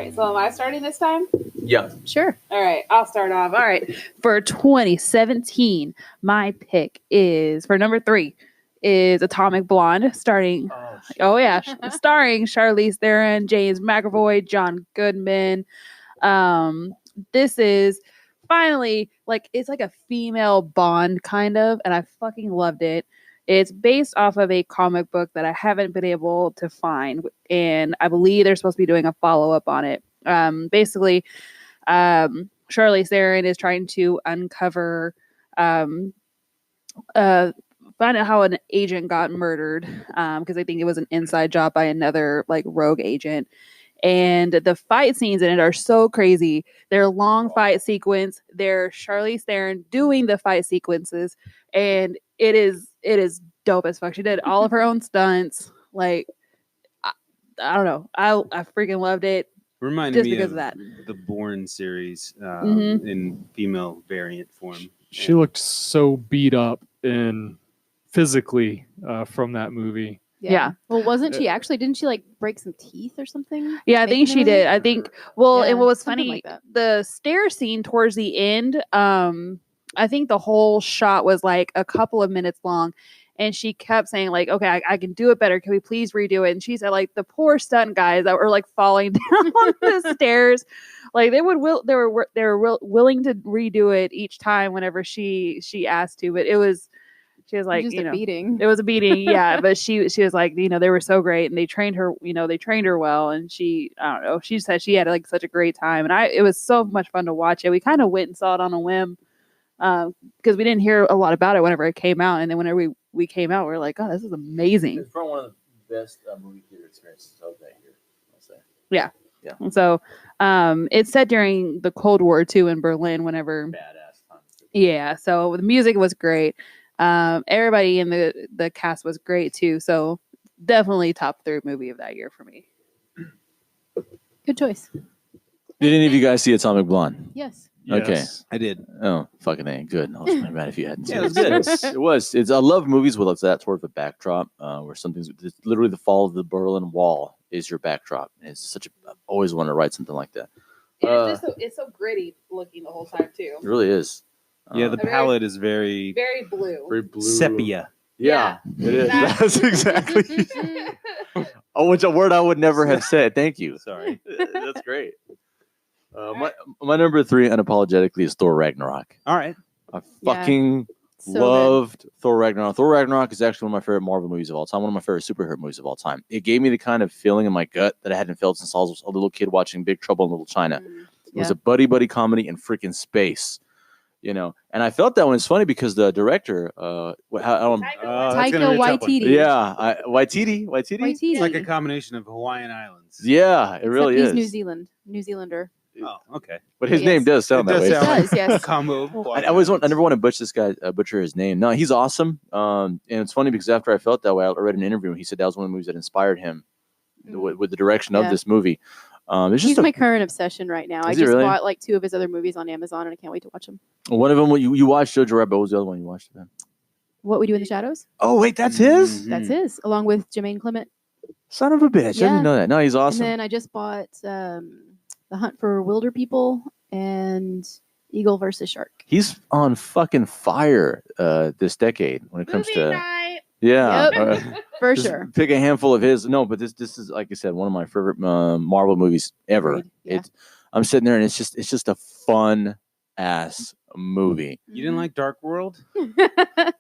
right. So am I starting this time? Yeah. Sure. All right. I'll start off. All right. For 2017, my pick is for number 3 is Atomic Blonde, starring. Starring Charlize Theron, James McAvoy, John Goodman. This is finally it's like a female Bond kind of, and I fucking loved it. It's based off of a comic book that I haven't been able to find, and I believe they're supposed to be doing a follow-up on it. Basically, Charlize Theron is trying to uncover, find out how an agent got murdered, because I think it was an inside job by another rogue agent. And the fight scenes in it are so crazy. They're long fight sequence. They're Charlize Theron doing the fight sequences, and it is dope as fuck. She did all of her own stunts. I don't know. I freaking loved it. Reminded me because of that. The Bourne series in female variant form. She looked so beat up and physically from that movie. Yeah. Well, wasn't she actually? Didn't she break some teeth or something? Yeah, I think she did. I think. Well, and what was funny, the stair scene towards the end. I think the whole shot was a couple of minutes long, and she kept saying "Okay, I can do it better. Can we please redo it?" And she said the poor stunt guys that were falling down the stairs, they were willing to redo it each time whenever she asked to, but it was. She was like, a beating. It was a beating, yeah. But she was like, they were so great, and they trained her well. And she, I don't know, she said she had such a great time, and it was so much fun to watch it. We kind of went and saw it on a whim, because we didn't hear a lot about it whenever it came out, and then whenever we came out, we were like, oh, this is amazing. It's probably one of the best movie theater experiences of that year, I'll say. Yeah. Yeah. And so, it's set during the Cold War too in Berlin. Whenever badass time. Yeah. So the music was great. Everybody in the cast was great too, so definitely top 3 movie of that year for me. Good choice. Did any of you guys see Atomic Blonde? Yes. Okay, I did. Oh, fucking A. Good. I was really mad if you hadn't seen it. Yeah, it was good. It was. I love movies with that sort of a backdrop, where something's literally the fall of the Berlin Wall is your backdrop. It's I always want to write something like that. It's so gritty looking the whole time too. It really is. Yeah, the palette is very blue. Very blue. Sepia. Yeah, it is. That's exactly. Which a word I would never have said. Thank you. Sorry. That's great. My number 3, unapologetically, is Thor Ragnarok. All right. I fucking loved Thor Ragnarok. Thor Ragnarok is actually one of my favorite Marvel movies of all time. One of my favorite superhero movies of all time. It gave me the kind of feeling in my gut that I hadn't felt since I was a little kid watching Big Trouble in Little China. It was a buddy comedy in freaking space. And I felt that one. It's funny because the director, Taika Waititi. Yeah, Waititi. It's like a combination of Hawaiian Islands. Yeah, it really is. He's New Zealander. Oh, okay. But his name does sound that way. It does, yes. Combo. I never want to butcher his name. No, he's awesome. And it's funny because after I felt that way, I read an interview and he said that was one of the movies that inspired him with the direction of this movie. He's my current obsession right now. I just really? bought 2 of his other movies on Amazon, and I can't wait to watch them. One of them, you watched Jojo Rabbit. What was the other one you watched then? What We Do in the Shadows. Oh wait, that's his. Mm-hmm. That's his, along with Jermaine Clement. Son of a bitch! I didn't know that. No, he's awesome. And then I just bought The Hunt for Wilder People and Eagle versus Shark. He's on fucking fire this decade when it comes to. Night. Yeah, yep. For sure. Pick a handful of his. No, but this is, like I said, one of my favorite Marvel movies ever. Yeah. I'm sitting there and it's just a fun ass movie. You didn't like Dark World?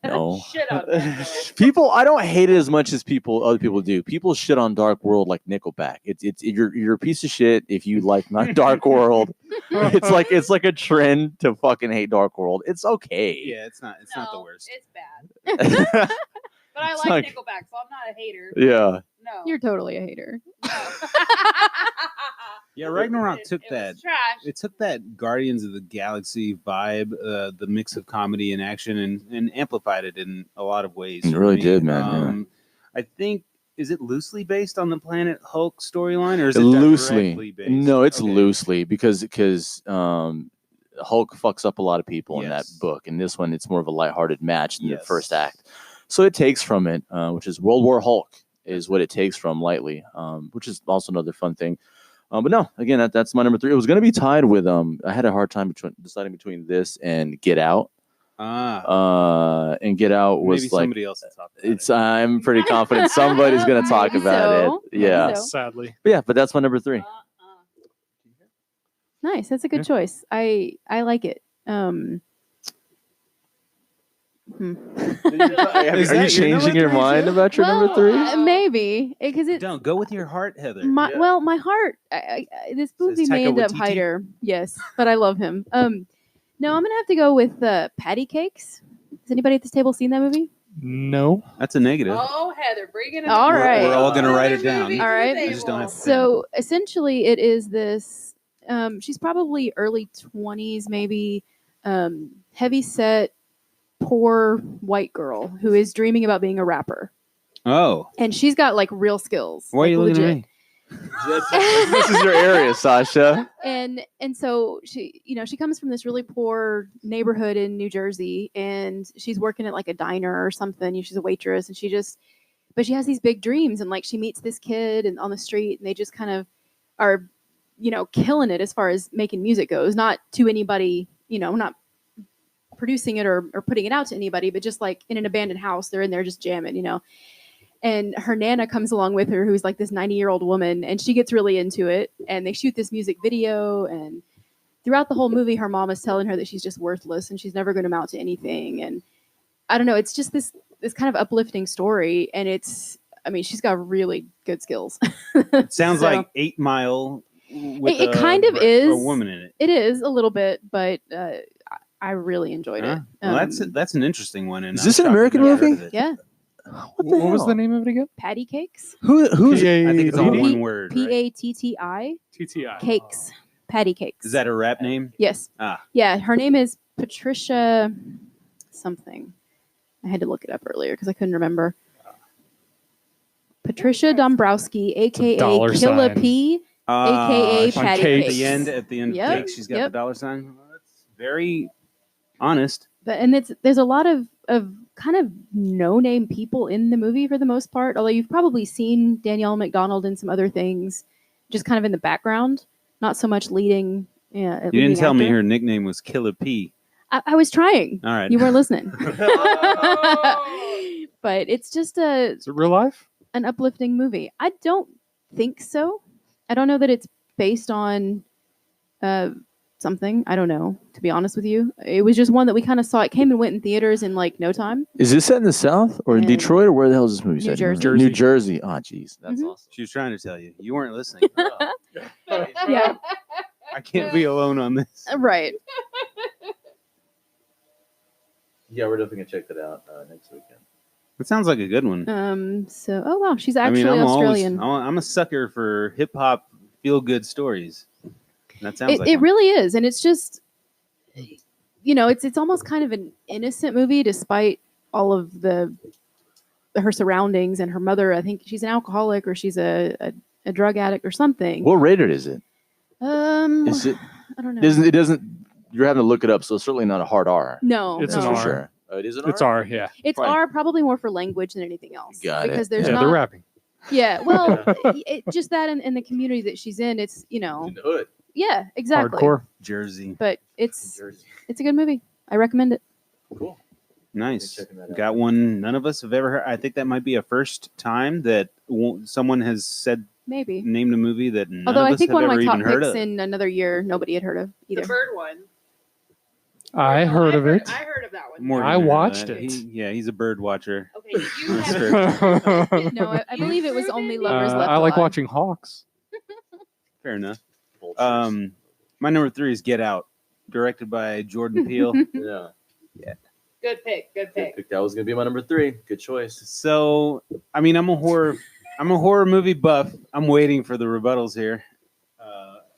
No. Shit on that. People, I don't hate it as much as other people do. People shit on Dark World like Nickelback. You're a piece of shit if you like not Dark World. It's like a trend to fucking hate Dark World. It's okay. Yeah, it's not the worst. It's bad. But I like Nickelback, so I'm not a hater. Yeah. No. You're totally a hater. No. Yeah, Ragnarok took that. Trash. It took that Guardians of the Galaxy vibe, the mix of comedy and action, and amplified it in a lot of ways. It really did, man. I think, is it loosely based on the Planet Hulk storyline, or is it loosely based? No, it's loosely because Hulk fucks up a lot of people in that book. In this one, it's more of a lighthearted match in the first act. So it takes from it, which is World War Hulk is what it takes from lightly, which is also another fun thing. But no, again, that's my number 3. It was going to be tied with I had a hard time deciding between this and Get Out. And Get Out was maybe like somebody else will talk about it. I'm pretty confident somebody's going to talk Maybe about so. it. Yeah, So. Sadly. but that's my number 3. Nice. That's a good choice. I like it. Are Is you that your changing number your 3 mind too? about your number 3? Maybe because it. Don't go with your heart, Heather. Well, my heart. This movie Says may Taika end up Waititi. Hider. Yes, but I love him. No, I'm gonna have to go with Patty Cakes. Has anybody at this table seen that movie? No. That's a negative. Oh, Heather, bring it All right. We're all gonna write it down. All right. We just don't have to. So essentially, it is this. She's probably early 20s, maybe. Heavy set, poor white girl who is dreaming about being a rapper, Oh, and she's got like real skills. why are you looking at me? This is your area, Sasha. And so she comes from this really poor neighborhood in New Jersey, and she's working at like a diner or something. She's a waitress, and but she has these big dreams, and like she meets this kid and on the street, and they just kind of are, killing it as far as making music goes. Not to anybody, not producing it or putting it out to anybody, but just like in an abandoned house, they're in there just jamming, And her Nana comes along with her, who's like this 90-year-old woman, and she gets really into it. And they shoot this music video, and throughout the whole movie, her mom is telling her that she's just worthless and she's never going to amount to anything. And I don't know, it's just this kind of uplifting story, and she's got really good skills. It sounds So- like 8 Mile. With It kind of is. a woman in it. It is a little bit, but I really enjoyed it. Well, that's an interesting one. And Is this I'm an shocked American I've never heard movie? of it. Yeah, What was the name of it again? Patty Cakes. Who's I think it's all P- one word. right? P-A-T-T-I TTI. Cakes. Patty Cakes. Is that a rap name? Yes. Ah. Yeah, her name is Patricia something. I had to look it up earlier because I couldn't remember. Patricia Dombrowski, aka dollar Killa sign. P, aka she- Patty cakes. Cakes. At the end Yep, of cake, she's got yep. the dollar sign. Well, that's very honest. But there's a lot of kind of no-name people in the movie for the most part. Although you've probably seen Danielle McDonald in some other things, just kind of in the background, not so much leading. Yeah, You didn't tell me her nickname was Killer P. I was trying. All right. You weren't listening. But it's just Is it real life? an uplifting movie. I don't think so. I don't know that it's based on something. I don't know, to be honest with you. It was just one that we kind of saw. It came and went in theaters in like no time. Is this set in the South or in And Detroit, or where the hell is this movie New set? Jersey. New Jersey. Oh, jeez, that's Mhm. awesome. She was trying to tell you. You weren't listening. Yeah, I can't be alone on this. right. Yeah, we're definitely gonna check that out next weekend. It sounds like a good one. So, oh wow, she's actually Australian. I'm a sucker for hip hop feel good stories. That sounds like It one. really is, and it's just, it's almost kind of an innocent movie, despite all of her surroundings and her mother. I think she's an alcoholic or she's a drug addict or something. What rated is it? Is it? I don't know. It doesn't. You're having to look it up, so it's certainly not a hard R. No, It's no. an for R. sure. It is an It's R, yeah. It's Fine. R, probably more for language than anything else. Got it. because there's Yeah, not. they're rapping. Yeah, well, just that in the community that she's in, it's In the hood. yeah, exactly. Hardcore. Jersey. But it's Jersey. a good movie. I recommend it. Cool. Nice. Checking that out. Got one none of us have ever heard. I think that might be a first time that someone has Maybe. named a movie that none Although of I us think have one of ever my top even heard picks of. in another year, nobody had heard of either. The bird one. I heard of it. I heard of that one. Morgan I heard of watched that. it. He's a bird watcher. Okay, you That's have fair. No, I believe it was only lovers Uh, left. I like alive. watching Hawks. Fair enough. Vultures. My number 3 is Get Out, directed by Jordan Peele. Yeah. good pick. Good Good pick. pick. That was gonna be my number 3. Good choice. So, I mean, I'm a horror movie buff. I'm waiting for the rebuttals here.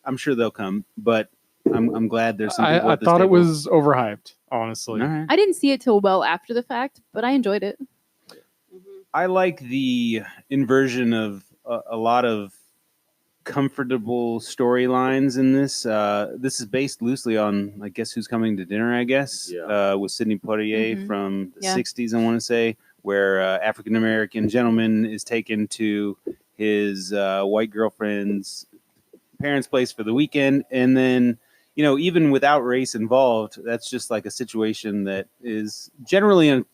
I'm sure they'll come, but I'm glad there's some people I at this thought it table. was overhyped, honestly. All right. I didn't see it till well after the fact, but I enjoyed it. I like the inversion of a lot of comfortable storylines in this. This is based loosely on, I guess, Who's Coming to Dinner, I guess, Yeah. with Sidney Poitier Mhm. from the Yeah. 60s, I want to say, where African-American gentleman is taken to his white girlfriend's parents' place for the weekend, and then even without race involved, that's just like a situation that is generally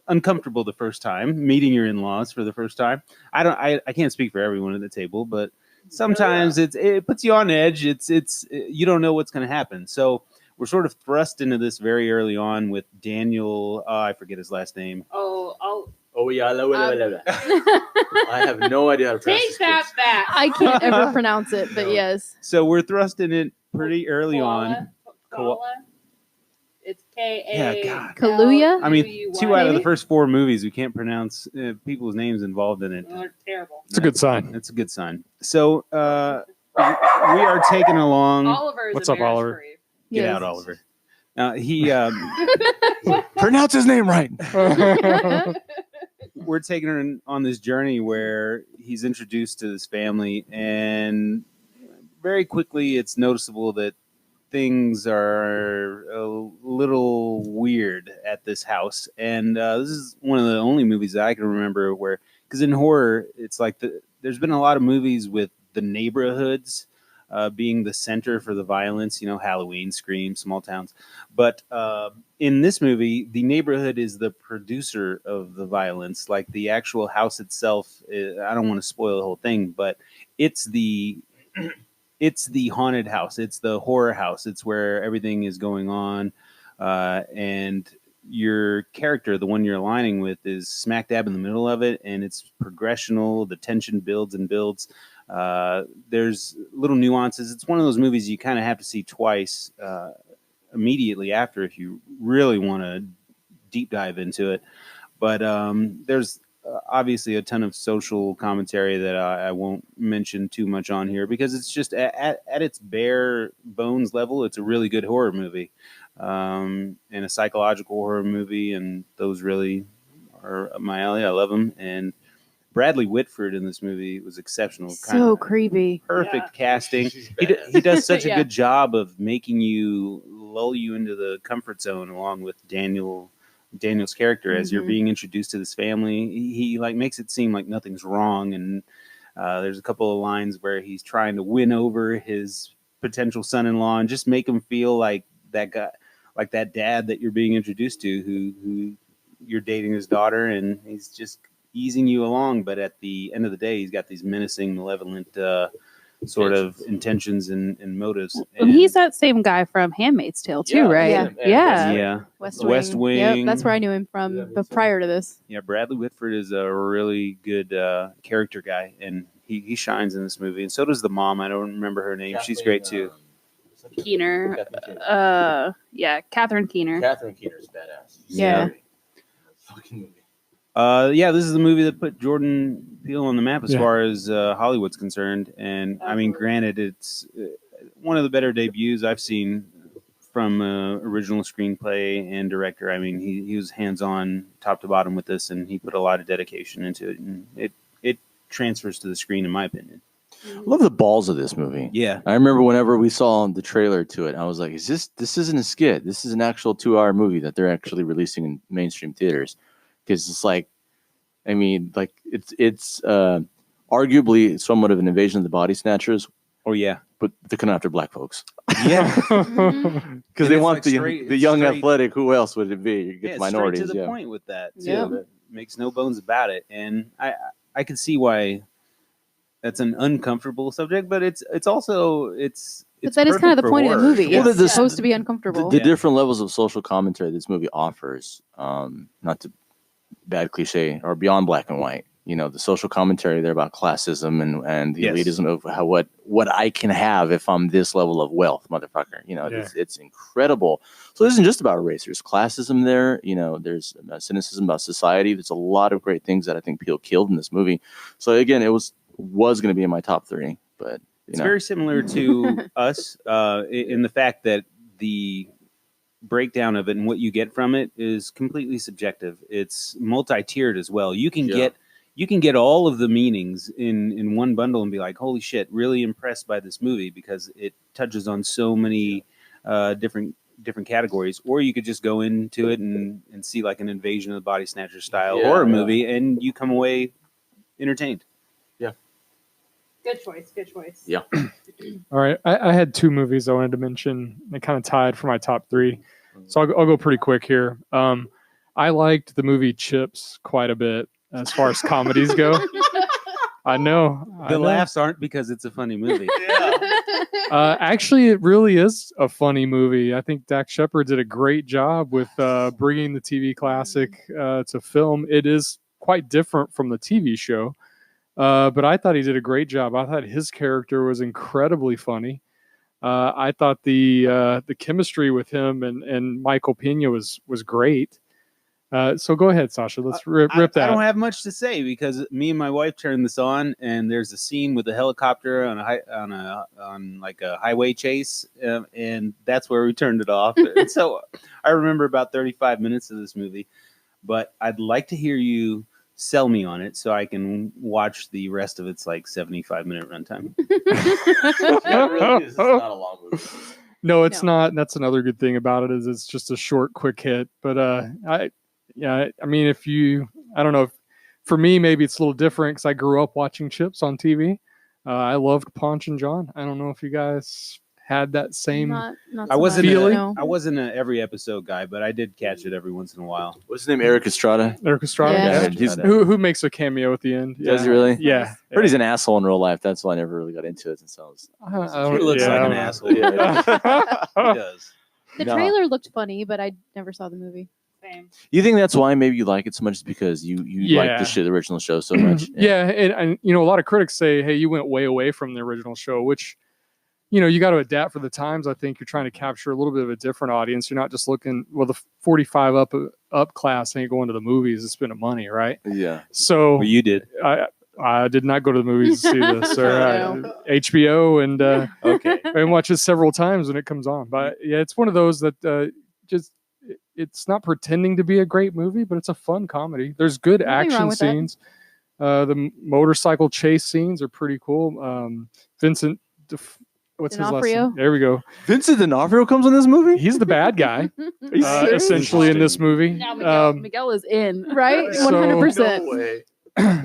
uncomfortable the first time, meeting your in-laws for the first time. I can't speak for everyone at the table, but sometimes it puts you on edge. It's you don't know what's going to happen. So we're sort of thrust into this very early on with Daniel. I forget his last name. Oh yeah, I have no idea how to pronounce Take that back. I can't ever pronounce it, but No. yes. So we're thrust in it pretty early on. Koala. It's K-A. Yeah, God. Kaluuya? I mean, 2 out of the Maybe? first 4 movies we can't pronounce people's names involved in it. Oh, it's terrible. It's a good sign. That's a good sign. So we are taken along. Oliver is What's a up, marriage Oliver? for you. Get Yes. out, Oliver. He Pronounce his name right. we're taking her on this journey where he's introduced to this family, and very quickly it's noticeable that things are a little weird at this house. And this is one of the only movies that I can remember where, because in horror, it's like there's been a lot of movies with the neighborhoods being the center for the violence, Halloween, Scream, Small Towns. But in this movie, the neighborhood is the producer of the violence. Like the actual house itself, I don't want to spoil the whole thing, but it's the haunted house. It's the horror house. It's where everything is going on. And your character, the one you're aligning with, is smack dab in the middle of it, and it's progressional. The tension builds and builds. There's little nuances. It's one of those movies you kind of have to see twice immediately after if you really want to deep dive into it. But there's obviously a ton of social commentary that I won't mention too much on here because it's just at its bare bones level, it's a really good horror movie and a psychological horror movie, and those really are up my alley. I love them. And Bradley Whitford in this movie was exceptional. So creepy. Perfect casting. He does such a Yeah. good job of making you lull you into the comfort zone along with Daniel's character as you're being introduced to this family. He like makes it seem like nothing's wrong, and there's a couple of lines where he's trying to win over his potential son-in-law and just make him feel like that guy, like that dad that you're being introduced to, who you're dating his daughter, and he's just easing you along. But at the end of the day, he's got these menacing, malevolent sort of intentions and motives. And he's that same guy from Handmaid's Tale too, right? Yeah. Yeah. Yeah. West Wing. Yep, that's where I knew him from. But prior to this, Yeah, Bradley Whitford is a really good character guy, and he shines in this movie. And so does the mom. I don't remember her name. She's great too. Keener. Catherine Keener. Catherine Keener's badass. Yeah. Fucking movie. This is the movie that put Jordan Peele on the map as Yeah. far as Hollywood's concerned. And I mean, granted, it's one of the better debuts I've seen from original screenplay and director. I mean, he was hands-on top to bottom with this, and he put a lot of dedication into it, and it transfers to the screen, in my opinion. I love the balls of this movie. Yeah. I remember whenever we saw the trailer to it, I was like, this isn't a skit. This is an actual 2-hour movie that they're actually releasing in mainstream theaters. Because it's like, I mean, like it's arguably somewhat of an invasion of the body snatchers, Oh, yeah. but they're coming after black folks. Yeah. Because they it's want like the straight- young straight- athletic. Who else would it be? You get Yeah, minorities. straight to the Yeah. point with that, too. Yeah. That makes no bones about it. And I can see why that's an uncomfortable subject, but it's also but that is kind of the point of the movie. Well, It's the- supposed to be uncomfortable. The Yeah. different levels of social commentary this movie offers, not to bad cliche, or beyond black and white. You know, the social commentary there about classism and the Yes. elitism of how what I can have if I'm this level of wealth, motherfucker. You know, Yeah. it's incredible. So it isn't just about race. There's classism there. You know, there's cynicism about society. There's a lot of great things that I think Peele killed in this movie. So again, it was going to be in my top 3, but It's very similar to us in the fact that the breakdown of it and what you get from it is completely subjective. It's multi-tiered as well. You can get all of the meanings in one bundle and be like, holy shit, really impressed by this movie because it touches on so many different categories. Or you could just go into it and see like an Invasion of the Body Snatcher style horror movie, and you come away entertained. Good choice. Good choice. Yeah. All right, I had two movies I wanted to mention. They kind of tied for my top three, so I'll go pretty quick here. I liked the movie Chips quite a bit as far as comedies go. I know. The laughs aren't because it's a funny movie. Actually, it really is a funny movie. I think Dak Shepard did a great job with bringing the TV classic to film. It is quite different from the TV show, but I thought he did a great job. I thought his character was incredibly funny. I thought the chemistry with him and Michael Pena was great. So go ahead, Sasha. Let's rip that. I don't have much to say because me and my wife turned this on, and there's a scene with a helicopter on like a highway chase, and that's where we turned it off. And so I remember about 35 minutes of this movie, but I'd like to hear you sell me on it so I can watch the rest of its like 75-minute runtime. Really, this is not a long movie. No, it's not. That's another good thing about it is it's just a short, quick hit. But I mean, I don't know. For me, maybe it's a little different because I grew up watching Chips on TV. I loved Ponch and John. I don't know if you guys had that same. Not I wasn't Feeling? I wasn't an every episode guy, but I did catch it every once in a while. What's his name? Eric Estrada. Eric Estrada. Yeah. Yeah. He's- Who makes a cameo at the end? Does he really? Yeah. Heard he's an asshole in real life. That's why I never really got into it. So I don't- He looks yeah, like I an don't know. asshole. He does. The No. trailer looked funny, but I never saw the movie. Same. You think that's why maybe you like it so much? Is because you like Yeah. the original show so much? Yeah, and a lot of critics say, hey, you went way away from the original show, which, you got to adapt for the times. I think you're trying to capture a little bit of a different audience. You're not just looking, the 45 up class ain't going to the movies to spend money, right? Yeah. So Well, you did. I did not go to the movies to see this, sir. No. HBO and Okay. and watch it several times when it comes on. But yeah, it's one of those that it's not pretending to be a great movie, but it's a fun comedy. There's good Nothing wrong action with that. scenes. The motorcycle chase scenes are pretty cool. Vincent, what's his last D'Onofrio? name? There we go. Vincent D'Onofrio comes in this movie. He's the bad guy, Are you serious? essentially in this movie. Now Miguel, Um, Miguel is in. Right? So- 100%. No way.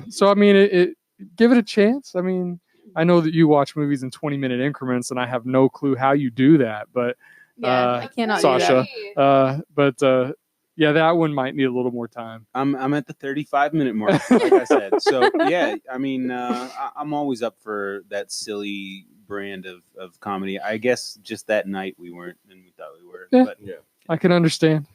So I mean, it give it a chance. I mean, I know that you watch movies in 20-minute increments, and I have no clue how you do that, but. Yeah, I cannot Sasha. do that. Yeah, that one might need a little more time. I'm at the 35-minute mark, like I said. So yeah, I mean, I'm always up for that silly brand of comedy. I guess just that night we weren't, and we thought we were. Yeah. But I can understand.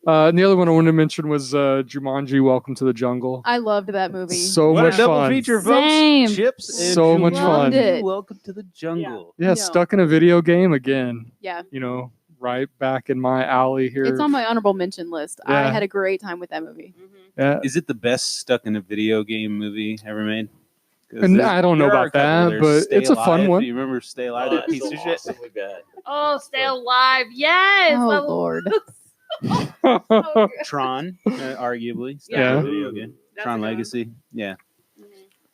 And the other one I wanted to mention was Jumanji: Welcome to the Jungle. I loved that movie. So what much a double fun. feature, Same. folks! Chips and So much fun. Loved Jumanji, it. Welcome to the jungle. Yeah, No. stuck in a video game again. Yeah. Right back in my alley here. It's on my honorable mention list. Yeah. I had a great time with that movie. Yeah. Is it the best stuck in a video game movie ever made? 'Cause And there- I don't know there are about a couple. that, There's but Stay it's a fun Alive. one. Do you remember Stay Alive? That piece of shit. Oh, stay alive. Yes. Oh, that was- Lord. Tron, arguably. Stuck Yeah. in a video game. That's Tron a good one. Legacy. Yeah. Mhm.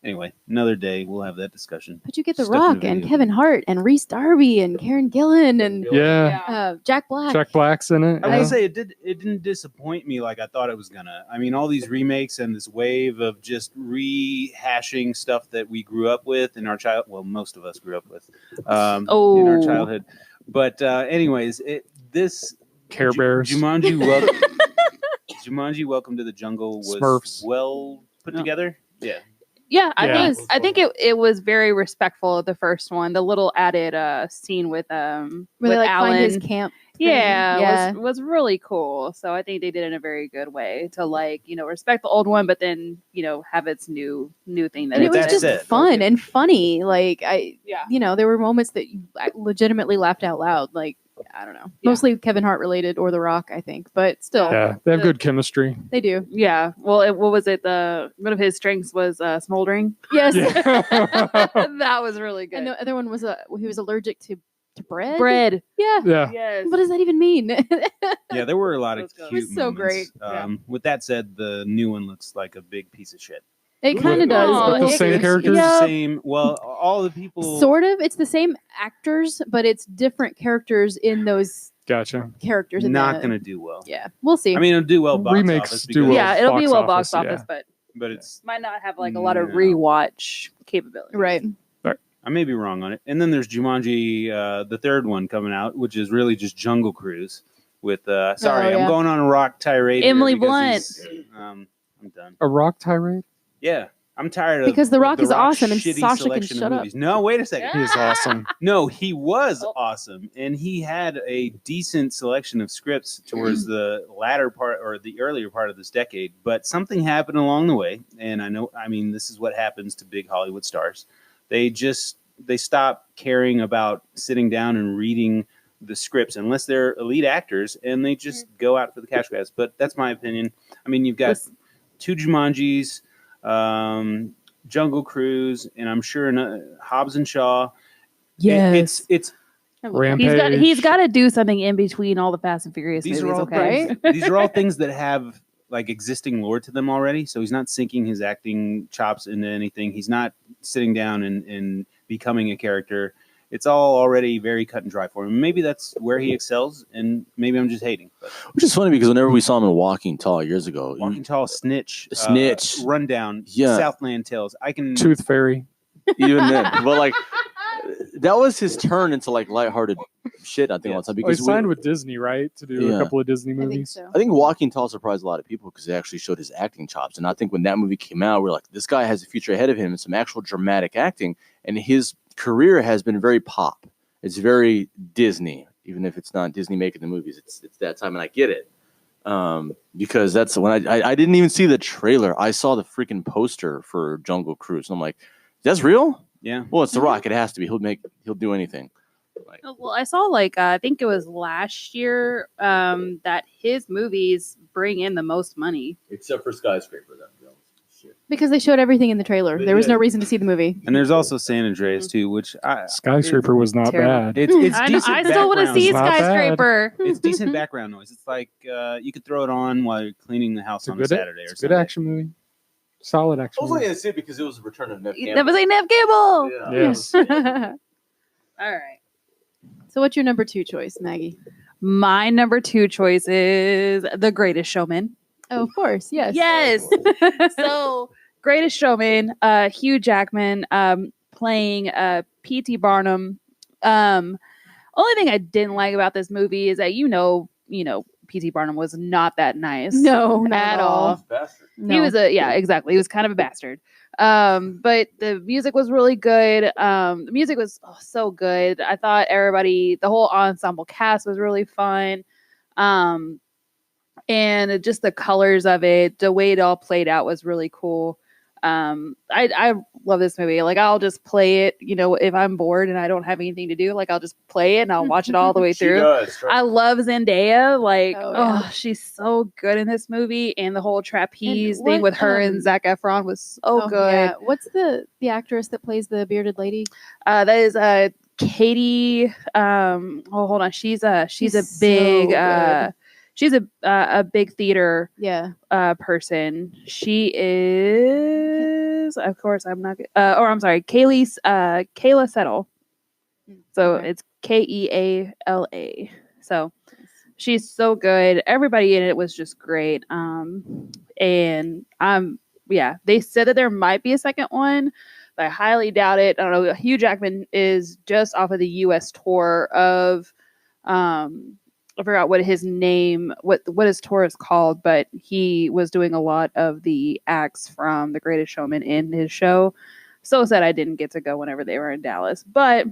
Anyway, another day we'll have that discussion. But you get The Stuck in a Rock video and game. Kevin Hart and Reese Darby and Karen Gillan and Yeah. Jack Black. Jack Black's in it. I yeah. will say it didn't disappoint me like I thought it was gonna. I mean, all these remakes and this wave of just rehashing stuff that we grew up with in our most of us grew up with in our Oh. childhood. But anyways, this Care Bears. Jumanji, Jumanji, Welcome to the Jungle was Smurfs. well put No. together. Yeah. Yeah, Yeah. I think it was very respectful of the first one. The little added scene with where with they like Alan. find his camp. thing. Yeah, Yeah. was really cool. So I think they did it in a very good way to respect the old one, but then have its new thing that And it was That just said, fun and funny. Like yeah. there were moments that you legitimately laughed out loud. Like, I don't know. Yeah. Mostly Kevin Hart related or The Rock, I think. But still, Yeah, they have good chemistry. they do. Yeah. Well, what was it? One of his strengths was smoldering. Yes. That was really good. And the other one was he was allergic to bread. Bread. Yeah. Yeah. Yes. What does that even mean? Yeah, there were a lot of It was cute It was so moments. great. With that said, the new one looks like a big piece of shit. It kind of does. Aw, but the we'll same see. characters? It's Yeah. the same. Well, all the people. Sort of. It's the same actors, but it's different characters in those Gotcha. characters. In not the, going to do well. Yeah, we'll see. I mean, it'll do well box Remakes office do because- well. Yeah, it'll be box well box office, office, yeah. but but it's might not have like a lot of No. rewatch capability. right. I may be wrong on it. And then there's Jumanji, the third one coming out, which is really just Jungle Cruise. With sorry, yeah. I'm going on a rock tirade. here Emily because Blunt. I'm done. A rock tirade? Yeah, I'm tired of Because The Rock is Rock's awesome and shitty Sasha can selection of shut up. movies. No, wait a second. He is awesome. No, he was awesome, and he had a decent selection of scripts towards the latter part or the earlier part of this decade. But something happened along the way, and I mean, this is what happens to big Hollywood stars. They stop caring about sitting down and reading the scripts unless they're elite actors, and they just go out for the cash grabs. But that's my opinion. I mean, you've got two Jumanjis, Jungle Cruise, and I'm sure Hobbs and Shaw. Yes. It's Rampage. He's got to do something in between all the Fast and Furious these movies, are all okay? things, these are all things that have like existing lore to them already. So he's not sinking his acting chops into anything. He's not sitting down and becoming a character. It's all already very cut and dry for him. Maybe that's where he excels, and maybe I'm just hating. But. Which is funny because whenever we saw him in Walking Tall years ago, Walking Tall, Snitch, Rundown, Yeah. Southland Tales. I can Tooth Fairy. even then, but like that was his turn into like lighthearted shit. I think all the time Well, he because signed with Disney, right, to do Yeah. a couple of Disney I think movies. so. I think Walking Tall surprised a lot of people because they actually showed his acting chops. And I think when that movie came out, we're like, this guy has a future ahead of him and some actual dramatic acting. And his career has been very pop. It's very Disney, even if it's not Disney making the movies. It's that time, and I get it. Because that's when I didn't even see the trailer. I saw the freaking poster for Jungle Cruise. And I'm like, that's real? Yeah. Well, it's The Rock. It has to be. He'll do anything. Like, Well, I saw I think it was last year that his movies bring in the most money. except for Skyscraper, that shit. Because they showed everything in the trailer. They There was did. no reason to see the movie. And there's also San Andreas too, which Skyscraper was not Terrible. bad. it's I decent. still want to background see It's not bad. Skyscraper. It's decent background noise. It's like you could throw it on while you're cleaning the house It's a on good, a Saturday or it's a good Sunday. action movie. Solid I action was only movie. going to say it because it was a return of Nev Campbell. That was like Nev Campbell. Yeah. Yes. All right. So what's your number 2 choice, Maggie? My number 2 choice is The Greatest Showman. Oh, of course. Yes. Yes. So, Greatest Showman, Hugh Jackman playing P.T. Barnum. Only thing I didn't like about this movie is that P.T. Barnum was not that nice. No, not at all. Bastard. No. He was exactly. He was kind of a bastard. But the music was really good. The music was so good. I thought the whole ensemble cast was really fun. And just the colors of it, the way it all played out was really cool. I love this movie. Like, I'll just play it, if I'm bored and I don't have anything to do, like, I'll just play it and I'll watch it all the way through. I love Zendaya. Like, Oh, yeah. she's so good in this movie. And the whole trapeze And thing what, with her and Zac Efron was so good. Yeah. What's the actress that plays the bearded lady? That is Katie. Hold on. She's a big so she's a big theater Yeah. person. She is, of course, I'm not. I'm sorry, Kayla Settle. So Okay. it's Keala. So she's so good. Everybody in it was just great. They said that there might be a second one, but I highly doubt it. I don't know. Hugh Jackman is just off of the U.S. tour of, I forgot what his tour is called, but he was doing a lot of the acts from The Greatest Showman in his show. So sad I didn't get to go whenever they were in Dallas, but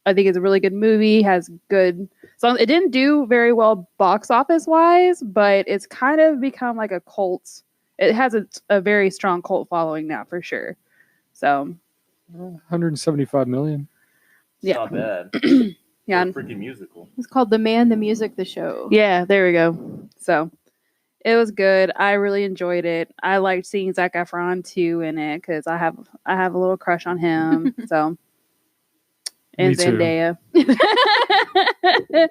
I think it's a really good movie. Has good songs. It didn't do very well box office wise, but it's kind of become like a cult. It has a very strong cult following now for sure. So 175 million. It's yeah, not bad. yeah, For a freaking musical. It's called The Man, the Music, the Show. yeah. There we go. So it was good. I really enjoyed it. I liked seeing Zac Efron too in it because I have a little crush on him. So and Me too. Zendaya.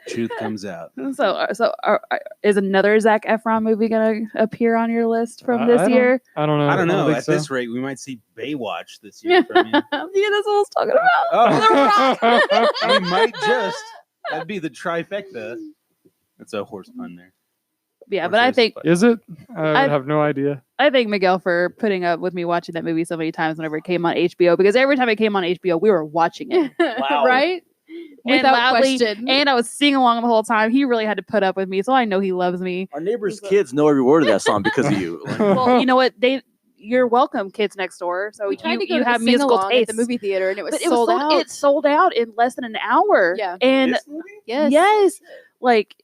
Truth comes out. Is another Zac Efron movie gonna appear on your list from this year? I don't know. I don't know. think At so. this rate, we might see Baywatch this year from you. Yeah, that's what I was talking about. Oh, we might just. That'd be the trifecta. That's a horse pun there. Yeah, but I think Is it? I I- have no idea. I thank Miguel for putting up with me watching that movie so many times whenever it came on HBO, because every time it came on HBO, we were watching it. Wow. Right? And Without loudly, question. and I was singing along the whole time. He really had to put up with me, so I know he loves me. Our neighbors' kids know every word of that song because of you. Like, Well, you know what? You're welcome, kids next door. So We tried you, to go you to have the musical sing-along taste. at the movie theater, and it was But sold out. It sold out in less than an hour. Yeah. And this movie? Yes. like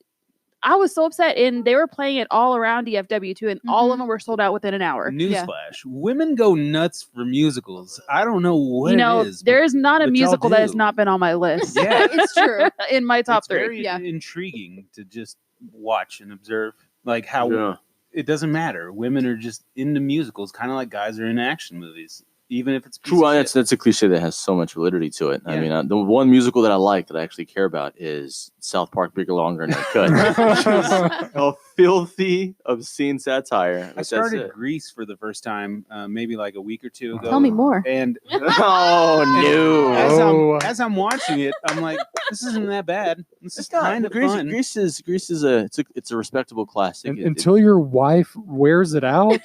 I was so upset, and they were playing it all around DFW too, and all of them were sold out within an hour. Newsflash: women go nuts for musicals. I don't know what it is. There is not a but y'all musical that has do. not been on my list. Yeah, It's true. In my top it's three. very Yeah. intriguing to just watch and observe, like how Yeah. it doesn't matter. Women are just into musicals, kind of like guys are into action movies, even if it's a piece True, of that's shit. a cliche that has so much validity to it. I Yeah. mean, the one musical that I like that I actually care about is South Park Bigger, Longer, and Uncut. A filthy, obscene satire. I But started that's it. Grease for the first time, maybe like a week or two ago. Tell me more. And Oh no! as I'm watching it, I'm like, this isn't that bad. This is It's not. kind of Grease, fun. Grease is it's a respectable classic. Until your wife wears it out.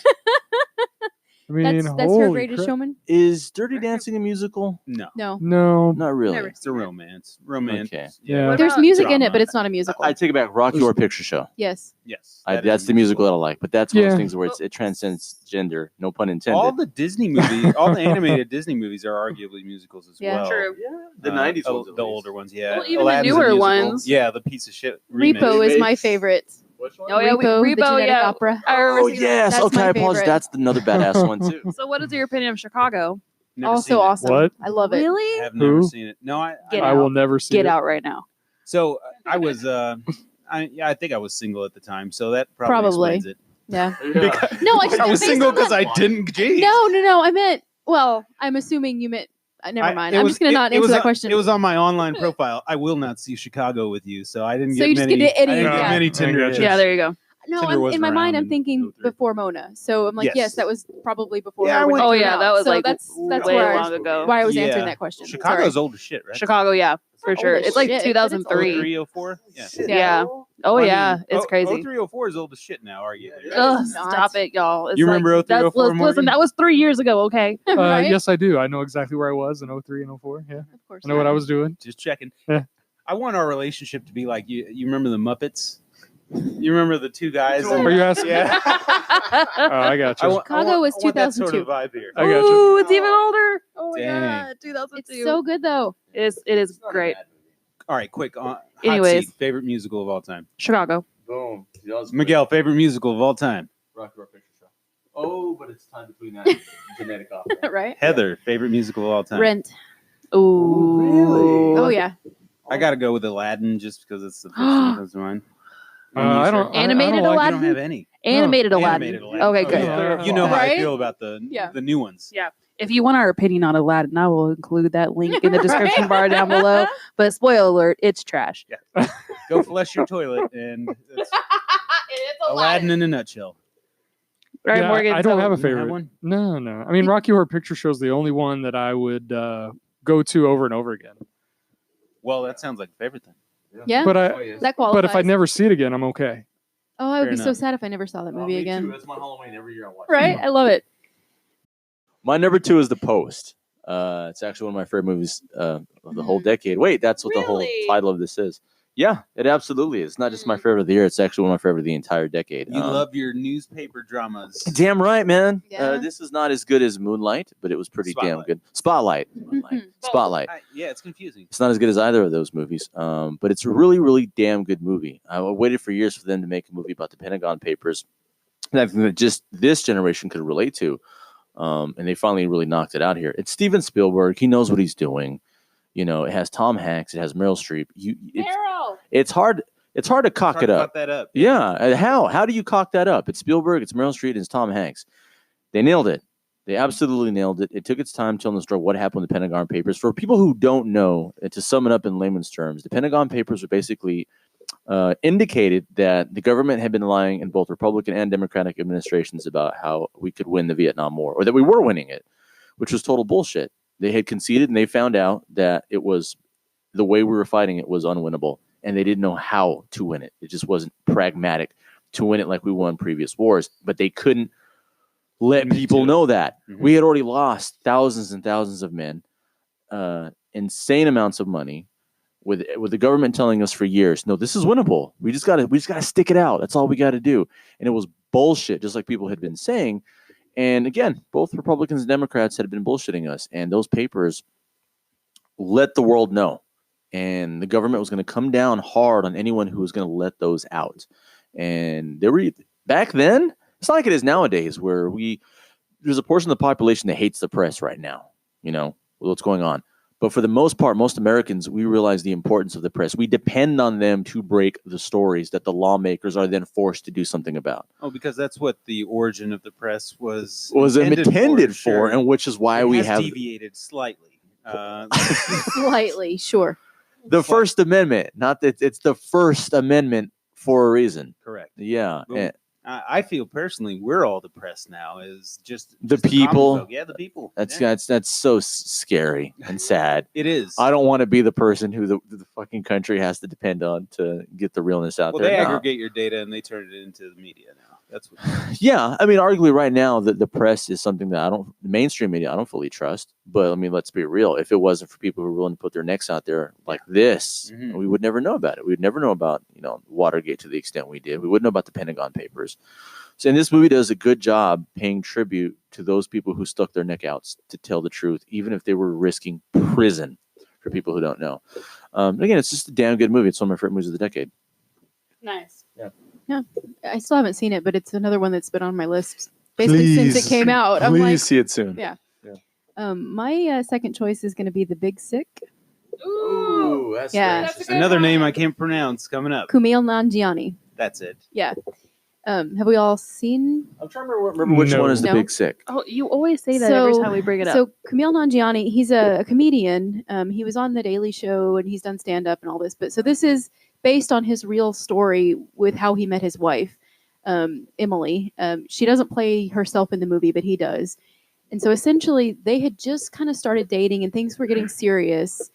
I mean, That's her holy Greatest crap. Showman? Is Dirty Dancing a musical? No, No. No, Not really. Never. it's a romance. Romance. Okay. Yeah. What There's about music in drama? it, but it's not a musical. I take it back. Rocky Horror Picture Show. Yes. Yes, That's the musical that I like. But that's one of those things where it transcends gender. No pun intended. All the Disney movies, all the animated Disney movies are arguably musicals as Yeah. well. True. the '90s ones, at the least. older ones, yeah. Well, even the Aladdin's a newer musical. ones. Yeah, the piece of shit. remix. Repo is my Remakes. favorite. Which one? Oh, yeah, Repo, the Repo, genetic yeah. opera. I remember Oh seeing that. yes. That's Okay, my I apologize. favorite. That's another badass one too. So, what is your opinion of Chicago? Never Also seen it. awesome. What? I love it. Really? Have never Who? seen it. No, I Get I out. will never see Get it. out right now. So I was, I think I was single at the time, so that probably Probably. explains it. Yeah. Yeah. No, I just I was based single on because that- I didn't. Geez. No. I meant. Well, I'm assuming you meant. Never mind. I'm just gonna not answer that question. It was on my online profile. I will not see Chicago with you, so I didn't So get you just many. get any- I didn't get yeah. many I Tinder gotcha. hits. Yeah, there you go. No, Tinder wasn't in my mind, around I'm in thinking 03. before Mona. So I'm like, Yes. yes, that was probably before. Yeah, her I when went it Oh came yeah, out. that was so like that's way where long ago. why I was Yeah. answering that question. Chicago's Sorry. old as shit, right? Chicago, yeah, for Old sure. as It's like shit, but it's 2003. 03, 04? Yeah. Yeah. Oh Well, I yeah, mean, it's crazy. 03, 04 is old as shit now, arguably. Ugh, It's not. stop it, y'all. It's You like, remember 03, 04, listen, Morgan? that was 3 years ago. Okay. Right? Yes, I do. I know exactly where I was in 03 and 04. Yeah. Of course. I know what not. I was doing. Just checking. Yeah. I want our relationship to be like you. You remember the Muppets? You remember the two guys? Are you asking? Yeah. I got you. Chicago was I want that sort 2002. of vibe here. I got you. Ooh, it's even older. Oh my Dang. god, 2002. It's so good though. It is great. All right, quick. Hot Anyways. seat, favorite musical of all time. Chicago. Boom. Miguel, favorite musical of all time. Rocky Horror Picture Show. Oh, but it's time between that and genetic opera. Right? Heather, favorite musical of all time. Rent. Ooh. Really? Oh yeah. I got to go with Aladdin just because it's the first one that comes to mind. I don't. Animated I don't I Aladdin? don't have any. Animated No, Aladdin. animated Aladdin. Okay, Oh, good. yeah. You know how I Right? feel about Yeah. the new ones. Yeah. If you want our opinion on Aladdin, I will include that link in the description bar down below. But spoiler alert, it's trash. Go flush your toilet, and it's Aladdin in a nutshell. Right, Yeah, Morgan? I don't so- have a You have favorite. one? No. I mean, Rocky Horror Picture Show is the only one that I would go to over and over again. Well, that sounds like a favorite thing. Yeah. But I. That qualifies. But if I never see it again, I'm okay. Oh, I would Fair be so enough. sad if I never saw that movie Me again. too. That's my Halloween every year I watch. Right? I love it. My number 2 is The Post. It's actually one of my favorite movies of the whole decade. Wait, that's what the whole Really? title of this is. Yeah, it absolutely is. It's not just my favorite of the year. It's actually one of my favorite of the entire decade. You love your newspaper dramas. Damn right, man. Yeah. This is not as good as Moonlight, but it was pretty damn Spotlight. good. Spotlight. Moonlight. Spotlight. Yeah, it's confusing. It's not as good as either of those movies, but it's a really, really damn good movie. I waited for years for them to make a movie about the Pentagon Papers that I think that just this generation could relate to, and they finally really knocked it out here. It's Steven Spielberg. He knows what he's doing. You know, it has Tom Hanks. It has Meryl Streep. It's hard. It's hard to cock it up. Cut that up. Yeah. How do you cock that up? It's Spielberg, it's Meryl Streep, and it's Tom Hanks. They nailed it. They absolutely nailed it. It took its time telling the story what happened with the Pentagon Papers. For people who don't know, and to sum it up in layman's terms, the Pentagon Papers were basically indicated that the government had been lying in both Republican and Democratic administrations about how we could win the Vietnam War, or that we were winning it, which was total bullshit. They had conceded, and they found out that it was the way we were fighting it was unwinnable, and they didn't know how to win it. It just wasn't pragmatic to win it like we won previous wars. But they couldn't let Me people too. know that. Mhm. We had already lost thousands and thousands of men, insane amounts of money, with the government telling us for years, no, this is winnable. We just gotta stick it out. That's all we gotta do. And it was bullshit, just like people had been saying. And again, both Republicans and Democrats had been bullshitting us. And those papers let the world know. And the government was going to come down hard on anyone who was going to let those out. And there were, back then, it's not like it is nowadays, where there's a portion of the population that hates the press right now, with what's going on. But for the most part, most Americans, we realize the importance of the press. We depend on them to break the stories that the lawmakers are then forced to do something about. Oh, because that's what the origin of the press was intended for, sure. and which is why it we has have deviated slightly. Slightly, sure. the First Amendment. Not that it's the First Amendment for a reason. Correct. Yeah. Well, I feel personally we're all the press now. Is just The just common people. folk. Yeah, the people. That's Yeah. that's so scary and sad. It is. I don't want to be the person who the fucking country has to depend on to get the realness out Well, there. they No. aggregate your data and they turn it into the media now. That's what. Yeah, I mean, arguably right now the press is something that the mainstream media I don't fully trust. But I mean, let's be real. If it wasn't for people who are willing to put their necks out there like this, Mhm. we would never know about it. We would never know about Watergate to the extent we did. We wouldn't know about the Pentagon Papers. So, and this movie does a good job paying tribute to those people who stuck their neck out to tell the truth, even if they were risking prison. For people who don't know, again, it's just a damn good movie. It's one of my favorite movies of the decade. Nice. Yeah, I still haven't seen it, but it's another one that's been on my list basically since it came out. I'm like, see it soon. Yeah. My second choice is going to be The Big Sick. Ooh, that's Yeah. very That's a interesting. good Another one. name I can't pronounce coming up. Kumail Nanjiani. That's it. Yeah. Have we all seen? I'm trying to remember which No. one is the No. Big Sick. Oh, you always say that every time we bring it up. So Kumail Nanjiani, he's a comedian. He was on The Daily Show and he's done stand up and all this. But so this is based on his real story with how he met his wife, Emily. She doesn't play herself in the movie, but he does. And so essentially, they had just kind of started dating and things were getting serious.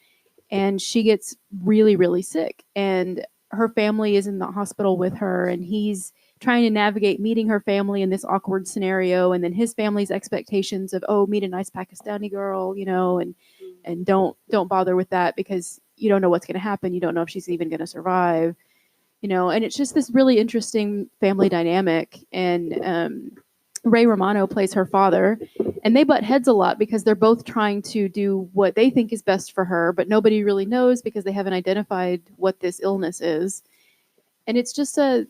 And she gets really, really sick. And her family is in the hospital with her. And he's trying to navigate meeting her family in this awkward scenario. And then his family's expectations of, oh, meet a nice Pakistani girl, and don't bother with that because you don't know what's going to happen. You don't know if she's even going to survive, and it's just this really interesting family dynamic. And Ray Romano plays her father, and they butt heads a lot because they're both trying to do what they think is best for her, but nobody really knows because they haven't identified what this illness is. And it's just an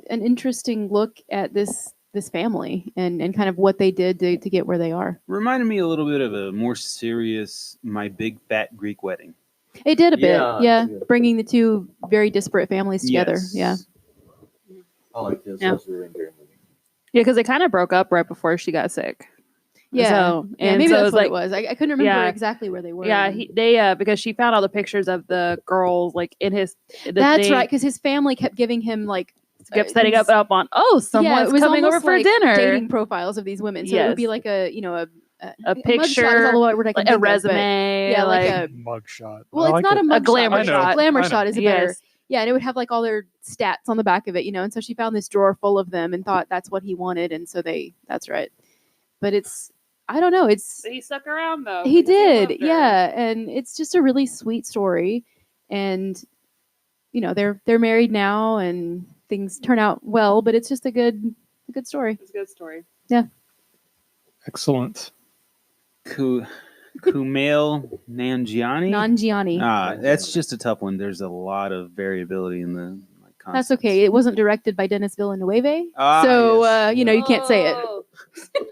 interesting look at this family and kind of what they did to get where they are. Reminded me a little bit of a more serious My Big Fat Greek Wedding. It did a bit, Yeah, yeah, yeah. bringing the two very disparate families together. Yes. Yeah. I like this. Yeah. That's a really great movie. Yeah, because they kind of broke up right before she got sick. Yeah, So, yeah, and maybe so that's it's what like, it was. I couldn't remember Yeah. exactly where they were. Yeah, they because she found all the pictures of the girls like in his. That's right, because his family kept giving him like Kept setting these- up on. Oh, someone's it was coming over almost for like dinner. dating profiles of these women. So it would be Yes. like a A mugshot picture, is all the word I can like think a of, but- resume. yeah, like like a Mugshot. well, I it's like not it. a mugshot. glamour but shot. Glamour I know. shot is a better. yes. Yeah, and it would have like all their stats on the back of it, and so she found this drawer full of them and thought that's what he wanted, and so that's right. But I don't know, He stuck around though. he because did, loved her. yeah, and it's just a really sweet story, and they're married now, and things turn out well, but it's just a good story. It's a good story. Excellent. Kumail Nanjiani. Nanjiani. That's just a tough one. There's a lot of variability in the That's okay. It wasn't directed by Denis Villeneuve, Ah, so yes. you can't say it. Oh.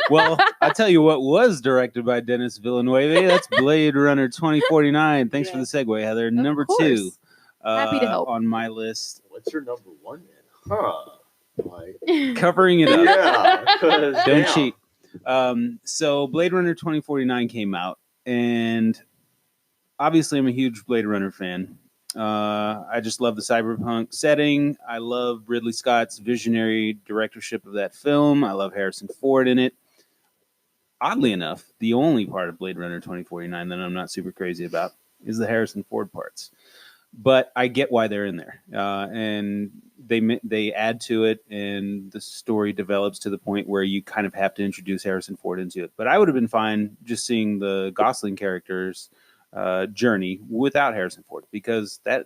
Well, I'll tell you what was directed by Denis Villeneuve. That's Blade Runner 2049. Thanks for the segue, Heather. Number course. 2 Happy to help. on my list. What's your number one then? Huh? Like, Covering it up. yeah. 'cause Don't damn. cheat. So Blade Runner 2049 came out, and obviously I'm a huge Blade Runner fan. I just love the cyberpunk setting. I love Ridley Scott's visionary directorship of that film. I love Harrison Ford in it. Oddly enough, the only part of Blade Runner 2049 that I'm not super crazy about is the Harrison Ford parts. but I get why they're in there, and they add to it, and the story develops to the point where you kind of have to introduce Harrison Ford into it. But I would have been fine just seeing the Gosling character's journey without Harrison Ford, because that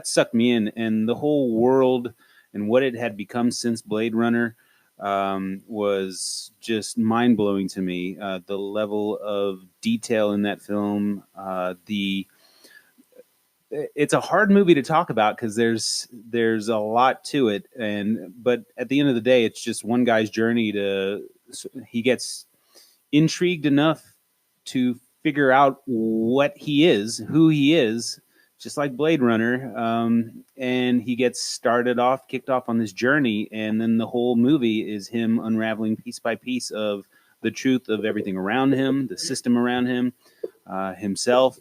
sucked me in, and the whole world and what it had become since Blade Runner was just mind blowing to me. The level of detail in that film, it's a hard movie to talk about because there's a lot to it, but at the end of the day, it's just one guy's journey he gets intrigued enough to figure out what he is, who he is, just like Blade Runner, and he gets kicked off on this journey, and then the whole movie is him unraveling piece by piece of the truth of everything around him, the system around him, himself.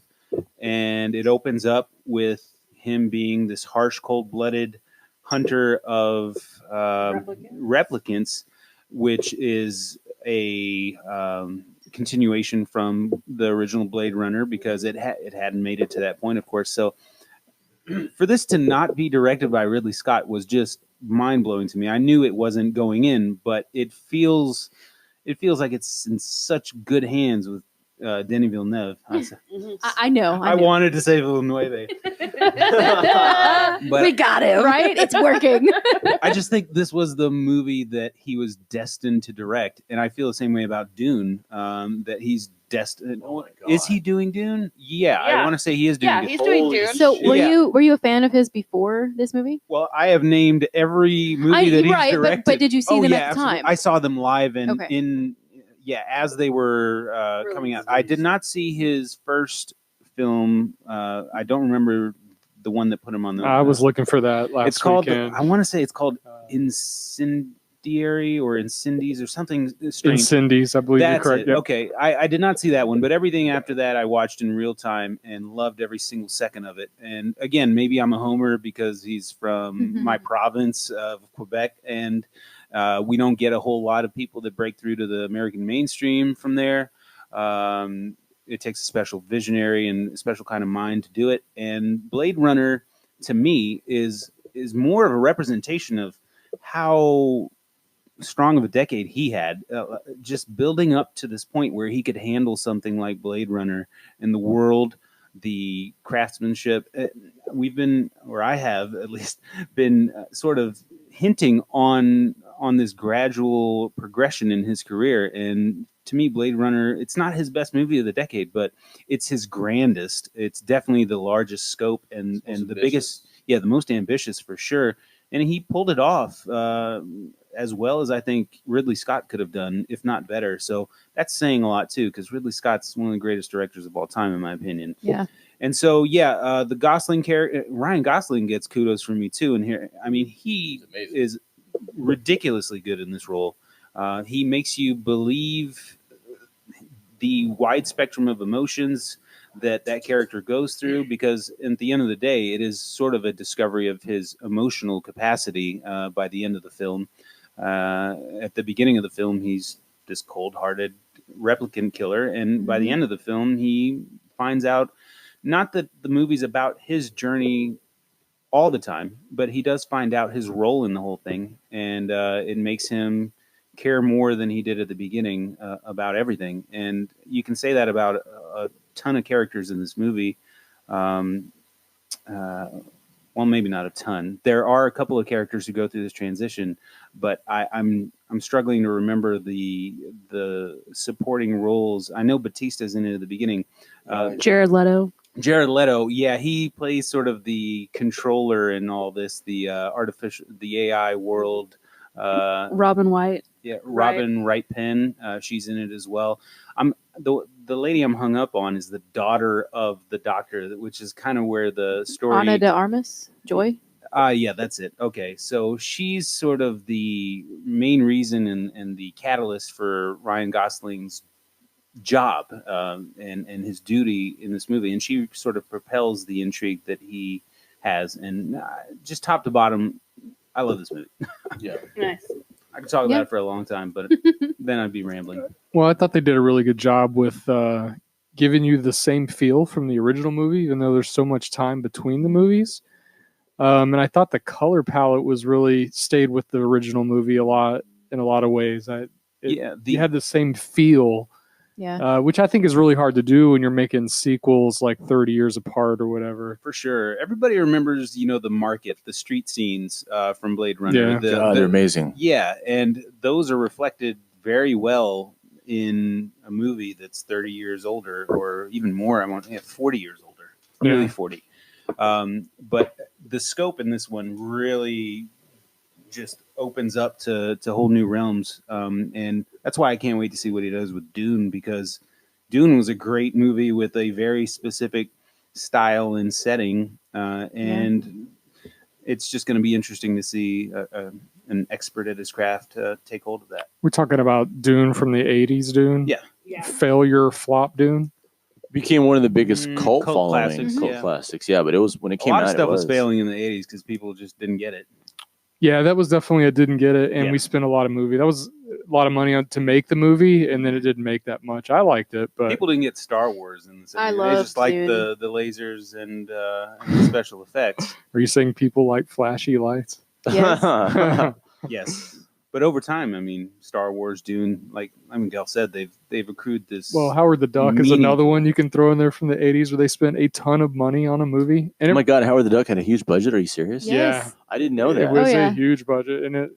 And it opens up with him being this harsh, cold-blooded hunter of replicants, which is a continuation from the original Blade Runner, because it hadn't made it to that point, of course. So for this to not be directed by Ridley Scott was just mind-blowing to me. I knew it wasn't going in, but it feels like it's in such good hands with Denis Villeneuve. I know. I wanted to say Villeneuve. But we got it, right? It's working. I just think this was the movie that he was destined to direct. And I feel the same way about Dune, that he's destined. Oh my God. Is he doing Dune? Yeah. I Yeah. want to say he is doing Yeah, Dune. he's doing Dune. So were Yeah. you a fan of his before this movie? Well, I have named every movie that he's right, directed. but did you see them at the absolutely. time? I saw them live and Okay. as they were coming out. I did not see his first film. I don't remember the one that put him on the. I was looking for that last It's called. weekend. I want to say it's called Incendiary or Incendies or something strange. Incendies, I believe That's you're correct. it. Yep. Okay, I did not see that one, but everything after that I watched in real time and loved every single second of it. And again, maybe I'm a homer because he's from my province of Quebec, and we don't get a whole lot of people that break through to the American mainstream from there. It takes a special visionary and a special kind of mind to do it. And Blade Runner, to me, is more of a representation of how strong of a decade he had, just building up to this point where he could handle something like Blade Runner and the world, the craftsmanship. I have at least been sort of hinting on this gradual progression in his career. And to me, Blade Runner, it's not his best movie of the decade, but it's his grandest. It's definitely the largest scope and the biggest, the most ambitious for sure. And he pulled it off as well as I think Ridley Scott could have done, if not better. So that's saying a lot too, because Ridley Scott's one of the greatest directors of all time, in my opinion. Yeah. And so, the Gosling character, Ryan Gosling, gets kudos from me too. And here, I mean, he is ridiculously good in this role. He makes you believe the wide spectrum of emotions that character goes through, because at the end of the day, it is sort of a discovery of his emotional capacity by the end of the film. At the beginning of the film, he's this cold-hearted replicant killer, and by the end of the film, he finds out not that the movie's about his journey all the time, but he does find out his role in the whole thing, and it makes him care more than he did at the beginning about everything. And you can say that about a ton of characters in this movie. Well, maybe not a ton. There are a couple of characters who go through this transition, but I'm struggling to remember the supporting roles. I know Batista's in it at the beginning. Jared Leto. Jared Leto, yeah, he plays sort of the controller in all this, the AI world. Robin White. Yeah, Robin Wright Penn, she's in it as well. The lady I'm hung up on is the daughter of the doctor, which is kind of where the story. Ana de Armas, Joy. Yeah, that's it. Okay, so she's sort of the main reason and the catalyst for Ryan Gosling's job and his duty in this movie, and she sort of propels the intrigue that he has. And just top to bottom, I love this movie. Yeah. Nice. I could talk about it for a long time, but then I'd be rambling. Well, I thought they did a really good job with giving you the same feel from the original movie, even though there's so much time between the movies. And I thought the color palette was really stayed with the original movie a lot in a lot of ways. You had the same feel, which I think is really hard to do when you're making sequels like 30 years apart or whatever. For sure. Everybody remembers, the market, the street scenes from Blade Runner. Yeah, they're amazing. Yeah, and those are reflected very well in a movie that's 30 years older or even more. 40 years older, nearly 40. But the scope in this one really just opens up to whole new realms. And that's why I can't wait to see what he does with Dune, because Dune was a great movie with a very specific style and setting. And it's just going to be interesting to see an expert at his craft take hold of that. We're talking about Dune from the 80s Dune? Yeah. Failure flop Dune? Became one of the biggest cult following classics. Classics. Yeah, but it was when it came out. A lot of stuff was failing in the 80s because people just didn't get it. Yeah, that was definitely a didn't get it, and we spent a lot of movie. That was a lot of money to make the movie, and then it didn't make that much. I liked it, but people didn't get Star Wars in the 70s. I love They just like the lasers and the special effects. Are you saying people like flashy lights? Yes. Yes. But over time, Star Wars, Dune, Gail said, they've accrued this. Well, Howard the Duck is another one you can throw in there from the 80s where they spent a ton of money on a movie. And oh my God, Howard the Duck had a huge budget. Are you serious? Yes. Yeah. I didn't know that. It was a huge budget, and it,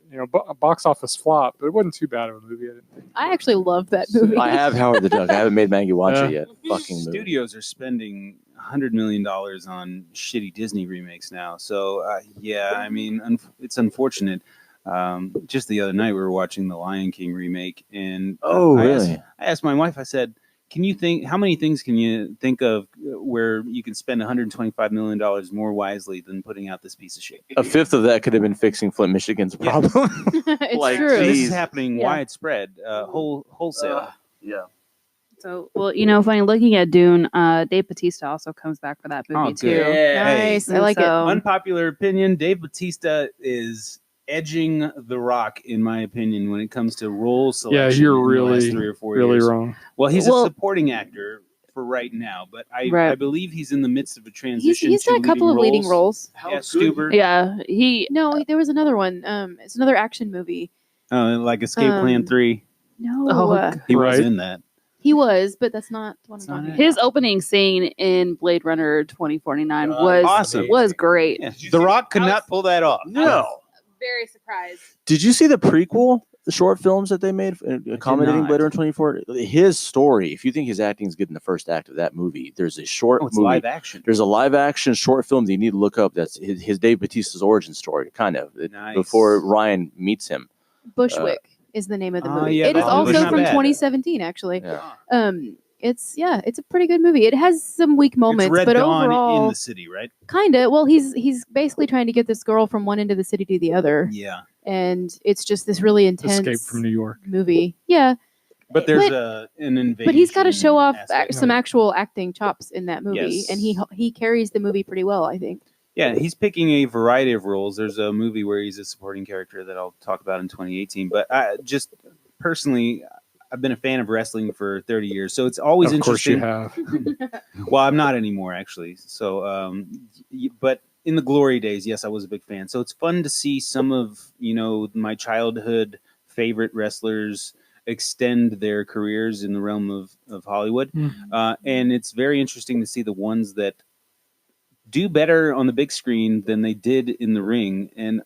box office flop, but it wasn't too bad of a movie. I didn't think. I actually love that movie. I have Howard the Duck. I haven't made Maggie watch it yet. Fucking movie. Studios are spending $100 million on shitty Disney remakes now. So, it's unfortunate. Just the other night we were watching the Lion King remake, and really? I asked my wife, I said, how many things can you think of where you can spend $125 million more wisely than putting out this piece of shit? A fifth of that could have been fixing Flint, Michigan's problem. It's true. This is happening widespread, wholesale. Yeah. So, funny, looking at Dune, Dave Bautista also comes back for that movie too. Yeah. Nice. I like it. Unpopular opinion, Dave Bautista is edging The Rock, in my opinion, when it comes to role selection. Yeah, you're in the last really, 3 or 4 really years. wrong. Well, he's a supporting actor for right now, but I believe he's in the midst of a transition. He's got a couple of leading roles. Yeah, Stuber. Yeah, there was another one. It's another action movie. Like Escape Plan 3. No, He was in that. he was, but that's not what I'm talking about. his opening scene in Blade Runner 2049 was awesome. Was great. Yeah. The Rock could not pull that off. No. Very surprised. Did you see the prequel, the short films that they made accommodating not. Blade Runner 24? His story, if you think his acting is good in the first act of that movie, there's a short it's movie. live action. There's a live action short film that you need to look up. That's his Dave Bautista's origin story, kind of, Nice. before Ryan meets him. Bushwick is the name of the Oh, movie. yeah, it is that also was not from bad. 2017, actually. Yeah. It's a pretty good movie. It has some weak moments, It's Red but Dawn overall, in the city, right? kind of. Well, he's basically trying to get this girl from one end of the city to the other, Yeah. and it's just this really intense Escape from New York. movie. Yeah, But there's an invasion. but he's got to show off aspect. some actual acting chops in that movie, Yes. and he carries the movie pretty well, I think. Yeah, he's picking a variety of roles. There's a movie where he's a supporting character that I'll talk about in 2018. But I just personally, I've been a fan of wrestling for 30 years, so it's always Of course you interesting. have. Well, I'm not anymore, actually. So, but in the glory days, yes, I was a big fan. So it's fun to see some of my childhood favorite wrestlers extend their careers in the realm of Hollywood, and it's very interesting to see the ones that do better on the big screen than they did in the ring. And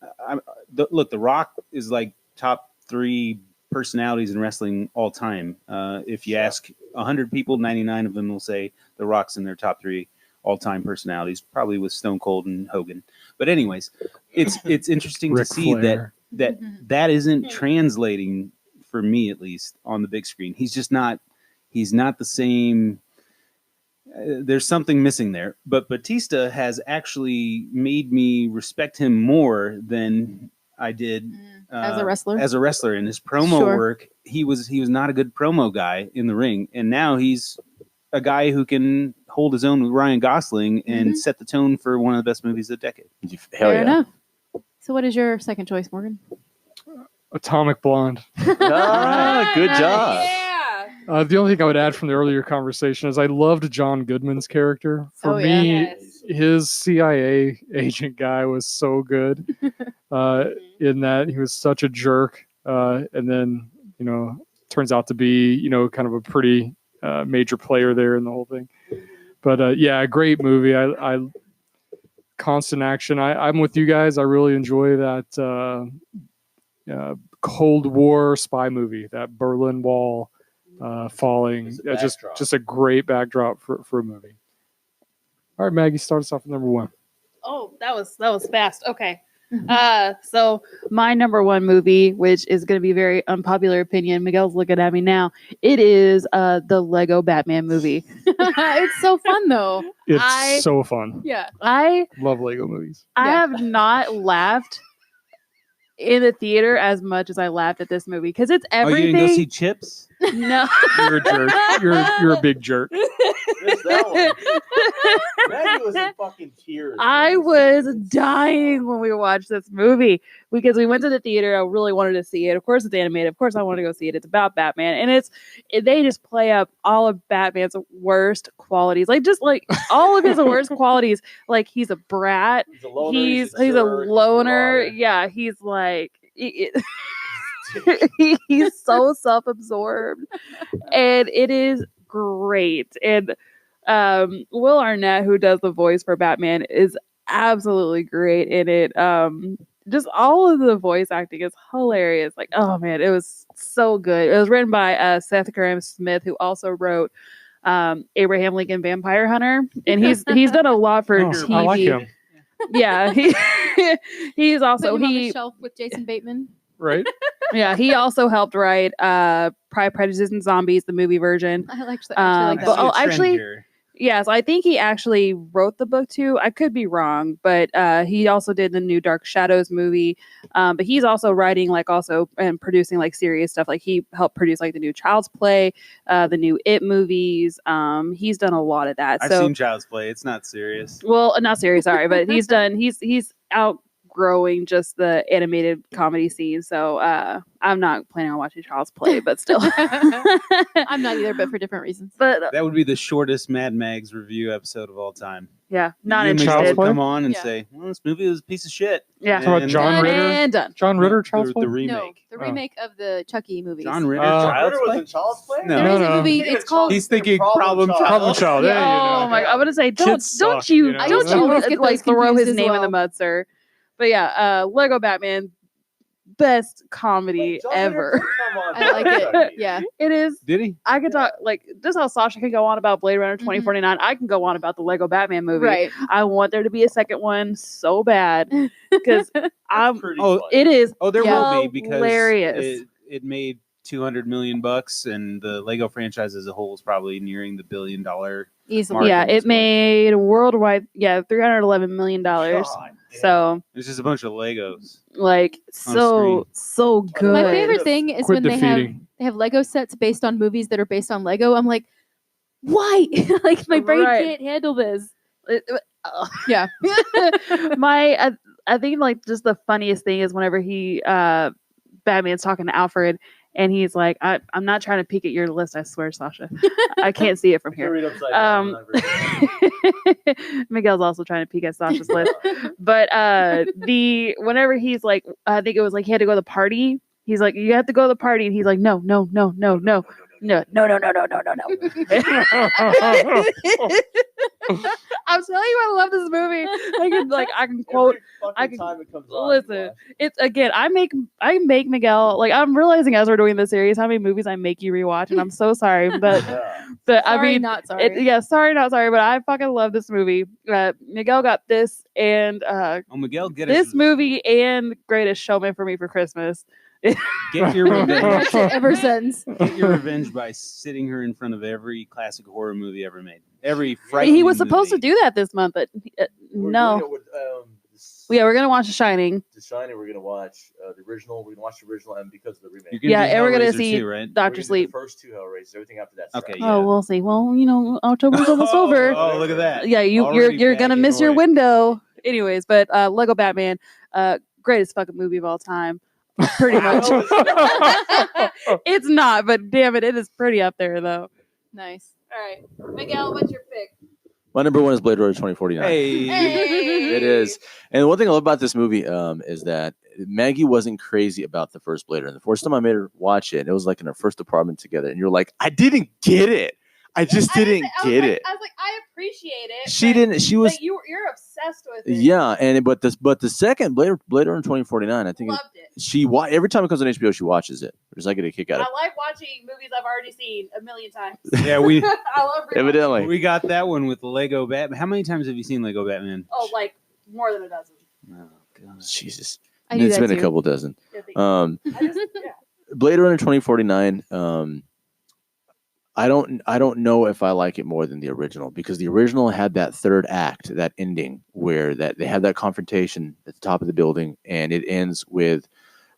look, The Rock is like top 3 personalities in wrestling all time. If you ask 100 people, 99 of them will say The Rock's in their top 3 all-time personalities, probably with Stone Cold and Hogan. But anyways, it's interesting to Ric see Flair. that isn't translating, for me at least, on the big screen. He's just not. He's not the same. There's something missing there. But Batista has actually made me respect him more than I did As a wrestler? As a wrestler, in his promo work, he was not a good promo guy in the ring, and now he's a guy who can hold his own with Ryan Gosling and set the tone for one of the best movies of the decade. Hell Fair enough. So, what is your second choice, Morgan? Atomic Blonde. Ah, good job. Yeah. The only thing I would add from the earlier conversation is I loved John Goodman's character. For Oh, me, yeah. his CIA agent guy was so good in that he was such a jerk. And then, turns out to be, kind of a pretty major player there in the whole thing. But yeah, great movie. I constant action. I'm with you guys. I really enjoy that Cold War spy movie, that Berlin Wall falling. Just a great backdrop for a movie. All right, Maggie, start us off with number 1. Oh, that was fast. Okay. So my number 1 movie, which is going to be very unpopular opinion, Miguel's looking at me now. It is the Lego Batman movie. It's so fun though. It's so fun. Yeah. I Love Lego movies. I Yeah. have not laughed in the theater as much as I laughed at this movie because it's Oh, you everything. didn't go see Chips? No. You're a jerk. You're a big jerk. Missed that one. Maggie was in fucking tears. I was dying when we watched this movie because we went to the theater. I really wanted to see it. Of course, it's animated. Of course, I wanted to go see it. It's about Batman, and they just play up all of Batman's worst qualities, like all of his worst qualities. Like he's a brat. He's a loner. He's a jerk, loner. he's a Yeah, he's like. He's so self-absorbed, and it is great. And Will Arnett, who does the voice for Batman, is absolutely great in it. Just all of the voice acting is hilarious. Like, oh man, it was so good. It was written by Seth Grahame-Smith, who also wrote Abraham Lincoln Vampire Hunter, and he's done a lot for TV. I like him. Yeah, he's also Put him on the shelf with Jason Bateman. Right? Yeah, he also helped write Pride, Prejudice, and Zombies, the movie version. I like But, that. oh, one. actually- Yes, I think he actually wrote the book too. I could be wrong, but he also did the new Dark Shadows movie. But he's also writing and producing like serious stuff. Like he helped produce like the new Child's Play, the new It movies. He's done a lot of that. I've seen Child's Play. It's not serious. Well, not serious, sorry, but he's outgrowing just the animated comedy scene. So I'm not planning on watching Child's Play, but still. I'm not either, but for different reasons. But That would be the shortest MadMaggs review episode of all time. yeah, not You and Miguel interested. would come on and Yeah. say, "Well, this movie was a piece of shit." Yeah. Talking about John Done Ritter. And done. John Ritter, Child's the, Play? the remake. No, the remake of the Chucky movies. John Ritter, Oh. Child's Ritter was Play. in Child's Play? No. There is No. a movie. It's called. He's thinking Problem Child. Problem Child. Yeah. There you Oh go. my god! I'm gonna say, don't Kids don't suck, you you know? I don't used to always you get like those throw confused his as name in the well. mud, sir. But yeah, Lego Batman, best comedy Wait, John ever. Ritter did come on I like Chucky. it. Yeah. It is. Did he? I could talk like just how Sasha can go on about Blade Runner 2049. I can go on about the Lego Batman movie. Right. I want there to be a second one so bad because I'm. Pretty Oh, funny. It is. Oh, there Yeah. will be because Hilarious. it made $200 million, and the Lego franchise as a whole is probably nearing the $1 billion. Easily. Mark. Yeah, Marketing it made worldwide. Yeah, $311 million. God damn. So It's just a bunch of Legos. like so good. My favorite thing is Quit when defeating. they have Lego sets based on movies that are based on Lego. I'm like, why? Like my brain Right. can't handle this. Yeah. I think like just the funniest thing is whenever Batman's talking to Alfred and he's like, I'm not trying to peek at your list, I swear, Sasha. I can't see it from I can here. read upside down. Miguel's also trying to peek at Sasha's list. But whenever he's like, I think it was like he had to go to the party. He's like, you have to go to the party, and he's like, no. I'm telling you, I love this movie. I can quote. I can listen. It's again. I make Miguel like I'm realizing as we're doing this series how many movies I make you rewatch, and I'm so sorry, but I Sorry, mean, not sorry. sorry, not sorry, but I fucking love this movie. Miguel got this and Oh, Miguel, this movie and Greatest Showman for me for Christmas. Get your revenge. Watched it ever since. Get your revenge by sitting her in front of every classic horror movie ever made. Every He frightening was supposed to movie. do that this month, but no. Yeah, we're gonna watch The Shining. The Shining, we're gonna watch the original. We're gonna watch the original, and because of the remake, You're Yeah, do and we're gonna Hellraiser see too, right? Doctor We're gonna do Sleep. The first two Hellraisers. Everything after that. Okay, sucks. yeah. Oh, we'll see. Well, October's almost over. Oh, look at that. Yeah, you're Already gonna backing miss your away. window. Anyways, but Lego Batman, greatest fucking movie of all time. pretty much. It's not, but damn it is pretty up there though. Nice. All right, Miguel, what's your pick? My number one is Blade Runner 2049. Hey. It is. And one thing I love about this movie is that Maggie wasn't crazy about the first Blade Runner. The first time I made her watch it, it was like in our first apartment together. And you're like, I didn't get it. I just didn't get it. I was like, I appreciate it. She didn't. She was. But you're obsessed with it. Yeah, and but the second Blade Runner 2049, I think Loved it. every time it comes on HBO, she watches it. Because I get a kick out of it. I like watching movies I've already seen a million times. Yeah, I love rewatching. Evidently. we got that one with Lego Batman. How many times have you seen Lego Batman? Oh, like more than a dozen. Oh, God. Jesus. I do It's that been too. a couple dozen. Yeah, thank you. I just, yeah. Blade Runner 2049. I don't know if I like it more than the original, because the original had that third act, that ending where that they have that confrontation at the top of the building, and it ends with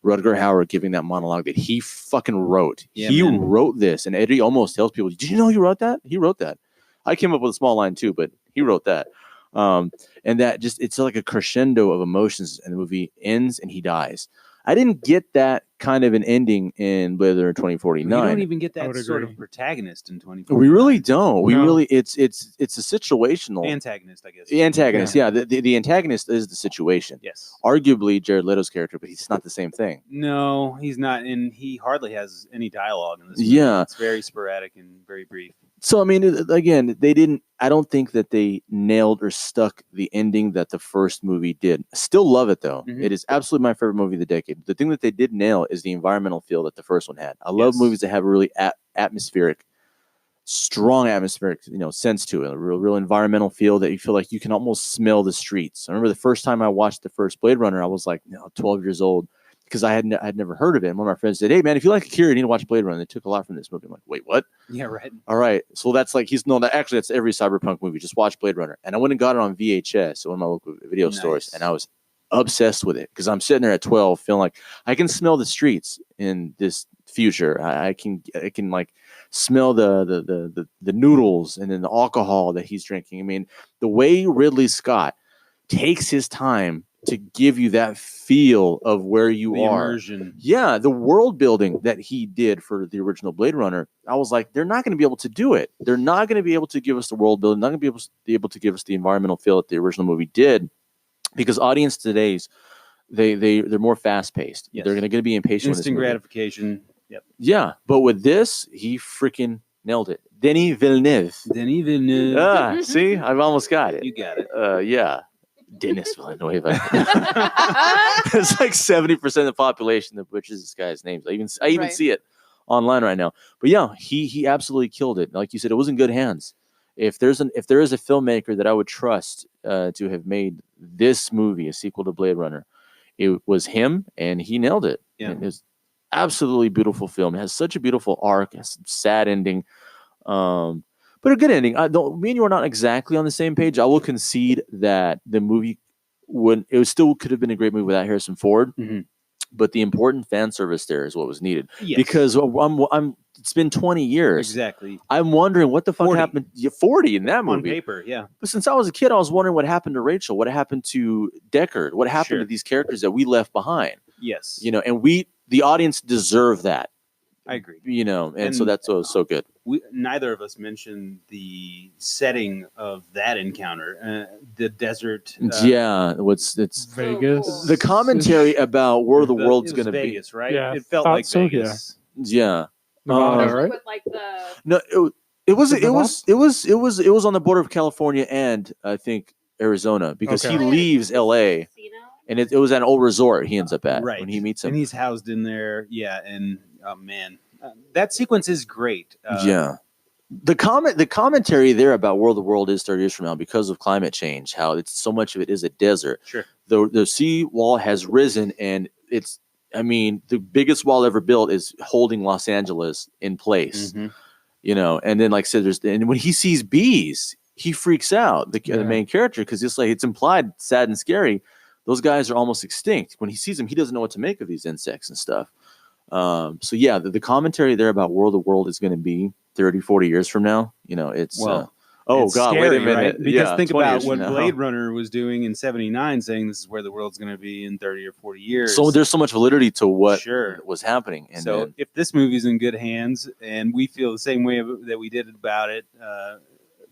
Rutger Hauer giving that monologue that he fucking wrote. Yeah, he man. wrote this, and Eddie almost tells people, "Did you know he wrote that? He wrote that." I came up with a small line too, but he wrote that. And that just, it's like a crescendo of emotions, and the movie ends and he dies. I didn't get that kind of an ending in Blade Runner 2049. You don't even get I that would sort agree. of protagonist in 2049. We really don't. We No. really, it's a situational Antagonist, I guess. the antagonist. Yeah, the antagonist is the situation. Yes. Arguably Jared Leto's character, but he's not the same thing. No, he's not, and he hardly has any dialogue in this movie. Yeah. It's very sporadic and very brief. So I mean, again, they didn't. I don't think that they nailed or stuck the ending that the first movie did. Still love it though. Mhm. It is absolutely my favorite movie of the decade. The thing that they did nail is the environmental feel that the first one had. I love Yes. movies that have a really atmospheric, strong atmospheric, sense to it. A real environmental feel that you feel like you can almost smell the streets. I remember the first time I watched the first Blade Runner, I was like, 12 years old, because I had never heard of it. And one of my friends said, "Hey man, if you like Akira, you need to watch Blade Runner." They took a lot from this movie. I'm like, "Wait, what?" Yeah, right. All right, so that's like that's every cyberpunk movie. Just watch Blade Runner, and I went and got it on VHS at one of my local video stores, Nice. and I was obsessed with it because I'm sitting there at 12, feeling like I can smell the streets in this future. I can like smell the noodles and then the alcohol that he's drinking. I mean, the way Ridley Scott takes his time to give you that feel of where you The are. immersion. Yeah, the world building that he did for the original Blade Runner, I was like, they're not going to be able to do it. They're not going to be able to give us the world building, not going to be able to give us the environmental feel that the original movie did, because audience today's they're more fast paced. Yes. They're going to be impatient with this Instant movie. gratification. Yep. Yeah, but with this, he freaking nailed it. Denis Villeneuve. Denis Villeneuve. See, I've almost got it. You got it. Yeah. Denis Villeneuve. It's like 70% of the population that butchers this guy's names. I even Right. see it online right now. But yeah, he absolutely killed it. Like you said, it was in good hands. If there is a filmmaker that I would trust to have made this movie, a sequel to Blade Runner, it was him, and he nailed it. Yeah. It was absolutely beautiful film. It has such a beautiful arc. It has some sad ending. But a good ending. Me and you are not exactly on the same page. I will concede that the movie still could have been a great movie without Harrison Ford. Mhm. But the important fan service there is what was needed. Yes. Because it's been 20 years. Exactly. I'm wondering what the fuck 40. happened. 40 in that On movie. paper, yeah. But since I was a kid, I was wondering what happened to Rachel, what happened to Deckard, what happened Sure. to these characters that we left behind. Yes. And the audience deserve that. I agree. And so that's so good. Neither of us mentioned the setting of that encounter, the desert. Yeah, it's Vegas. cool. the commentary about where the world's going to be. Vegas, right? Yeah, It felt thought like so, Vegas. Yeah, Nevada, Especially right? with like the no, it was Nevada? on the border of California and I think Arizona, because Okay. he leaves L.A. casino. and it was an old resort he ends up at Right. when he meets him. And he's housed in there. Yeah. And oh, man, that sequence is great. Yeah. The commentary there about where the world is 30 years from now because of climate change, how it's so much of it is a desert. Sure. The sea wall has risen, and the biggest wall ever built is holding Los Angeles in place. Mhm. And then like I said, and when he sees bees, he freaks out, the Yeah. main character, because it's implied, sad and scary. Those guys are almost extinct. When he sees them, he doesn't know what to make of these insects and stuff. So yeah, the commentary there about where the world is going to be 30, 40 years from now, it's Well, Oh It's God, scary, wait a minute. right? Because Yeah, think 20 about years what from now. Blade Runner was doing in '79, saying this is where the world's going to be in 30 or 40 years. So there's so much validity to what Sure. was happening. And So then, if this movie's in good hands and we feel the same way that we did about it,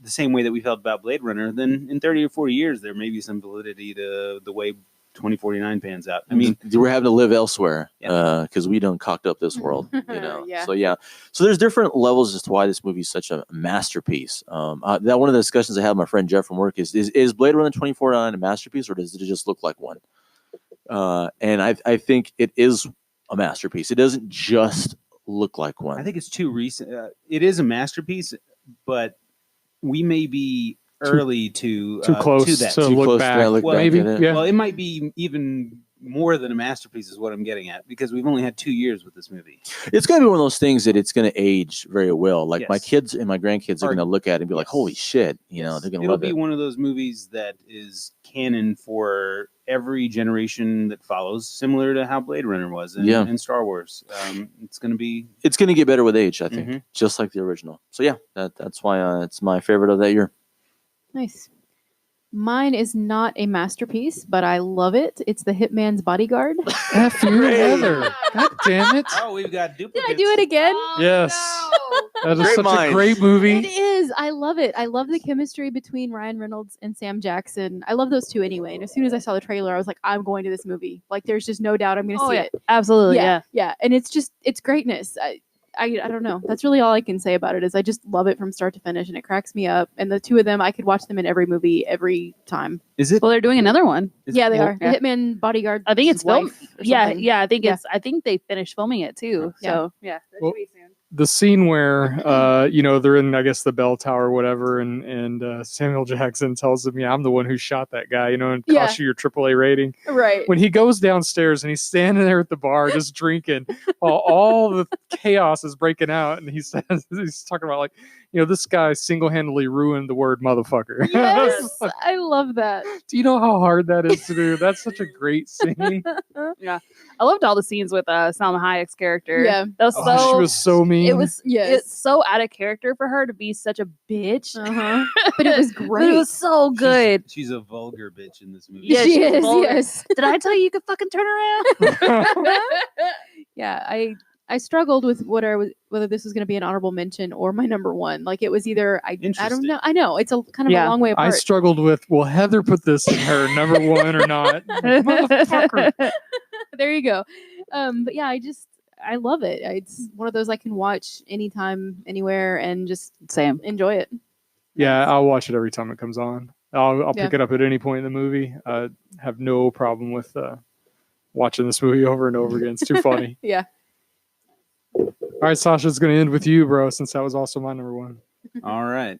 the same way that we felt about Blade Runner, then in 30 or 40 years, there may be some validity to the way 2049 pans out. I mean, we're having to live elsewhere Yeah. because we done cocked up this world, you know. Yeah. So there's different levels as to why this movie is such a masterpiece. That one of the discussions I had with my friend Jeff from work is Blade Runner 2049 a masterpiece, or does it just look like one? And I think it is a masterpiece. It doesn't just look like one. I think it's too recent. It is a masterpiece, but we may be early to close to that. to Too look close to back. look Well, back maybe, at it. yeah. Well, it might be even more than a masterpiece, is what I'm getting at, because we've only had 2 years with this movie. It's going to be one of those things that it's going to age very well. Like my Yes. kids and my grandkids are Or- going to look at it and be like, Yes. "Holy shit!" You know, Yes. they're going to It'll love be it. one of those movies that is canon for every generation that follows, similar to how Blade Runner was in Star Wars. It's going to be. It's going to get better with age, I think, Mhm. just like the original. So yeah, that's why it's my favorite of that year. Nice. Mine is not a masterpiece, but I love it. It's The Hitman's Bodyguard. F you, Heather. God damn it. Oh, we've got Did duplicates. I do it again? Yes. That is Great such minds. a great It movie. is. I love it. I love the chemistry between Ryan Reynolds and Sam Jackson. I love those two anyway. And as soon as I saw the trailer, I was like, I'm going to this movie. Like, there's just no doubt I'm going to see yeah, it. absolutely. Yeah. Yeah. And it's greatness. I don't know. That's really all I can say about it is I just love it from start to finish, and it cracks me up. And the two of them, I could watch them in every movie every time. Is it? Well, they're doing another one. Yeah, they are. yeah. The Hitman Bodyguard. I think it's filmed. Yeah, yeah. I think they finished filming it too. Yeah. So yeah, that Well, should be soon. The scene where they're in, I guess, the bell tower or whatever, and Samuel Jackson tells them, "Yeah, I'm the one who shot that guy," and Yeah. cost you your AAA rating. Right. When he goes downstairs and he's standing there at the bar just drinking while all the chaos is breaking out, and he's talking about, like, this guy single-handedly ruined the word motherfucker. Yes, I love that. Do you know how hard that is to do? That's such a great scene. I loved all the scenes with Salma Hayek's character. Yeah. that was Oh, she was so mean. It was Yes. it's so out of character for her to be such a bitch. Uh-huh. But it was But great. it was so good. She's a vulgar bitch in this movie. Yeah, she she's is. vulgar. Yes. Did I tell you you could fucking turn around? Yeah, I struggled with whether this was going to be an honorable mention or my number one. Like, it was either I don't Interesting. know. I know it's a kind of Yeah. a long way I apart. struggled with, will Heather put this in her number one or not? Motherfucker. There you go. But yeah, I love it. It's one of those I can watch anytime, anywhere, and just Same. enjoy it. Yeah, I'll watch it every time it comes on. I'll Yeah. pick it up at any point in the movie. I have no problem with watching this movie over and over again. It's too funny. Yeah. All right, Sasha, it's going to end with you, bro, since that was also my number one. All right.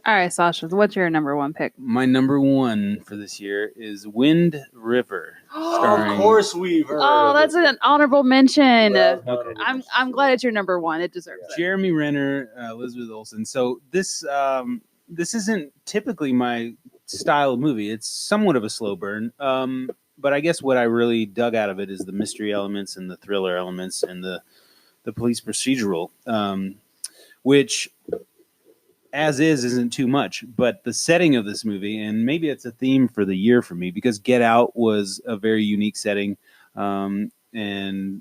All right, Sasha, what's your number one pick? My number one for this year is Wind River. starring- we've heard. Oh, that's an honorable mention. Okay. I'm glad it's your number one. It deserves it. Jeremy Renner, Elizabeth Olsen. So this isn't typically my style of movie. It's somewhat of a slow burn. But I guess what I really dug out of it is the mystery elements and the thriller elements and the police procedural, which as isn't too much. But the setting of this movie, and maybe it's a theme for the year for me, because Get Out was a very unique setting. And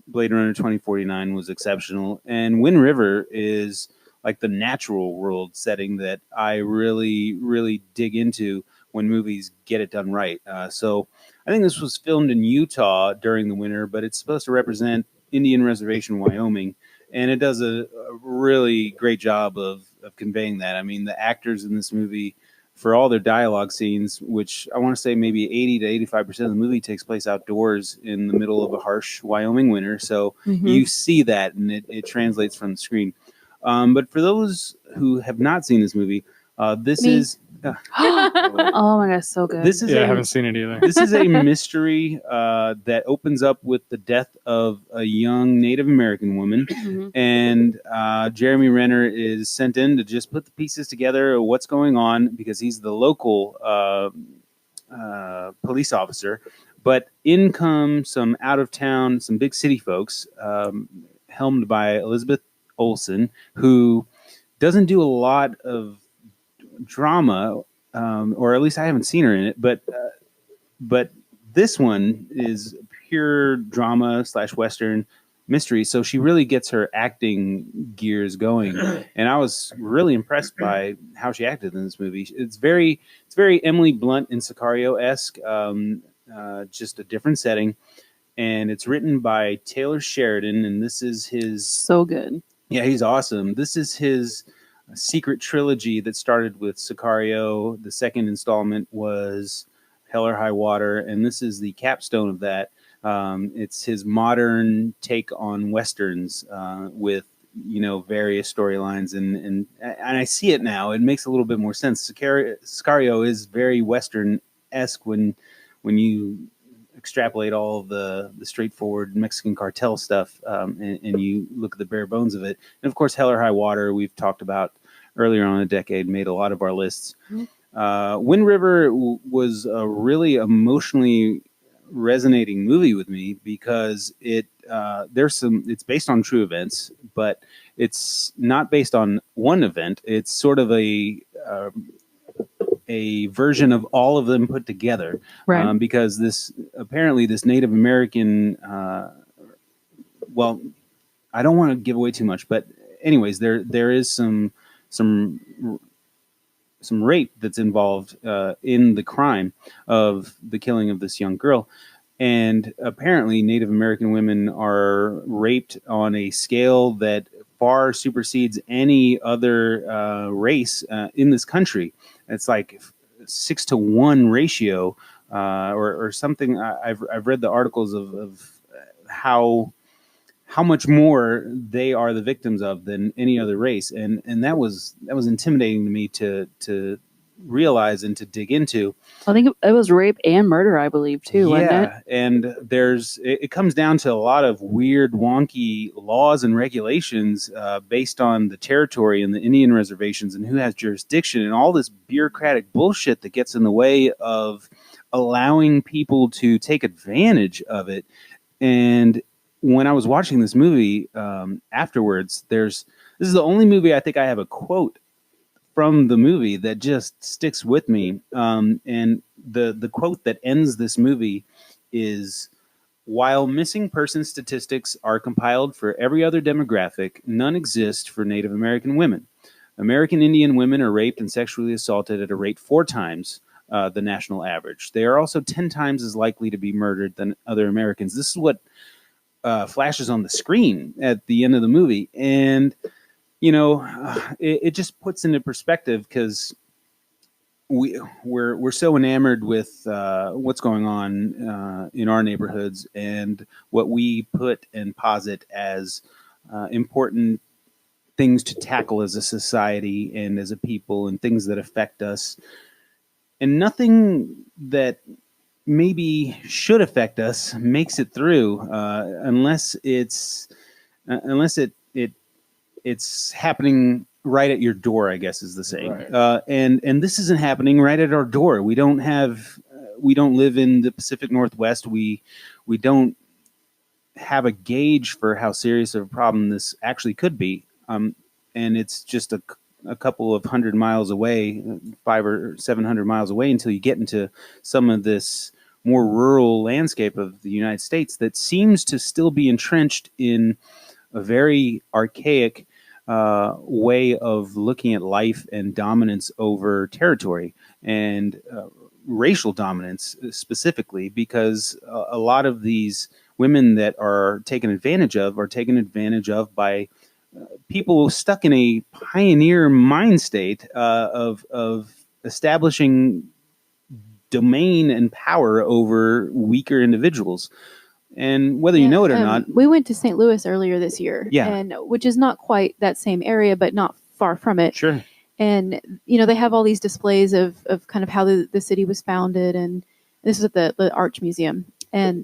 Blade Runner 2049 was exceptional. And Wind River is like the natural world setting that I really, really dig into when movies get it done right. So I think this was filmed in Utah during the winter, but it's supposed to represent Indian Reservation, Wyoming. And it does a really great job of conveying that. I mean, the actors in this movie, for all their dialogue scenes, which I want to say maybe 80 to 85% of the movie takes place outdoors in the middle of a harsh Wyoming winter. So you see that, and it translates from the screen. But for those who have not seen this movie, this Me. is Oh my gosh, so good. this is Yeah, I a haven't seen it either. this is a mystery that opens up with the death of a young Native American woman. Mhm. And Jeremy Renner is sent in to just put the pieces together of what's going on, because he's the local police officer. But in come some out-of-town, some big city folks, helmed by Elizabeth Olsen, who doesn't do a lot of drama, or at least I haven't seen her in it. But this one is pure drama / Western mystery. So she really gets her acting gears going, and I was really impressed by how she acted in this movie. It's very Emily Blunt and Sicario-esque, just a different setting. And it's written by Taylor Sheridan, and this is his. So good. Yeah, he's awesome. This is his secret trilogy that started with Sicario. The second installment was Hell or High Water, and this is the capstone of that. It's his modern take on westerns, with various storylines, and I see it now. It makes a little bit more sense. Sicario is very Western-esque when you extrapolate all of the straightforward Mexican cartel stuff, and you look at the bare bones of it. And of course, Hell or High Water, we've talked about earlier on in the decade, made a lot of our lists. Wind River was a really emotionally resonating movie with me because it's based on true events, but it's not based on one event. It's sort of a version of all of them put together, Right. because this Native American, well, I don't want to give away too much, but anyways, there is some rape that's involved in the crime of the killing of this young girl. And apparently Native American women are raped on a scale that far supersedes any other race in this country. It's like 6-to-1 ratio, or something. I've read the articles of how much more they are the victims of than any other race, and that was intimidating to me to realize and to dig into. I think it was rape and murder, I believe, too, wasn't it? And it comes down to a lot of weird, wonky laws and regulations based on the territory and the Indian reservations and who has jurisdiction and all this bureaucratic bullshit that gets in the way of allowing people to take advantage of it. And when I was watching this movie afterwards, this is the only movie I think I have a quote from the movie that just sticks with me. And the quote that ends this movie is, "While missing person statistics are compiled for every other demographic, none exist for Native American women. American Indian women are raped and sexually assaulted at a rate 4 times the national average. They are also 10 times as likely to be murdered than other Americans." This is what flashes on the screen at the end of the movie. And it just puts into perspective, because we're so enamored with what's going on in our neighborhoods and what we put and posit as important things to tackle as a society and as a people, and things that affect us, and nothing that maybe should affect us makes it through unless it's happening right at your door, I guess is the saying. Right. And this isn't happening right at our door. We don't live in the Pacific Northwest. We don't have a gauge for how serious of a problem this actually could be. And it's just a couple of 100 miles away, 500 or 700 miles away, until you get into some of this more rural landscape of the United States that seems to still be entrenched in a very archaic way of looking at life and dominance over territory, and racial dominance specifically, because a lot of these women that are taken advantage of by people stuck in a pioneer mind state of establishing domain and power over weaker individuals. And whether you know it or not, we went to St. Louis earlier this year, and which is not quite that same area, but not far from it. Sure. And they have all these displays of kind of how the city was founded, and this is at the Arch Museum, and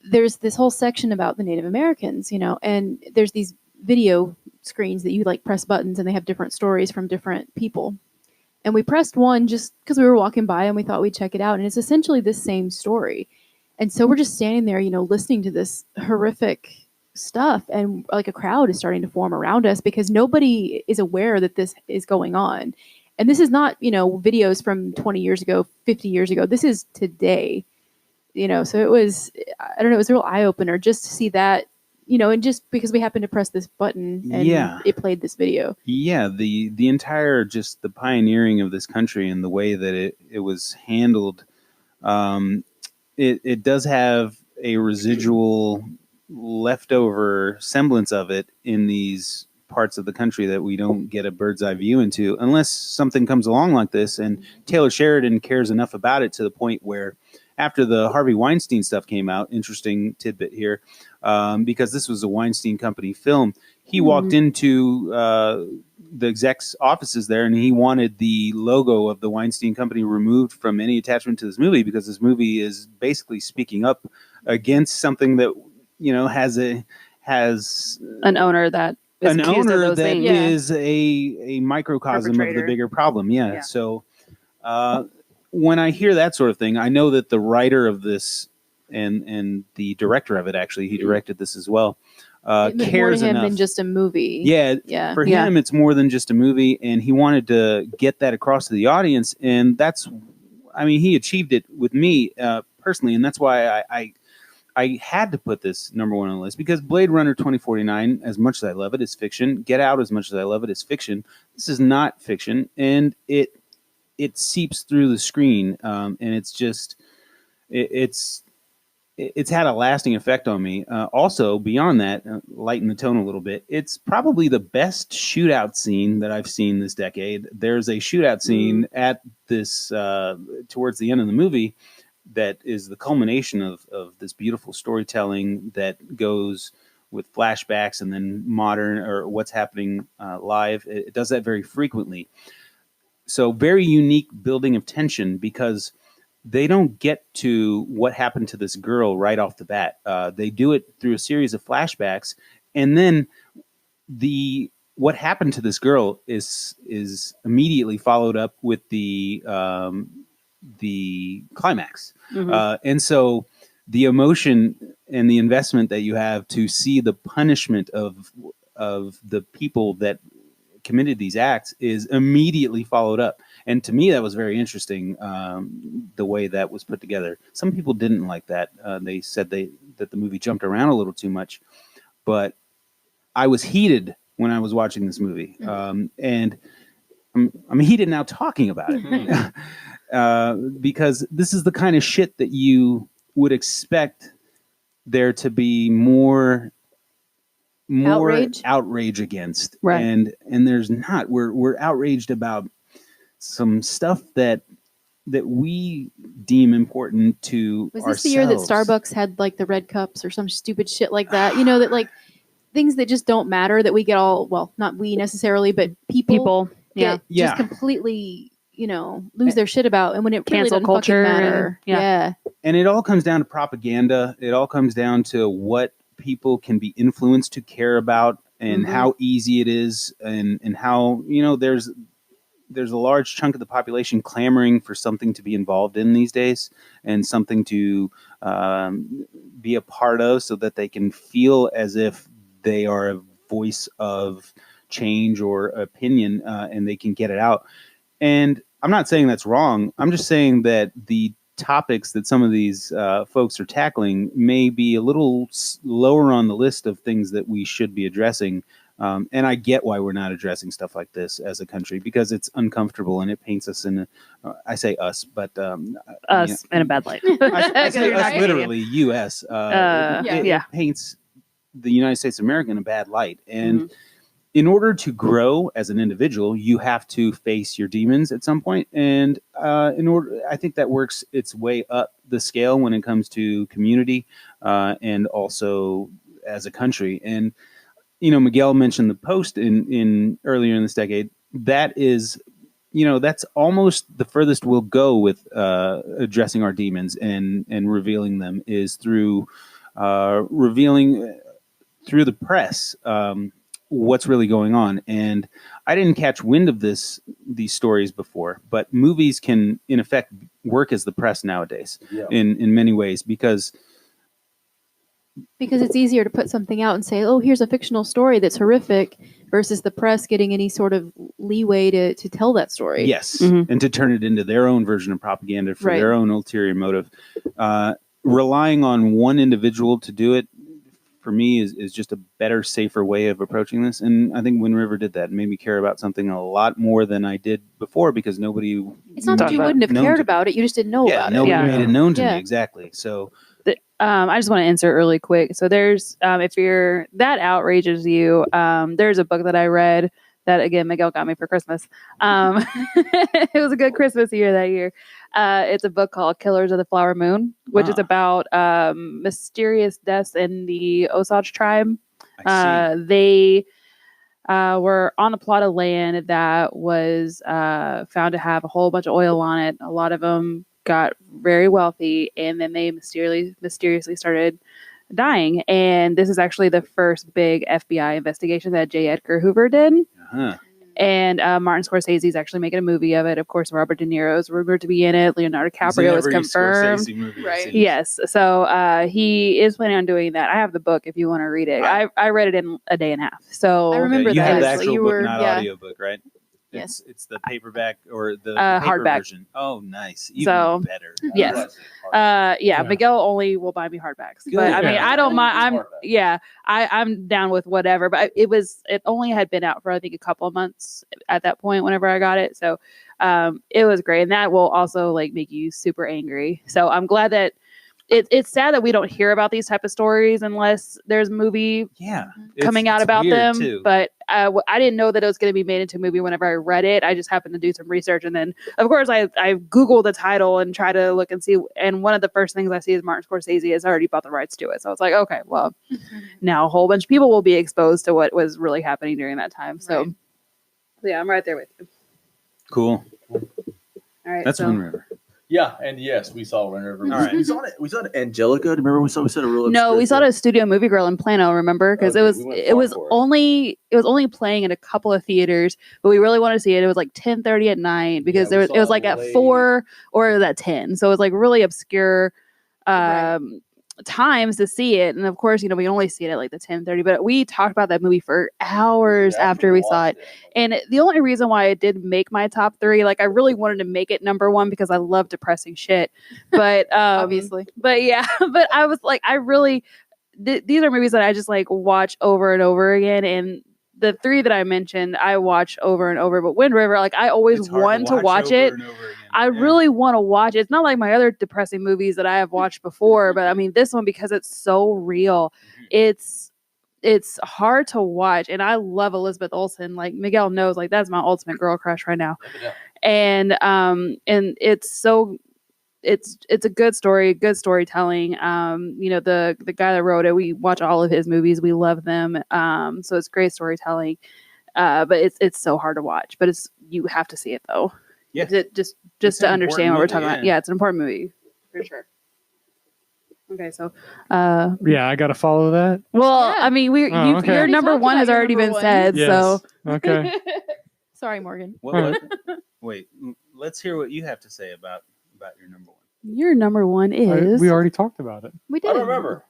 there's this whole section about the Native Americans, and there's these video screens that you press buttons, and they have different stories from different people. And we pressed one just because we were walking by and we thought we'd check it out. And it's essentially the same story. And so we're just standing there, listening to this horrific stuff, and like a crowd is starting to form around us because nobody is aware that this is going on. And this is not, videos from 20 years ago, 50 years ago. This is today, so it was, I don't know, it was a real eye opener just to see that, and just because we happened to press this button and it played this video. Yeah. The entire, just the pioneering of this country and the way that it was handled, it does have a residual leftover semblance of it in these parts of the country that we don't get a bird's eye view into unless something comes along like this. And Taylor Sheridan cares enough about it to the point where after the Harvey Weinstein stuff came out, interesting tidbit here, because this was a Weinstein Company film, he walked into the exec's offices there and he wanted the logo of the Weinstein Company removed from any attachment to this movie because this movie is basically speaking up against something that, has an owner that is an accused of owner those that things. is a microcosm of the Perpetrator. bigger problem. Yeah. Yeah. So when I hear that sort of thing, I know that the writer of this and the director of it, actually, he directed this as well, More cares to him enough. than just a movie. Yeah. For him, it's more than just a movie, and he wanted to get that across to the audience, and he achieved it with me personally, and that's why I had to put this number one on the list because Blade Runner 2049, as much as I love it, is fiction. Get Out, as much as I love it, is fiction. This is not fiction, and it seeps through the screen, and it's just it's had a lasting effect on me. Also, beyond that, lighten the tone a little bit. It's probably the best shootout scene that I've seen this decade. There's a shootout scene at this towards the end of the movie that is the culmination of this beautiful storytelling that goes with flashbacks and then modern or what's happening live. It does that very frequently. So very unique building of tension because they don't get to what happened to this girl right off the bat. They do it through a series of flashbacks, and then what happened to this girl is immediately followed up with the climax. And so the emotion and the investment that you have to see the punishment of the people that committed these acts is immediately followed up. And to me, that was very interesting, the way that was put together. Some people didn't like that. They said that the movie jumped around a little too much. But I was heated when I was watching this movie. And I'm heated now talking about it. Because this is the kind of shit that you would expect there to be more outrage against, right? And there's not. We're outraged about some stuff that we deem important to Was ourselves. this the year that Starbucks had like the red cups or some stupid shit like that? That like things that just don't matter that we get all, well, not we necessarily, but people just completely lose their shit about, and when it really doesn't culture fucking matter. And it all comes down to propaganda. It all comes down to what people can be influenced to care about, and how easy it is, and how there's a large chunk of the population clamoring for something to be involved in these days, and something to be a part of, so that they can feel as if they are a voice of change or opinion, and they can get it out. And I'm not saying that's wrong. I'm just saying that the topics that some of these folks are tackling may be a little lower on the list of things that we should be addressing. And I get why we're not addressing stuff like this as a country, because it's uncomfortable and it paints us in I say us, but us in a bad light. I say us literally, U.S. It paints the United States of America in a bad light. And in order to grow as an individual, you have to face your demons at some point. And I think that works its way up the scale when it comes to community, and also as a country. And Miguel mentioned the Post in earlier in this decade. That is, that's almost the furthest we'll go with addressing our demons and revealing them, is through revealing through the press what's really going on. And I didn't catch wind of these stories before, but movies can, in effect, work as the press nowadays in many ways, because Because it's easier to put something out and say, "Oh, here's a fictional story that's horrific," versus the press getting any sort of leeway to tell that story. Yes, Mhm. and to turn it into their own version of propaganda for Right. their own ulterior motive. Relying on one individual to do it, for me, is just a better, safer way of approaching this. And I think Wind River did that. It made me care about something a lot more than I did before because nobody. It's not that you Talk wouldn't have known cared to- about it; you just didn't know Yeah, about nobody it. Yeah. made it known to Yeah. me exactly. So I just want to insert really quick. So there's, if you're that outrages you, there's a book that I read that again Miguel got me for Christmas. It was a good Christmas year that year. It's a book called Killers of the Flower Moon, which is about mysterious deaths in the Osage tribe. I see. They were on a plot of land that was found to have a whole bunch of oil on it. A lot of them got very wealthy, and then they mysteriously started dying. And this is actually the first big FBI investigation that J. Edgar Hoover did. Uh-huh. And Martin Scorsese is actually making a movie of it. Of course, Robert De Niro is rumored to be in it. Leonardo DiCaprio is Every confirmed. Scorsese movie, it Right. seems. Yes. So he is planning on doing that. I have the book if you want to read it. I read it in a day and a half. So I remember You that, have the actually. actual You book, were- not yeah. audiobook, right? Yes. It's the paperback or the paper hardback. version. Oh, nice. Even So, better. yes. Yeah. Miguel only will buy me hardbacks. Good. But I mean, Yeah. I don't mind. I'm down with whatever. But it only had been out for I think a couple of months at that point whenever I got it. So it was great, and that will also like make you super angry. So I'm glad that it's sad that we don't hear about these type of stories unless there's a movie Yeah. coming out It's about weird, them. too. But I didn't know that it was going to be made into a movie whenever I read it. I just happened to do some research, and then of course I Googled the title and try to look and see. And one of the first things I see is Martin Scorsese has already bought the rights to it. So it's like, okay, well, now a whole bunch of people will be exposed to what was really happening during that time. So Right. yeah, I'm right there with you. Cool. All right, That's so Wind River. Yeah, and yes, we saw Wind River. All right. We saw it. Angelica. Remember we saw a real. no, we saw it at Studio Movie Girl in Plano. Remember, because Okay, it was we went it far was for it. only playing in a couple of theaters, but we really wanted to see it. It was like 10:30 at night because Yeah, we it was saw like it at late. 4 or it was at 10, so it was like really obscure Right. times to see it. And of course, we can only see it at like the 10:30. But we talked about that movie for hours after we saw it. And the only reason why it did make my top 3, like I really wanted to make it number 1 because I love depressing shit. But Obviously. but yeah, but I was like, I really these are movies that I just like watch over and over again. And the 3 that I mentioned, I watch over and over. But Wind River, like I always It's hard want to watch over it. and over again. I Yeah. really want to watch it. It's not like my other depressing movies that I have watched before, but I mean this one because it's so real. It's hard to watch, and I love Elizabeth Olsen. Like Miguel knows, like that's my ultimate girl crush right now. And it's a good story, good storytelling. The guy that wrote it, we watch all of his movies, we love them. So it's great storytelling. But it's so hard to watch. But you have to see it though. Yeah. Just It's to an understand what we're important talking movie, about. yeah. Yeah, it's an important movie for sure. Okay, so Yeah, I got to follow that. well, Yeah. I mean, Oh, okay. your already number talked 1 about has your already number been one. said. Yes. So Okay. Sorry, Morgan. What? Wait. Let's hear what you have to say about your number 1. your number 1 is We already talked about it. We did. I don't remember.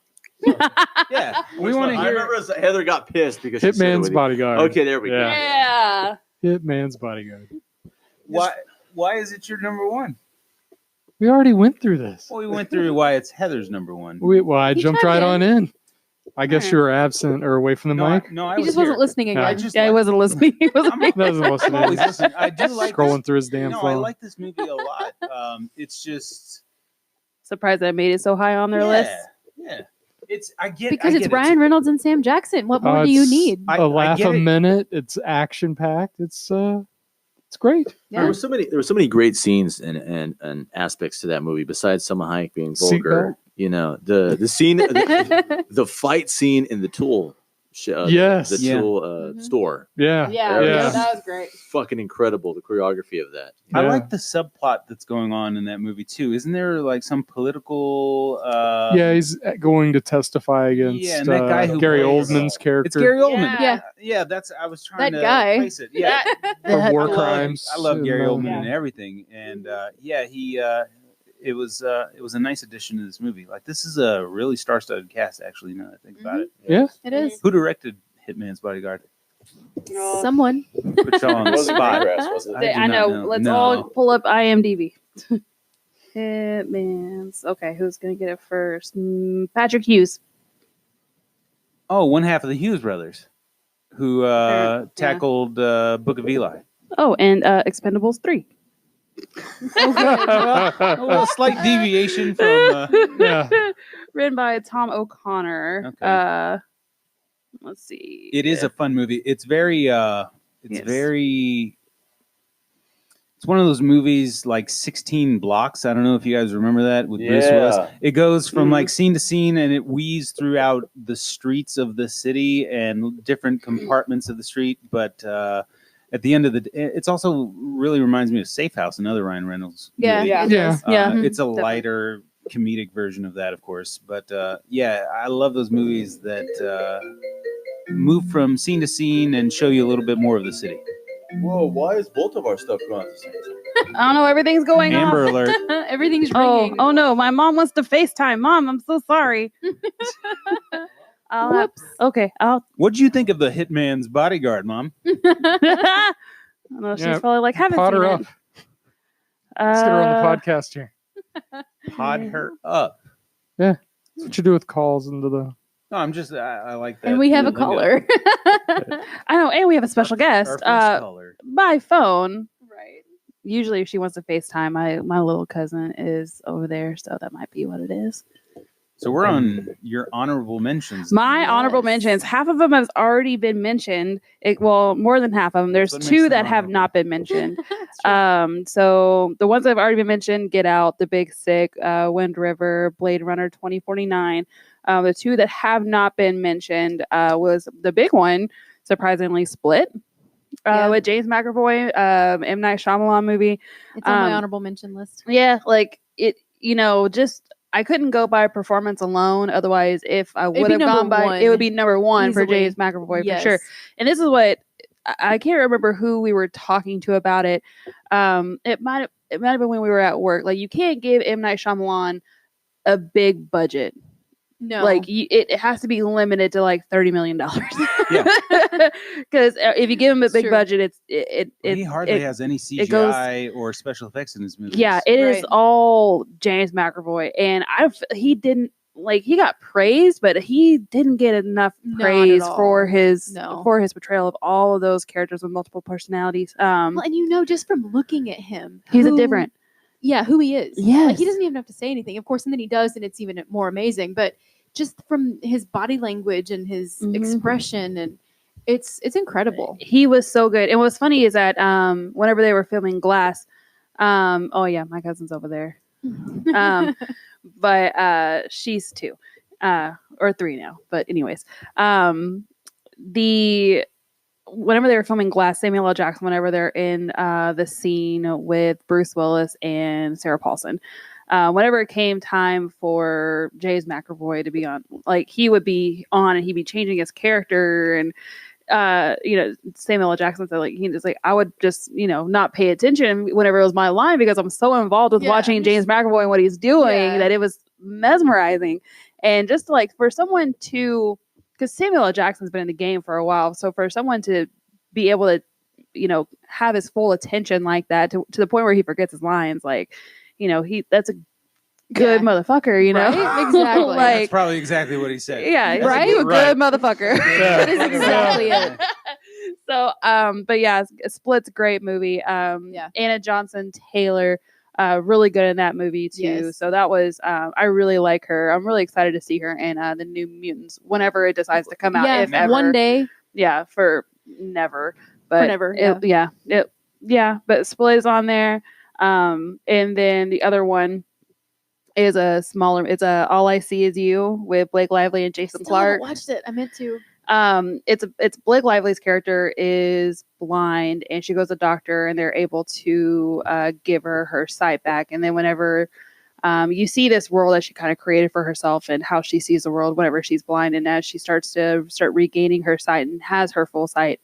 Yeah. We want to I hear. remember Heather got pissed because she said it Hitman's with you. Bodyguard. Okay, there we go. Yeah. Yeah. Hitman's Bodyguard. Why is it your number 1? We already went through this. Well, we went through why it's Heather's number 1. I He jumped chimed right in. on in. I guess Alright. you were absent or away from the No, mic. I He was just wasn't here. listening Yeah. again. Yeah, he wasn't listening. He wasn't I'm- paying Doesn't I'm listen. always listening. I do like Scrolling this. through his damn No, I phone. like this movie a lot. It's just surprised that I made it so high on their list. Yeah. I get Because I it's get Ryan Reynolds and Sam Jackson. What more do you it's need? I- a laugh get a it. minute. It's action packed. It's great. Yeah. There were so many great scenes and aspects to that movie besides Selma Hayek being vulgar. Seatbelt. The scene, the fight scene in the tool, Yes. the Yeah. tool Mhm. store, Yeah. Yeah. that was great. fucking incredible. The choreography of that. I Yeah. like the subplot that's going on in that movie too. Isn't there like some political? Yeah, he's going to testify against Yeah, and that guy who Gary plays- Oldman's character. It's Gary Oldman. Yeah. Yeah. That's I was trying That to guy. place it. Yeah, For war I love- crimes. I love Gary and, Oldman Yeah. and everything, and he it was a nice addition to this movie. Like, this is a really star-studded cast, actually. Now that I think about it. Yeah. It is. Who directed Hitman's Bodyguard? Someone. Put y'all on the Wasn't spot. Greengrass, was it? I do I not know. Let's No. all pull up IMDb. Hitman's. Okay, who's gonna get it first? Patrick Hughes. Oh, one half of the Hughes brothers, who Yeah. tackled Book of Eli. Oh, and Expendables 3. A slight deviation from. Yeah. Written by Tom O'Connor. Okay. Let's see. It is a fun movie. It's very. Yes. It's one of those movies like 16 Blocks. I don't know if you guys remember that with Bruce Willis. It goes from like scene to scene, and it weaves throughout the streets of the city and different compartments of the street. But at the end of the day, it's also really reminds me of Safe House, another Ryan Reynolds movie. Yeah. It Yeah. is. Yeah. It's a Definitely. lighter comedic version of that, of course. But yeah, I love those movies that move from scene to scene and show you a little bit more of the city. Whoa, why is both of our stuff going at the same time? I don't know. Everything's going Amber off. Alert. Everything's Oh, ringing. oh no! My mom wants to FaceTime. Mom, I'm so sorry. Whoops. Okay, I'll. What did you think of the Hitman's Bodyguard, Mom? I don't know. She's Yeah, probably like, haven't Pot seen her it. up. Let's get her on the podcast here. Pod her up. That's what you do with calls into the. No, I'm just, I like that. And we have a lingo. caller. I know, and we have a special guest. Our first caller. By phone. Right. Usually, if she wants to FaceTime, my little cousin is over there, so that might be what it is. So we're on your honorable mentions. My honorable Yes. mentions, half of them has already been mentioned. Well, more than half of them. There's What makes two them that have honorable? not been mentioned. That's true. So the ones that have already been mentioned: Get Out, The Big Sick, Wind River, Blade Runner 2049. The two that have not been mentioned was the big one, surprisingly, Split. Yeah. With James McAvoy, M. Night Shyamalan movie. It's on my um, honorable mention list. Yeah, like it, just I couldn't go by performance alone. Otherwise, if I be would have number gone by, one. it would be number one for Easily. James McAvoy Yes. for sure. And this is what I can't remember who we were talking to about it. It might have been when we were at work. Like, you can't give M. Night Shyamalan a big budget. No. Like, it has to be limited to like $30 million. Yeah. Because if you give him a big True. budget, it He hardly it- has any it goes- CGI or special effects in his movies. Yeah, it is Right. all James McAvoy, and he didn't like, he got praised, but he didn't get enough Not praise at all. for his No. portrayal of all of those characters with multiple personalities. Well, and just from looking at him, He's a who- different. Yeah, who he is. Yes. Like, he doesn't even have to say anything, of course, and then he does, and it's even more amazing. But just from his body language and his Mhm. expression, and it's incredible. He was so good. And what's funny is that whenever they were filming Glass, oh yeah, my cousin's over there. But she's 2 or 3 now. But anyways, whenever they were filming Glass, Samuel L. Jackson, whenever they're in the scene with Bruce Willis and Sarah Paulson, whenever it came time for James McAvoy to be on, like, he would be on and he'd be changing his character, and Samuel L. Jackson said, like, he just like, I would just, not pay attention whenever it was my line, because I'm so involved with Yeah, watching I'm James McAvoy and what he's doing Yeah. that it was mesmerizing. And just like, for someone to, because Samuel L. Jackson's been in the game for a while, so for someone to be able to, have his full attention like that to the point where he forgets his lines, like, that's a good Yeah. motherfucker, Right? Exactly. That's like, probably exactly what he said. yeah, Right? you a Right. good motherfucker. That is exactly it. So, but yeah, Split's a great movie. Yeah. Anna Johnson Taylor, really good in that movie too. Yes. So that was, I really like her. I'm really excited to see her in the New Mutants whenever it decides to come out. Yeah, if ever. one day. Yeah, for never. But never, yeah. But Split is on there. And then the other one is it's All I See Is You with Blake Lively and Jason Still haven't Clarke. watched it. I meant to. It's Blake Lively's character is blind, and she goes to a doctor, and they're able to give her sight back. And then whenever you see this world that she kind of created for herself and how she sees the world whenever she's blind, and as she starts regaining her sight and has her full sight,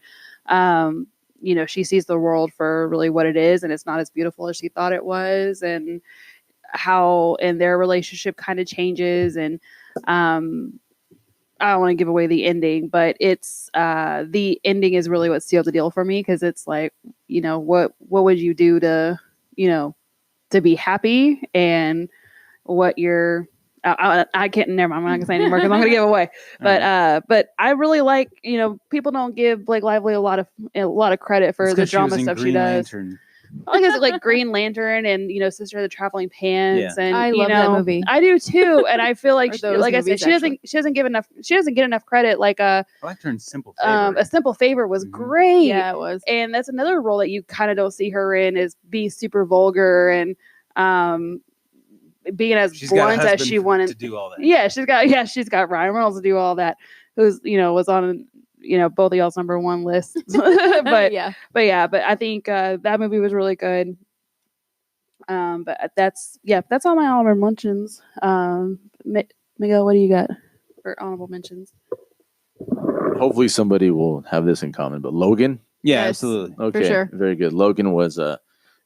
she sees the world for really what it is, and it's not as beautiful as she thought it was. And how and their relationship kind of changes, and I don't want to give away the ending, but it's the ending is really what sealed the deal for me, because it's like, what would you do to to be happy, and what you're I can't. Never mind. I'm not gonna say anymore because I'm gonna give away. But I really like. People don't give Blake Lively a lot of credit for the drama stuff she does. Lantern. I guess like Green Lantern and Sister of the Traveling Pants, and I love that movie. I do too, and I feel like like I said, movies, she doesn't get enough credit. Like I liked her in Simple Favor. A Simple Favor was great. Yeah, it was. And that's another role that you kind of don't see her in, is be super vulgar and being as blunt as she wanted to do all that. Yeah, she's got Ryan Reynolds to do all that, who's was on both of y'all's number one lists. but I think that movie was really good. But that's all my honorable mentions. Miguel, what do you got for honorable mentions? Hopefully somebody will have this in common, but Logan. Yeah, Yes. absolutely. Okay, For sure. very good. Logan was it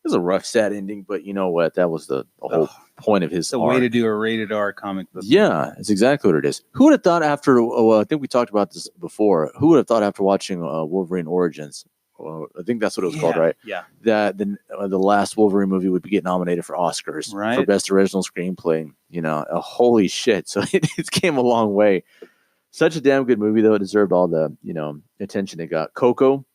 was a rough, sad ending, but you know what? That was the whole point of his It's a arc. way to do a rated R comic book. Yeah, it's exactly what it is. Who would have thought after? Well, I think we talked about this before. Who would have thought after watching Wolverine Origins? Well, I think that's what it was called, right? Yeah. That the last Wolverine movie would get nominated for Oscars Right. for best original screenplay. Holy shit! So it came a long way. Such a damn good movie, though. It deserved all the attention it got. Coco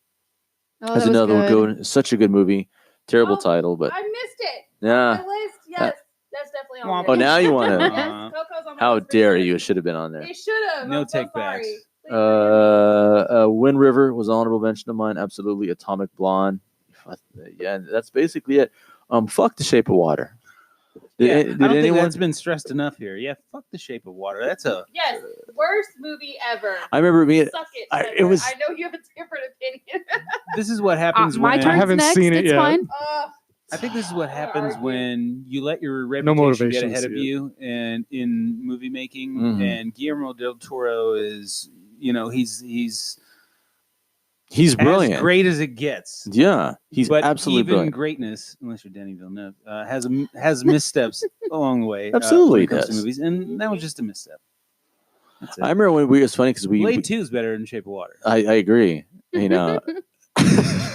Oh, has that was another good. good. Such a good movie. Terrible title, but I missed it. yeah. On my list, yes, that's definitely on Oh, now you want to? Yes, Coco's on my How list for dare sure. you? It should have been on there. It should have. No I'm so takebacks. sorry. Please forgive me. Wind River was an honorable mention of mine. Absolutely. Atomic Blonde. Yeah, that's basically it. Fuck The Shape of Water. Did I don't think anyone? that's been stressed enough here. Yeah, fuck The Shape of Water. That's a Yes, worst movie ever. I remember me. Suck it. it Trevor. was- I know you have a different opinion. This is what happens My when turn's haven't next. seen it it's yet. fine. I think this is what happens argue. when you let your No reputation motivation get to ahead of see it. you and in movie making. Mhm. And Guillermo del Toro is, he's He's brilliant. as great as it gets. Yeah, he's but absolutely even brilliant. greatness, unless you're Denis Villeneuve, has missteps along the way. Absolutely when it comes does. to movies, and that was just a misstep. That's it. I remember when it was funny because Blade 2 is better than Shape of Water. I agree. If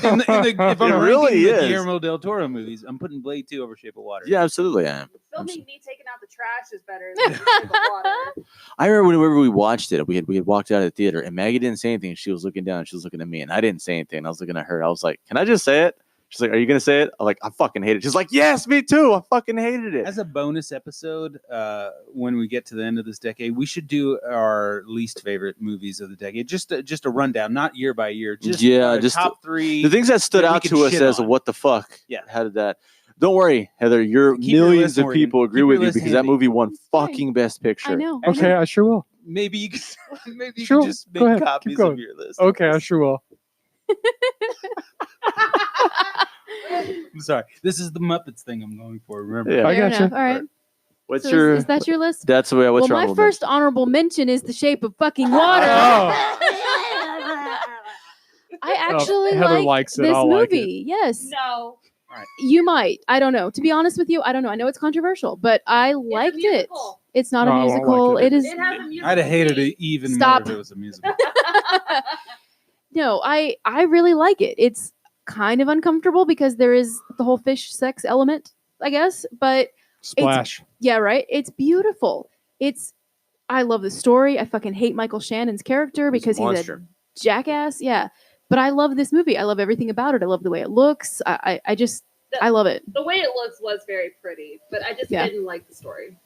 I'm It really ranking the is. Guillermo del Toro movies, I'm putting Blade 2 over Shape of Water. Yeah, absolutely. I am. Filming me taking out the trash is better than Shape of Water. I remember whenever we watched it, we had walked out of the theater, and Maggie didn't say anything. She was looking down, she was looking at me, and I didn't say anything. I was looking at her. I was like, "Can I just say it?" She's like, "Are you gonna say it?" I'm like, "I fucking hate it." She's like, "Yes, me too. I fucking hated it." As a bonus episode, when we get to the end of this decade, we should do our least favorite movies of the decade. Just a rundown, not year by year. Just just top three. The things that stood that we out can to us shit as on. what the fuck. Yeah. How did that? Don't worry, Heather. Your Keep your millions list, of Morgan. people agree Keep your with you list because that handy. movie won fucking Best Picture. I know. Okay, I sure will. Maybe you can, Sure, just go make ahead, copies keep going. of your list. Okay, I sure will. I'm sorry. This is the Muppets thing I'm going for. Remember? Yeah. I Fair gotcha. enough. All right. What's So your? is that your list? That's the way. What's Well, your my honorable first honorable mention is The Shape of Fucking Water. I actually Heather like likes it. this I'll like movie. Yes. No. You might. I don't know. To be honest with you, I don't know. I know it's controversial, but I liked it. musical. It's not No, a I won't musical. like it. It is. It has a musical. I'd have hated beat. it even Stop. more if it was a musical. No, I really like it. It's kind of uncomfortable because there is the whole fish sex element, I guess. But Splash. yeah, right. It's beautiful. I love the story. I fucking hate Michael Shannon's character because he's a monster. jackass. Yeah. But I love this movie. I love everything about it. I love the way it looks. I love it. The way it looks was very pretty, but I just Yeah. didn't like the story.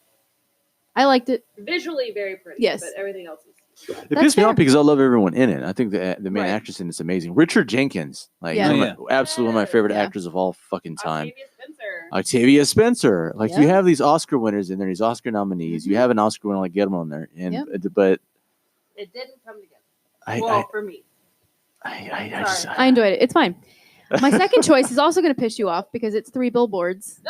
I liked it. Visually very pretty, Yes. but everything else was. It That's pissed me fair. off because I love everyone in it. I think the main Right. actress in it's amazing. Richard Jenkins, like Yeah. one of my- absolutely one of my favorite Yeah. actors of all fucking time. Octavia Spencer. Octavia Spencer. Like you Yeah. have these Oscar winners in there, these Oscar nominees. You Mhm. have an Oscar winner like Guillermo in there, and Yep. but It didn't come together. I For me. just I enjoyed it. It's fine. My second choice is also going to piss you off because it's 3 Billboards.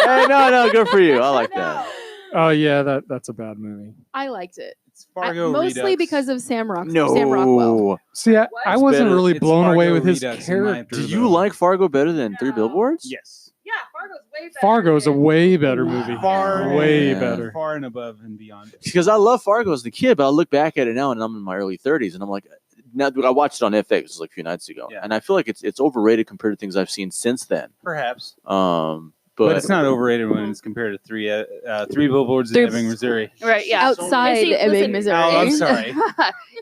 Hey, no, good for you. I like that. Oh yeah, that's a bad movie. I liked it. It's Fargo Mostly Redux. because of Sam Rockwell. No, See, I What? wasn't better- really It's blown away Fargo with his Redux in my character. did you like Fargo better than Three No. Billboards? Yes. Yeah, Fargo Fargo's a way better movie. Way Yeah. better. Far and above and beyond. Because I love Fargo as a kid, but I look back at it now and I'm in my early 30s, and I'm like, now I watched it on FX, it was like a few nights ago, Yeah. and I feel like it's overrated compared to things I've seen since then. Perhaps. But it's not overrated when it's compared to three billboards in Ebbing, Missouri. Right, yeah. Outside See, Ebbing, listen- Missouri. Oh, I'm sorry.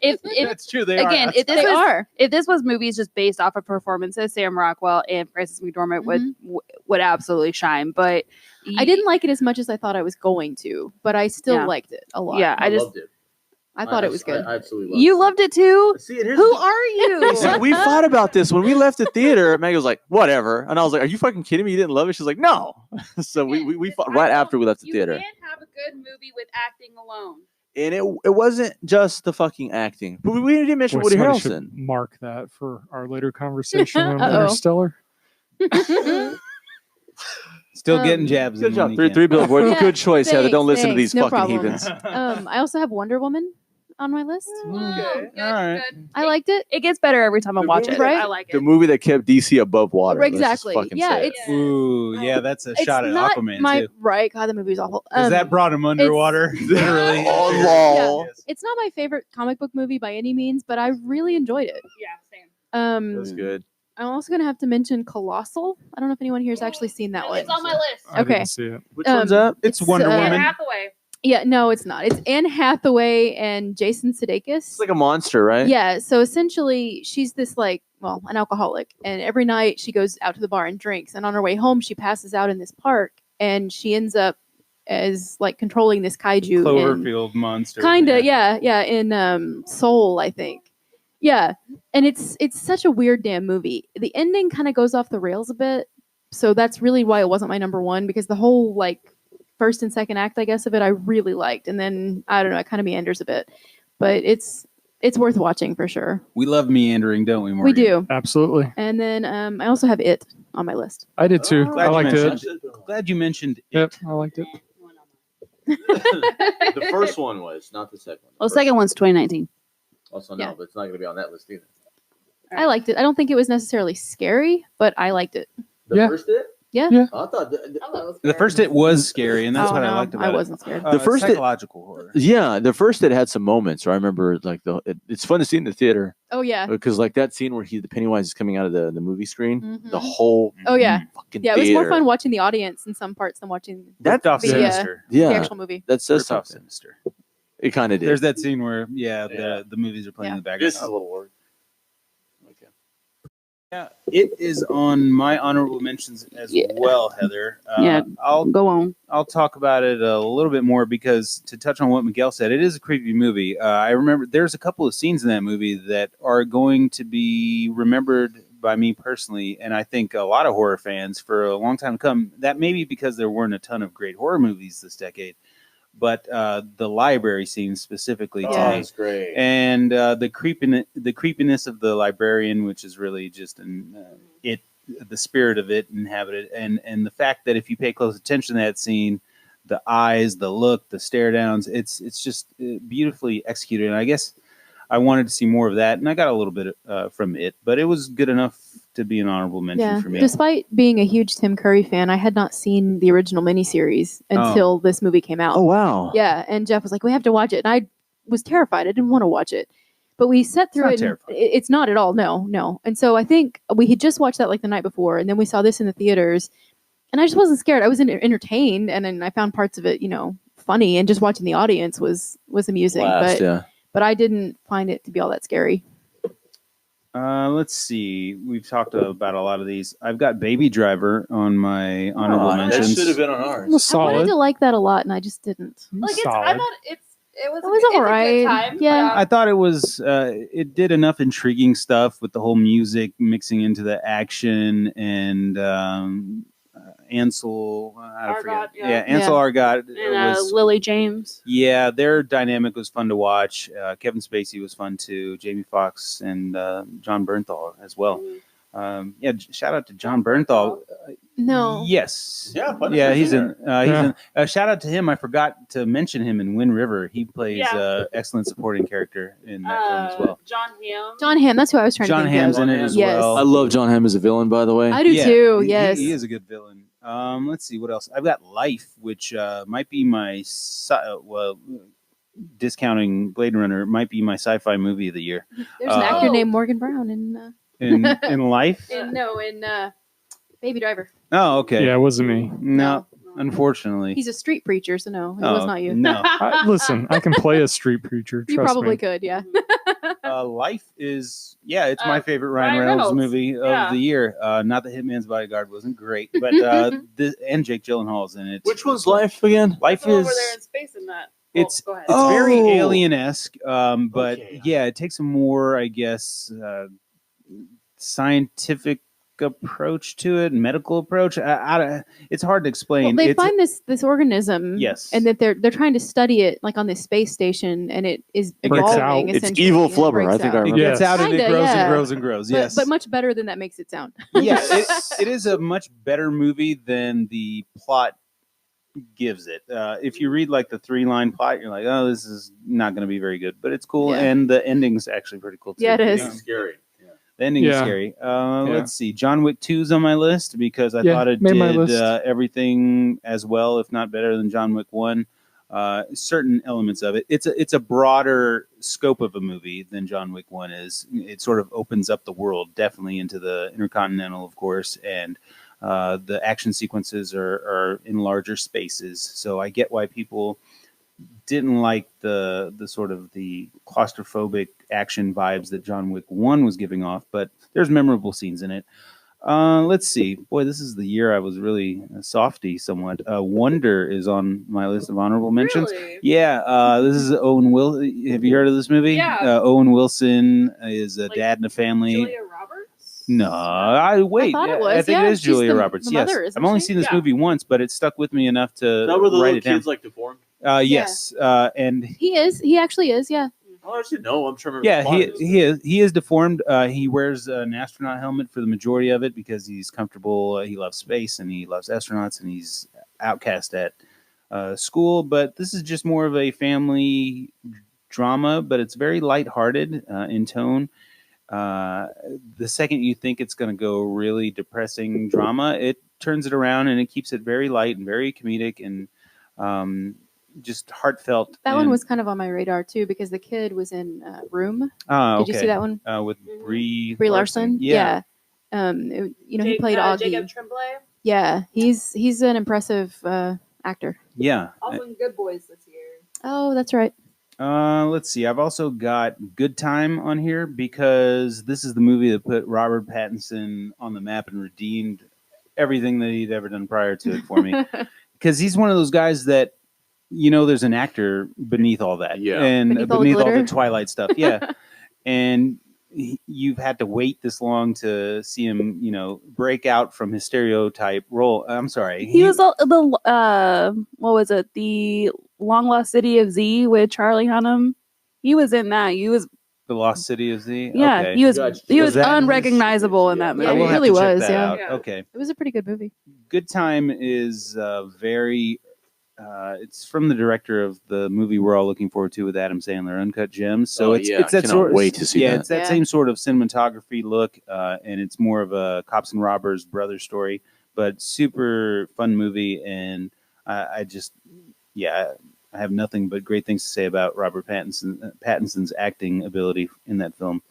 if That's true. They again, are. if this was movies just based off of performances, Sam Rockwell and Frances McDormand would absolutely shine. But I didn't like it as much as I thought I was going to, but I still liked it a lot. Yeah, I loved it. I thought it was good. I absolutely loved You loved it too. it. See, and here's Who the- are you? See, we fought about this when we left the theater. Maggie was like, "Whatever," and I was like, "Are you fucking kidding me? You didn't love it?" She's like, "No." So we fought right after we left the theater, can't have a good movie with acting alone. and it wasn't just the fucking acting. But we didn't mention Boy, Woody somebody should Harrelson. mark that for our later conversation on Uh-oh. Interstellar. Still getting jabs. Good in job. when Three you can. billboards. Yeah, Good choice, Heather. Don't listen to thanks, these no fucking problem. heathens. I also have Wonder Woman on my list. Okay. All right. I liked it. It gets better every time I The watch movie it. that- I like it. The movie that kept DC above water. Let's just Exactly. fucking Yeah, say it. it's Ooh, yeah, that's a it's shot at not Aquaman my too. right. God, the movie's awful. Because that brought him underwater, literally. Oh, lol. Yes. It's not my favorite comic book movie by any means, but I really enjoyed it. Yeah, same. That's good. I'm also gonna have to mention Colossal. I don't know if anyone here has actually seen that one. It's on my list. I Okay. didn't see it. Which one's that? It's It's, Wonder uh, Anne Woman. Hathaway. Yeah, no, it's not. It's Anne Hathaway and Jason Sudeikis. It's like a monster, right? Yeah, so essentially she's this an alcoholic, and every night she goes out to the bar and drinks, and on her way home she passes out in this park, and she ends up as controlling this kaiju. in- Cloverfield monster. Kinda, yeah, in Soul, I think. Yeah, and it's such a weird damn movie. The ending kind of goes off the rails a bit, so that's really why it wasn't my number one, because the whole first and second act, I guess, of it I really liked, and then I don't know, it kind of meanders a bit, but it's worth watching for sure. We love meandering, don't we, Morgan? We do. Absolutely. And then I also have It on my list. I did too. Oh, I liked it. Glad you mentioned it. Yep, I liked it. The first one was, not the second one. Well, the second one's 2019. Also, Yeah. no, but it's not going to be on that list either. I liked it. I don't think it was necessarily scary, but I liked it. The Yeah. first it? Yeah. Yeah. I thought The first it was scary, and that's Oh, what I no, liked about I it. wasn't scared. The first it- psychological horror. yeah, the first it had some moments. I remember it's fun to see in the theater Oh yeah. because that scene where the Pennywise is coming out of the movie screen, Mhm. the whole Oh yeah. fucking Yeah, it was more theater. fun watching the audience in some parts than watching Ripped off the, Sinister. the Yeah, actual movie. that says Ripped off something. Sinister. It kind of did. There's that scene where Yeah. the movies are playing Yeah. in the background. a little word. Okay. Yeah, it is on my honorable mentions as Yeah. well, Heather. Yeah. I'll Go on. talk about it a little bit more because to touch on what Miguel said, it is a creepy movie. I remember there's a couple of scenes in that movie that are going to be remembered by me personally, and I think a lot of horror fans for a long time to come. That may be because there weren't a ton of great horror movies this decade, but the library scene specifically, to Yeah. me, that's great. and the creepiness of the librarian, which is really just the spirit of it inhabited, and the fact that if you pay close attention to that scene, the eyes, the look, the stare downs, it's just beautifully executed. And I guess I wanted to see more of that, and I got a little bit from it, but it was good enough to be an honorable mention Yeah. for me. Despite being a huge Tim Curry fan, I had not seen the original miniseries until this movie came out. Oh wow. Yeah, and Jeff was like, "We have to watch it," and I was terrified. I didn't want to watch it, but we sat through not it. And terrifying. it's not at all. No. And so I think we had just watched that the night before, and then we saw this in the theaters, and I just wasn't scared. I was entertained, and then I found parts of it, funny, and just watching the audience was amusing. Blast, But I didn't find it to be all that scary. Let's see. We've talked about a lot of these. I've got Baby Driver on my honorable That mentions. should have been on ours. It was I wanted solid. to like that a lot, and I just didn't. Like I Solid. thought it was all right. time. Yeah. I thought it was. It did enough intriguing stuff with the whole music mixing into the action and Ansel. I forget. Argot, yeah. Ansel Argot. And was, Lily James. yeah, their dynamic was fun to watch. Kevin Spacey was fun too. Jamie Foxx and John Bernthal as well. Shout out to John Bernthal. No. Yes. Yeah, Yeah, he's in. Yeah. Shout out to him. I forgot to mention him in Wind River. He plays Yeah. excellent supporting character in that film as well. John Hamm. John Hamm. That's who I was trying John to think Hamm's of. in it as Yes. well. I love John Hamm as a villain, by the way. I do Yeah, too. he- Yes. he is a good villain. Let's see what else. I've got Life, which might be my discounting Blade Runner, might be my sci-fi movie of the year. There's an actor named Morgan Brown in in Life. in Baby Driver. Oh, okay. Yeah, it wasn't me. No, unfortunately. He's a street preacher, so no, it was not you. No. Listen, I can play a street preacher. You Trust probably me. could, yeah. Life is, it's my favorite Ryan Ryan Reynolds Reynolds. movie of the year. Not that Hitman's Bodyguard wasn't great, but and Jake Gyllenhaal's in it. Which one's Life again? Life Over is. there in space in that. It's go ahead. it's very Oh. alien-esque, but Okay. yeah, it takes a more, I guess, scientific approach to it, medical approach. It's hard to explain. Well, they It's- find this organism, Yes. and that they're trying to study it like on this space station, and it is It breaks evolving. out. It's essentially, evil and it flubber. breaks I think out. I It remember. gets out and it Kinda, grows yeah. and grows and grows. But, Yes, but much better than that makes it sound. yeah, it is a much better movie than the plot gives it. If you read like the 3-line plot, you're like, oh, this is not going to be very good, but it's cool, Yeah. and the ending's actually pretty cool too. Yeah, it is. Yeah. Scary. The ending is Yeah. scary. Let's see. John Wick 2's on my list because I Yeah, thought it made my did list. everything as well, if not better than John Wick 1. Certain elements of it. It's a broader scope of a movie than John Wick 1 is. It sort of opens up the world, definitely into the Intercontinental, of course, and the action sequences are in larger spaces. So I get why people didn't like the sort of the claustrophobic action vibes that John Wick 1 was giving off, but there's memorable scenes in it. Let's see. Boy, this is the year I was really softy somewhat. Wonder is on my list of honorable mentions. Really? Yeah, this is Owen Wilson. Have you heard of this movie? Yeah. Owen Wilson is a Like dad in a family. Julia Roberts? No, I wait. thought it was, I think yeah. it is She's Julia the Roberts. the Yes, mother, isn't I've only she? seen this Yeah. movie once, but it stuck with me enough to Is that where the write little it down. kids like deformed? Yes, and He is. He actually is. Yeah. Oh, I should know. I'm trying to remember. yeah, the plot. he is deformed. He wears an astronaut helmet for the majority of it because he's comfortable. He loves space and he loves astronauts, and he's outcast at school. But this is just more of a family drama, but it's very lighthearted in tone. The second you think it's going to go really depressing drama, it turns it around and it keeps it very light and very comedic and just heartfelt. That one and- was kind of on my radar too because the kid was in Room. Oh, Did you see that one? with Brie Larson. Yeah. He played Augie. Jacob Tremblay. Yeah, he's an impressive actor. Yeah. Also in Good Boys this year. Oh, that's right. Let's see. I've also got Good Time on here because this is the movie that put Robert Pattinson on the map and redeemed everything that he'd ever done prior to it for me. Because he's one of those guys that, there's an actor beneath all that. Yeah. And Beneath all the beneath all the glitter? Twilight stuff. Yeah. And you've had to wait this long to see him, break out from his stereotype role. I'm sorry. He was the what was it? The Long Lost City of Z with Charlie Hunnam. He was in that. He was The Lost City of Z? yeah. Okay. He was Gotcha. he Was was that in his unrecognizable in sequence? that movie. Yeah, I will he have really to check was, that yeah. out. Yeah. Okay. It was a pretty good movie. Good Time is very. It's from the director of the movie we're all looking forward to with Adam Sandler, Uncut Gems. So Oh, it's yeah. that I cannot sort. wait to see yeah, that. it's that Yeah. same sort of cinematography look, and it's more of a cops and robbers brother story, but super fun movie. And I just, I have nothing but great things to say about Robert Pattinson's acting ability in that film.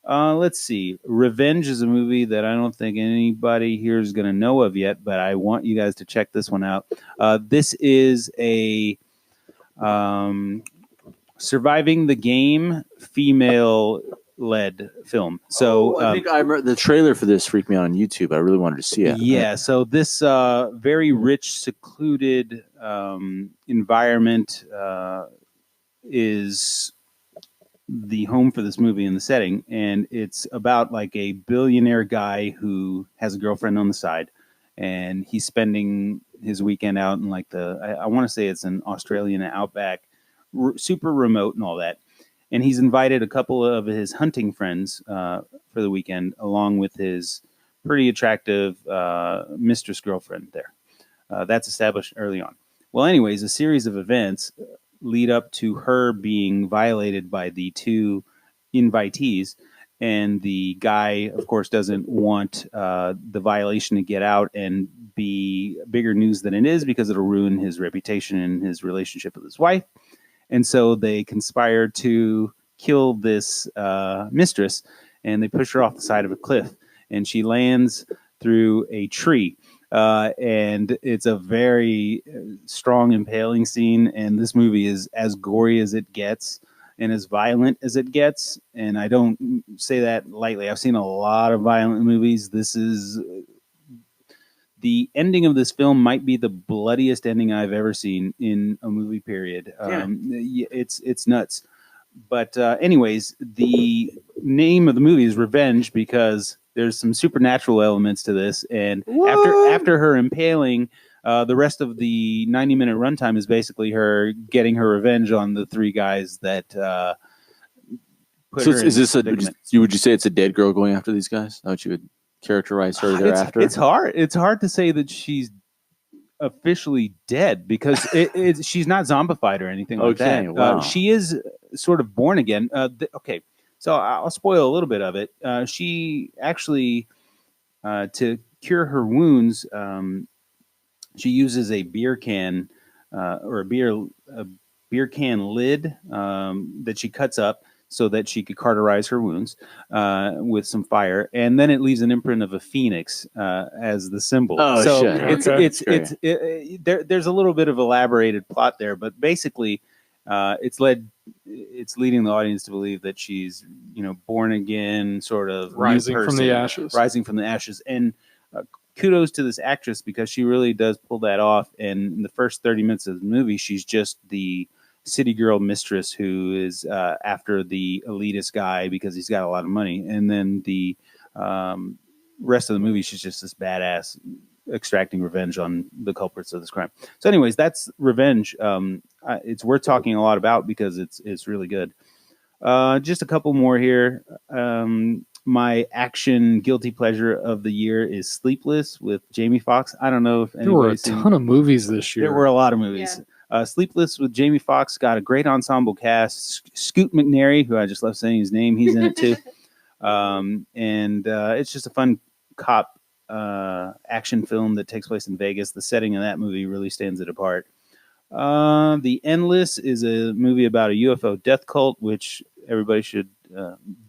Let's see. Revenge is a movie that I don't think anybody here is going to know of yet, but I want you guys to check this one out. This is a surviving the game female-led film. So I think I remember the trailer for this freaked me out on YouTube. I really wanted to see it. yeah, so this very rich, secluded environment is the home for this movie in the setting, and it's about like a billionaire guy who has a girlfriend on the side, and he's spending his weekend out in like I want to say it's an Australian outback, super remote and all that. And he's invited a couple of his hunting friends for the weekend, along with his pretty attractive mistress girlfriend there. That's established early on. Well, anyways, a series of events lead up to her being violated by the two invitees, and the guy, of course, doesn't want the violation to get out and be bigger news than it is because it'll ruin his reputation and his relationship with his wife. And so they conspire to kill this mistress, and they push her off the side of a cliff, and she lands through a tree. And it's a very strong, impaling scene. And this movie is as gory as it gets and as violent as it gets. And I don't say that lightly. I've seen a lot of violent movies. This is the ending of this film might be the bloodiest ending I've ever seen in a movie. Period. It's nuts. But anyways, the name of the movie is Revenge because there's some supernatural elements to this. And after her impaling, the rest of the 90-minute runtime is basically her getting her revenge on the three guys that put So her is in this predicament. would you say it's a dead girl going after these guys? How would you would characterize her thereafter? It's hard. It's hard to say that she's officially dead because she's not zombified or anything like that. Wow. She is sort of born again. Okay, so I'll spoil a little bit of it. She actually, to cure her wounds, she uses a beer can or a beer can lid that she cuts up so that she could cauterize her wounds with some fire, and then it leaves an imprint of a phoenix as the symbol. Oh, so shit. there's a little bit of elaborated plot there, but basically, it's leading the audience to believe that she's born again, sort of Rising new from the person, ashes. rising from the ashes, and. Kudos to this actress because she really does pull that off. And in the first 30 minutes of the movie, she's just the city girl mistress who is after the elitist guy because he's got a lot of money. And then the rest of the movie, she's just this badass extracting revenge on the culprits of this crime. So anyways, that's Revenge. It's worth talking a lot about because it's really good. Just a couple more here. My action guilty pleasure of the year is Sleepless with Jamie Foxx. I don't know if There were a anybody's seen. ton of movies this year. There were a lot of movies. Sleepless with Jamie Foxx got a great ensemble cast. Scoot McNairy, who I just love saying his name, he's in it too. And it's just a fun cop action film that takes place in Vegas. The setting of that movie really stands it apart. The Endless is a movie about a UFO death cult, which everybody should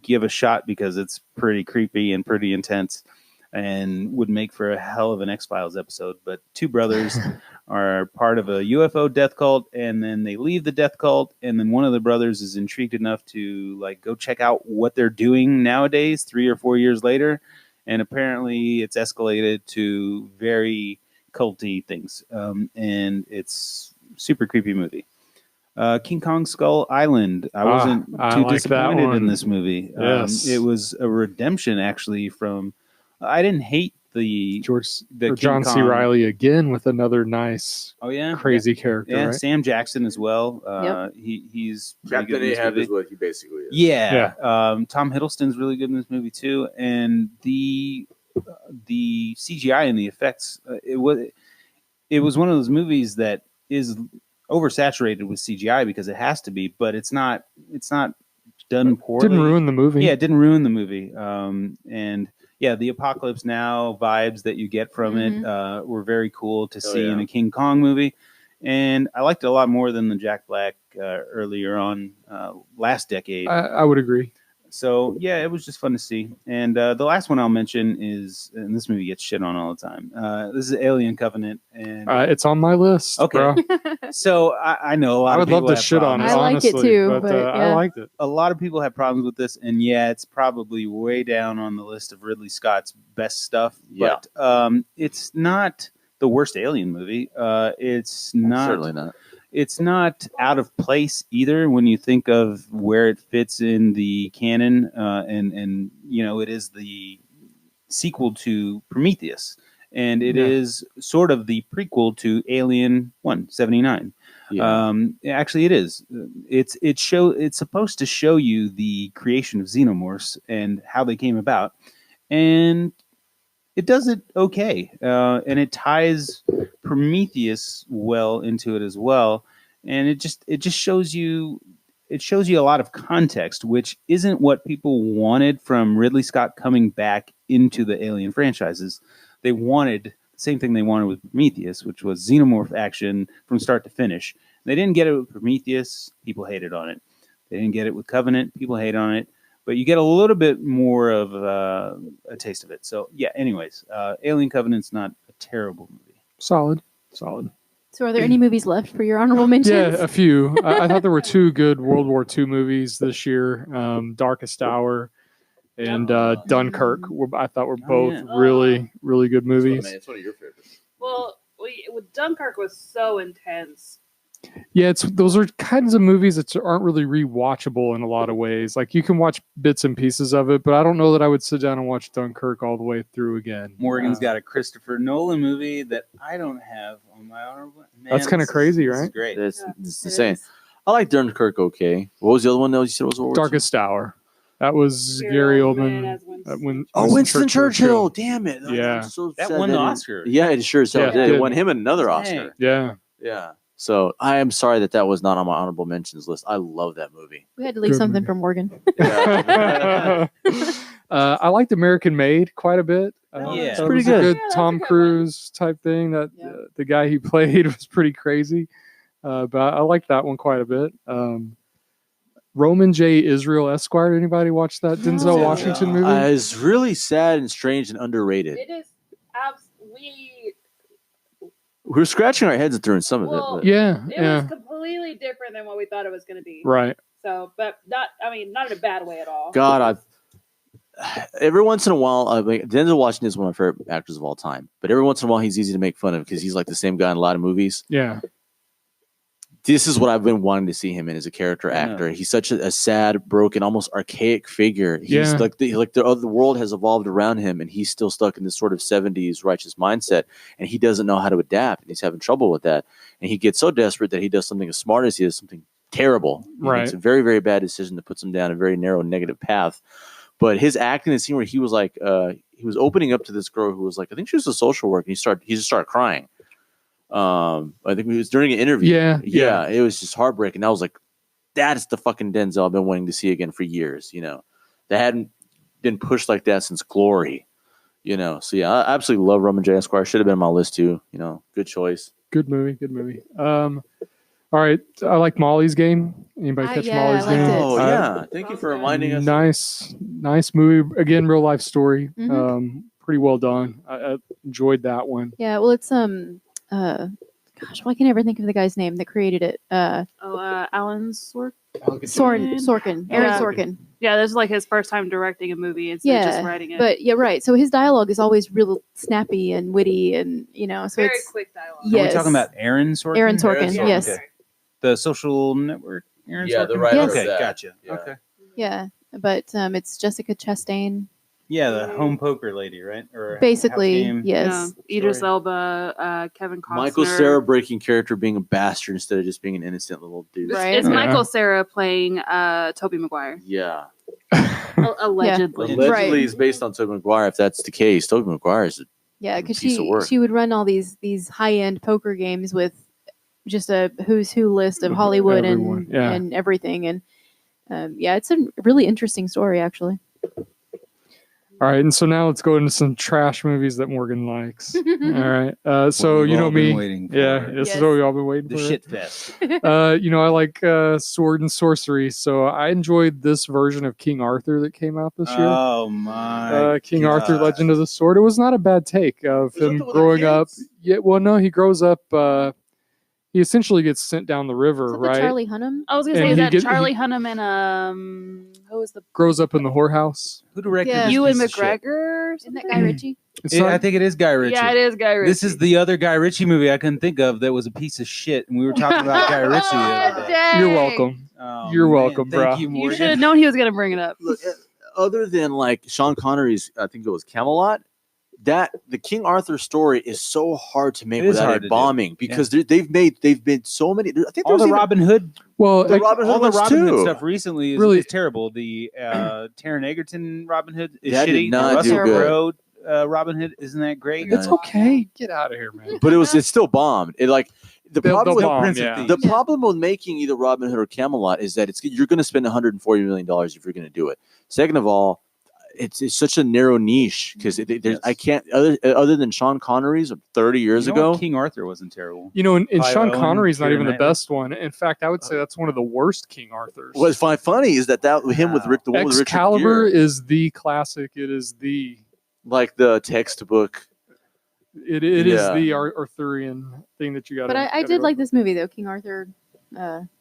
give a shot because it's pretty creepy and pretty intense and would make for a hell of an X-Files episode. But two brothers are part of a UFO death cult, and then they leave the death cult, and then one of the brothers is intrigued enough to go check out what they're doing nowadays 3 or 4 years later, and apparently it's escalated to very culty things, and it's super creepy movie. King Kong Skull Island. I wasn't too disappointed in this movie. Yes. It was a redemption actually from. I didn't hate the John C. Reilly again with another nice, crazy character. Yeah, right? Sam Jackson as well. He's pretty good in this movie. is what he basically is. Yeah. Tom Hiddleston's really good in this movie too, and the CGI and the effects. It was one of those movies that is oversaturated with CGI because it has to be, but it's not done poorly. Didn't ruin the movie. Yeah, it didn't ruin the movie. And yeah, the Apocalypse Now vibes that you get from it were very cool to see in a King Kong movie. And I liked it a lot more than the Jack Black earlier on last decade. I would agree. So yeah, it was just fun to see. And the last one I'll mention is, and this movie gets shit on all the time. This is Alien Covenant, and it's on my list. Okay, bro. So I know a lot. I would of people love to have shit on it. I like honestly, it too, but I liked it. A lot of people have problems with this, and yeah, it's probably way down on the list of Ridley Scott's best stuff. Yeah. But it's not the worst Alien movie. It's not Certainly not. It's not out of place either when you think of where it fits in the canon, and it is the sequel to Prometheus, and it is sort of the prequel to Alien 179. Yeah. Actually, it is. It's supposed to show you the creation of xenomorphs and how they came about, and it does it okay, and it ties Prometheus well into it as well, and it just shows you it shows you a lot of context, which isn't what people wanted from Ridley Scott coming back into the Alien franchises. They wanted the same thing they wanted with Prometheus, which was xenomorph action from start to finish. They didn't get it with Prometheus. People hated on it. They didn't get it with Covenant. People hate on it. But you get a little bit more of a taste of it. So, yeah, anyways, Alien Covenant's not a terrible movie. Solid. So are there any movies left for your honorable mentions? Yeah, a few. I thought there were two good World War II movies this year, Darkest Hour and Dunkirk. I thought were both really, really good movies. It's one of your favorites. Well, Dunkirk was so intense. Yeah, those are kinds of movies that aren't really rewatchable in a lot of ways. Like you can watch bits and pieces of it, but I don't know that I would sit down and watch Dunkirk all the way through again. Morgan's got a Christopher Nolan movie that I don't have on my honorable. That's kind of crazy, right? This is great. It's insane. I like Dunkirk. Okay. What was the other one that you said was Darkest Hour? That was Gary Oldman. Winston Churchill. Damn it. Yeah. I'm so That sad won the didn't- Oscar. Yeah, it sure as hell Yeah, did. it It won him another Dang. Oscar. Yeah. Yeah. So I am sorry that was not on my honorable mentions list. I love that movie. We had to leave Good something movie. for Morgan. I liked American Made quite a bit. Yeah. It's It's pretty pretty good. good. Yeah, that's Tom a good Cruise type thing. That Yeah. the guy he played was pretty crazy, but I liked that one quite a bit. Roman J. Israel Esquire. Did anybody watch that Denzel No. Washington movie? It's really sad and strange and underrated. It is we. We're scratching our heads during some of Well, it. Yeah, It yeah, was completely different than what we thought it was going to be. right. So, but not in a bad way at all. God, every once in a while, Denzel Washington is one of my favorite actors of all time. But every once in a while, he's easy to make fun of because he's like the same guy in a lot of movies. Yeah, This is what I've been wanting to see him in as a character actor. He's such a sad, broken, almost archaic figure. He's Yeah. like the other world has evolved around him, and he's still stuck in this sort of 70s righteous mindset, and he doesn't know how to adapt, and he's having trouble with that. And he gets so desperate that he does something as smart as he does something terrible. Right. It's a very, very bad decision that puts him down a very narrow negative path. But his acting, the scene where he was like, he was opening up to this girl who was like, I think she was a social worker, and he just started crying. I think it was during an interview. Yeah. It was just heartbreaking. I was like, that's the fucking Denzel I've been wanting to see again for years. That hadn't been pushed like that since Glory. So yeah, I absolutely love Roman J. Esquire. Should have been on my list too. Good choice. good movie. All right, I like Molly's Game. Anybody catch yeah, Molly's I liked Game? it. Oh yeah, thank you for reminding us. Nice movie. Again, real life story. Mhm. Pretty well done. I enjoyed that one. Yeah, well, it's gosh, why can I never think of the guy's name that created it? Alan Sorkin. Sorkin, Aaron Yeah. Sorkin. Yeah, this is like his first time directing a movie instead of just writing it. But yeah, right. So his dialogue is always real snappy and witty, and so very it's quick dialogue. Yeah. Are we Yes. talking about Aaron Sorkin? Aaron Sorkin. Aaron Sorkin, Yes, okay. The Social Network. Aaron Yeah, Sorkin? the writer of Okay, that. gotcha. Yeah. Okay. yeah. But it's Jessica Chastain, Yeah, the home poker lady, right? Or basically. house game. Yes. Idris Story. Elba, Kevin Costner. Michael Cera breaking character, being a bastard instead of just being an innocent little dude. It's, Right. it's Yeah. Michael Cera playing Tobey Maguire. Yeah. Allegedly. Allegedly, Right. it's based on Tobey Maguire. If that's the case, Tobey Maguire is Yeah, because Piece of work. she would run all these high end poker games with just a who's who list of Hollywood Everyone, and yeah. and everything, and it's a really interesting story actually. All right, and so now let's go into some trash movies that Morgan likes. All right, so What we've you know all been me. waiting for. Yeah, this Yes. is what we all been waiting The for. shit fest. I like sword and sorcery, so I enjoyed this version of King Arthur that came out this year. Oh my! King Arthur, God. Legend of the Sword. It was not a bad take of Was that him the one with growing the up. kids? Yeah, well, no, he grows up. He essentially gets sent down the river, Is that right? the Charlie Hunnam? I was gonna And say he that get- Charlie he- Hunnam and who was the Grows up in the whorehouse. Who directed Yeah. this Ewan piece of shit? McGregor? or Isn't that something? Guy Ritchie? It's Yeah, not- I think it is Guy Ritchie. Yeah, it is Guy Ritchie. This is the other Guy Ritchie movie I couldn't think of that was a piece of shit, and we were talking about Guy Ritchie the other day. Dang. You're welcome. Oh, You're man, welcome, thank brah. you, You Morgan. should have known he was gonna bring it up. Look, other than like Sean Connery's, I think it was Camelot. That the King Arthur story is so hard to make It is without hard it to do. bombing because they've been so many. I think there All was the even- Robin Hood, Well, the Robin Hood all the ones Robin Hood too. stuff recently is, Really- is terrible. The Taron Egerton Robin Hood is That did shitty. not The do Russell good. Crowe Robin Hood isn't that great? it's okay. Get out of here, man. but it's still bombed. It like The They'll problem with bomb, Prince of yeah. Thieves. the problem with making either Robin Hood or Camelot is that you're going to spend $140 million if you're going to do it. Second of all, it's such a narrow niche because Yes. I can't other than Sean Connery's 30 years You know what? ago. King Arthur wasn't terrible. You know, and Clive Sean Owen, Connery's not Keira even the Knightley. best one. In fact, I would say that's one of the worst King Arthurs. What's funny is that him with Rick, the one with Richard Excalibur Gere, is the classic. It is the like the textbook. it is Yeah. the Arthurian thing that you got. But I did like this movie though, King Arthur.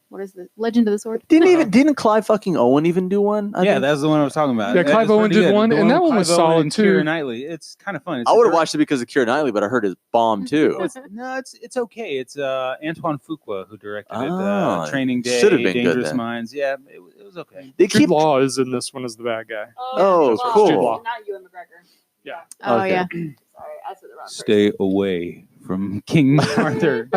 What is the Legend of the Sword? Didn't Clive fucking Owen even do one? I Yeah, think? that's the one I was talking about. Yeah, Clive It's Owen pretty did good. one, The and that with one was Clive Owen solid, and too. Keira Knightley. It's kind of fun. It's I a would have girl- watched it because of Keira Knightley, but I heard it's bomb too. It's okay. It's Antoine Fuqua who directed Ah, it. Training Day, should have been good Dangerous then. Minds. Yeah, it was okay. They Jude keep Law is in this one as the bad guy. Oh, well, cool. Jude Law. Not Ewan McGregor. Yeah. Oh Okay. yeah. Sorry, I said the wrong Stay away from King Arthur.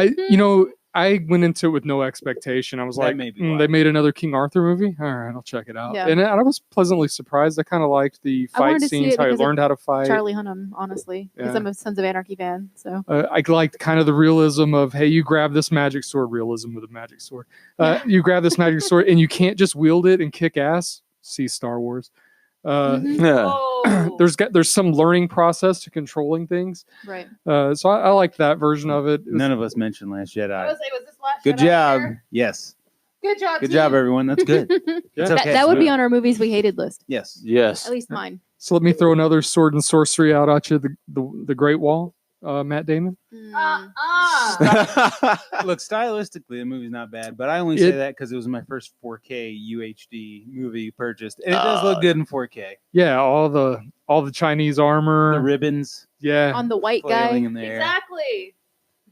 I went into it with no expectation. I was That like, may be why. they made another King Arthur movie. All right, I'll check it out. Yeah. And I was pleasantly surprised. I kind of liked the I wanted fight to see scenes, it how he because of learned how to fight. Charlie Hunnam, honestly, because Yeah. I'm a Sons of Anarchy fan. So I liked kind of the realism of, hey, you grab this magic sword, realism with a magic sword. You grab this magic sword and you can't just wield it and kick ass. See Star Wars. Mhm. Yeah. There's some learning process to controlling things. right. So I like that version of it. It was- None of us mentioned Last Jedi. was this last Good Jedi job. here? Yes. Good job. Good team. job, everyone. That's good. Yeah. It's That, okay. that would be Yeah. on our movies we hated list. Yes. Yes. At least mine. So let me throw another sword and sorcery out at you. The Great Wall, Matt Damon. Mm. Look, stylistically, the movie's not bad, but I only say It- that because it was my first 4K UHD movie purchased, and it does look good in 4K. Yeah, all the Chinese The armor. ribbons Yeah. On the white flailing guy. in the air. Exactly.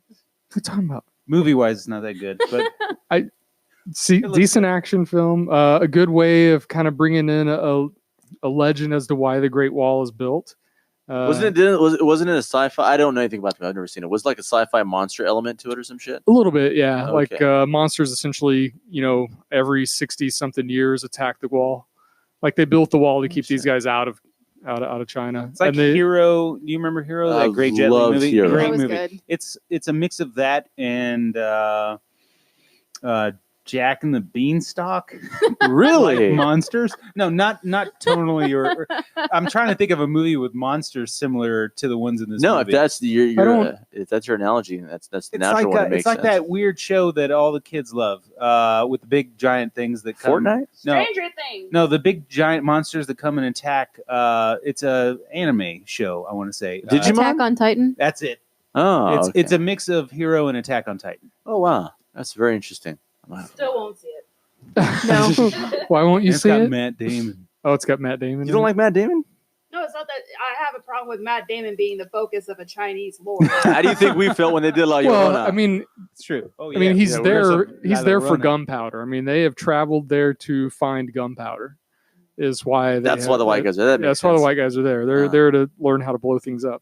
What are you talking about? Movie-wise, it's not that good, but See, looks decent action film. A good way of kind of bringing in a legend as to why the Great Wall is built. Wasn't it a sci-fi? I don't know anything about them. I've never seen it. Was it like a sci-fi monster element to it or some shit? A little bit, yeah. Okay. Like monsters essentially, every 60 something years attack the wall. Like they built the wall to keep these guys out of China. it's like And they- Hero. Do you remember Hero? That I great Jet Li loved movie. Hero. Great That was movie. good. It's a mix of that and Jack and the Beanstalk. Really? Like monsters? No, not tonally. Or I'm trying to think of a movie with monsters similar to the ones in this. No, movie. if that's don't- if that's your analogy, that's the It's natural like one. It makes it's like sense. that weird show that all the kids love, with the big giant things that come. Fortnite? No, Stranger Things. no, the big giant monsters that come and attack. It's a anime show. I want to say. Digimon? Attack on Titan. That's it. Oh, It's a mix of Hero and Attack on Titan. oh wow, that's very interesting. Still won't see it. No. Why won't you It's see got it? Matt Damon. Oh, it's got Matt Damon. You don't like Matt Damon? No, it's not that. I have a problem with Matt Damon being the focus of a Chinese lore. How do you think we felt when they did La Llorona? Well, I mean, It's true. Oh, I mean, he's yeah, there. He's there for Llorona. gunpowder. I mean, they have traveled there to find gunpowder. Is why they that's why have the white that. guys are there. That Yeah, makes that's why the sense. white guys are there. They're Ah. there to learn how to blow things up.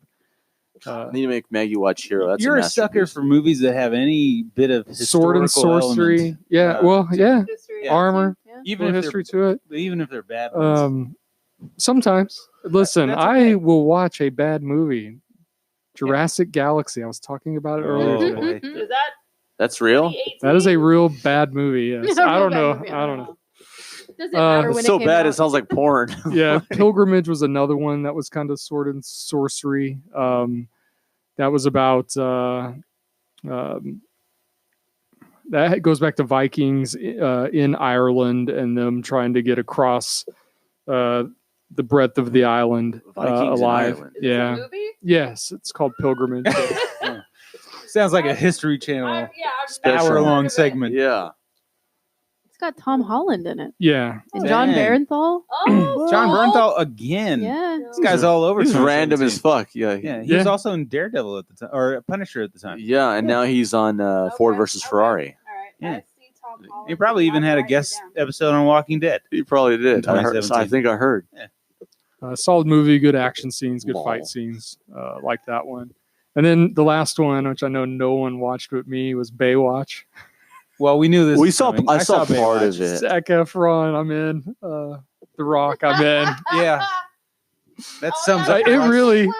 I need to make Maggie watch Hero. That's You're a masterpiece. sucker for movies that have any bit of Sword and historical sorcery. element. Yeah. Well, yeah. History. Yeah. Armor. Yeah. Even Little if history to it. even if they're bad ones. Sometimes. Listen, That's I okay. will watch a bad movie. Jurassic Galaxy. I was talking about it earlier. Oh, today. boy. Is that That's real. 2018? That is a real bad movie. Yes. A I real don't bad know. movie, I don't know. Doesn't matter It's when so it came bad. out. It sounds like porn. Yeah, Pilgrimage was another one that was kind of sword and sorcery. That was about that goes back to Vikings in Ireland and them trying to get across the breadth of the island Vikings in alive. Ireland. Is this a Yeah. movie? Yes, it's called Pilgrimage. Sounds like a History Channel I've Special. never heard hour-long of it. segment. Yeah. It's got Tom Holland in it. Yeah. And John Dang. Barenthal. Oh, John Bernthal again. Yeah. This guy's all over. He's 2017. random as fuck. Yeah. Yeah, he was Yeah. also in Daredevil at the time, or Punisher at the time. Yeah, and now he's on Ford Okay, versus okay. Ferrari. All right. Yeah. I see Tom Holland. He probably even had a I'll guest write it down. episode on Walking Dead. He probably did. In I heard. 2017. I think I heard. Solid movie, good action scenes, good Lol. fight scenes. Like that one. And then the last one, which I know no one watched but me, was Baywatch. Well, we knew this. We was saw. coming. I saw part Baywatch. of it. Zac Efron, I'm in. The Rock, I'm in. Yeah, that sums Oh, up. it that's really- loud.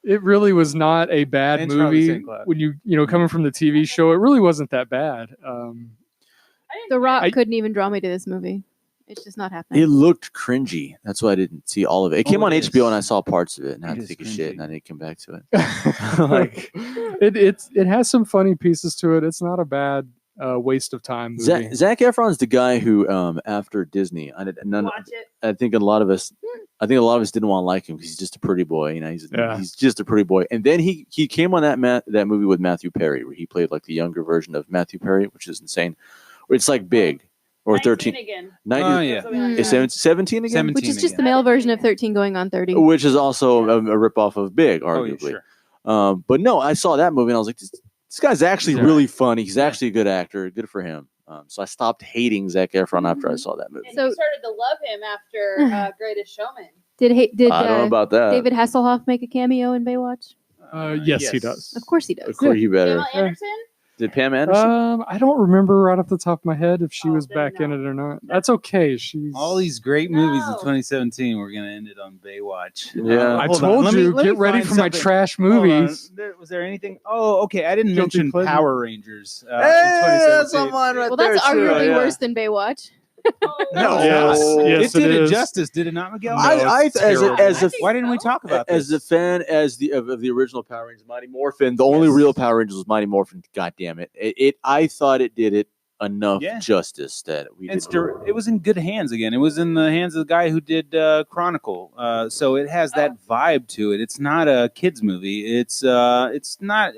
it really was not a bad And Charlie movie. St. Cloud. When you know, coming from the TV show, it really wasn't that bad. The Rock I- couldn't even draw me to this movie. It's just not happening. It looked cringy. That's why I didn't see all of it. It came on it HBO is. and I saw parts of it and I had It to is take a shit cringy. and I didn't come back to it. like it has some funny pieces to it. It's not a bad waste of time movie. Zac Efron's the guy who, after Disney, I think a lot of us didn't want to like him because he's just a pretty boy. You know, he's just a pretty boy. And then he came on that movie with Matthew Perry, where he played like the younger version of Matthew Perry, which is insane. It's like Big or 13. Again. 90, Oh, yeah. is 17 again? 17 Which is just the again. male version of 13 going on 30. Which is also a ripoff of Big, Oh, yeah, arguably. sure. But no, I saw that movie and I was like, this guy's actually Yeah. really funny. He's actually a good actor. Good for him. So I stopped hating Zac Efron after I saw that movie. And So- you started to love him after Greatest Showman. Did I don't know about that. David Hasselhoff make a cameo in Baywatch? Yes, he does. Of course he does. Of course, you better. Pamela Anderson? Did Pam Anderson? I don't remember right off the top of my head if she Oh, was then back in no. it or not. That's okay. She's All these great movies in No. 2017, we're going to end it on Baywatch. Yeah. I Hold on. told Let me- you, let me get ready find for my something. trash Hold on. movies. Was there anything? Oh, okay. I didn't Guilty mention pleasure. Power Rangers. In that's 2017. on mine right Well, there, that's too, arguably yeah. worse than Baywatch. No, Yes, it yes, did it it is. justice, did it not, Miguel? No, I it's as a, terrible. Why didn't we talk about as this? a fan of the original Power Rangers, Mighty Morphin, the only Yes. real Power Rangers was Mighty Morphin. God damn it! I thought it did it enough Yeah. justice that we It's did. it was in good hands again. It was in the hands of the guy who did Chronicle, so it has that vibe to it. It's not a kids movie. It's not.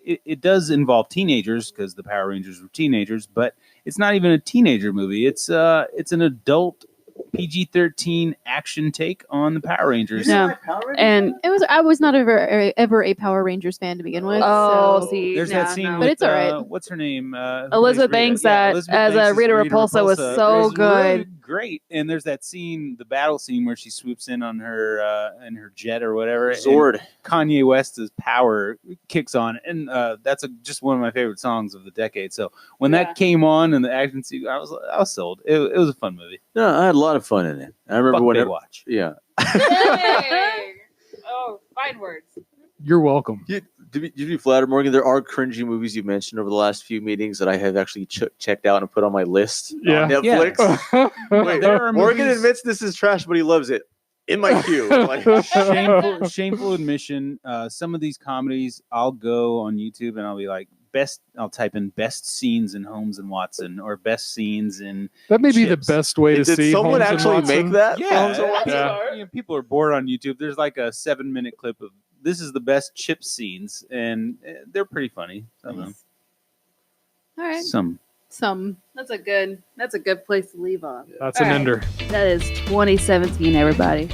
It does involve teenagers because the Power Rangers were teenagers, but it's not even a teenager movie. It's an adult PG-13 action take on the Power Rangers. Yeah. And I was not ever a Power Rangers fan to begin with. oh, so. see, There's no, that scene no. But with it's all right. what's her name? Who Elizabeth plays Rita? Banks Yeah, that- Elizabeth as Banks a is Rita Repulsa was so It really good. great. And there's that scene, the battle scene where she swoops in on her jet or whatever. and Sword. Kanye West's Power kicks on, and that's just one of my favorite songs of the decade. So when Yeah. that came on and the action scene, I was sold. It was a fun movie. No, I had a lot of fun in it. I remember Fuck whenever. Baywatch. Yeah. Yay! Oh, fine words. You're welcome. To be flattered, Morgan, there are cringy movies you've mentioned over the last few meetings that I have actually checked out and put on my list Yeah. on Netflix. Wait, There are Morgan movies- admits this is trash, but he loves it. In my queue. Like, Shameful admission. Some of these comedies, I'll go on YouTube and I'll be like, I'll type in best scenes in Holmes and Watson or best scenes in. That may be the Chips. best way to did see. someone Holmes and actually Watson. make that? Yeah, Holmes and Watson? Yeah. You know, people are bored on YouTube. There's like a 7-minute clip of this is the best Chips scenes, and they're pretty funny. Some of them. All right. Some. That's a good place to leave on. That's All an right. ender. That is 2017, everybody.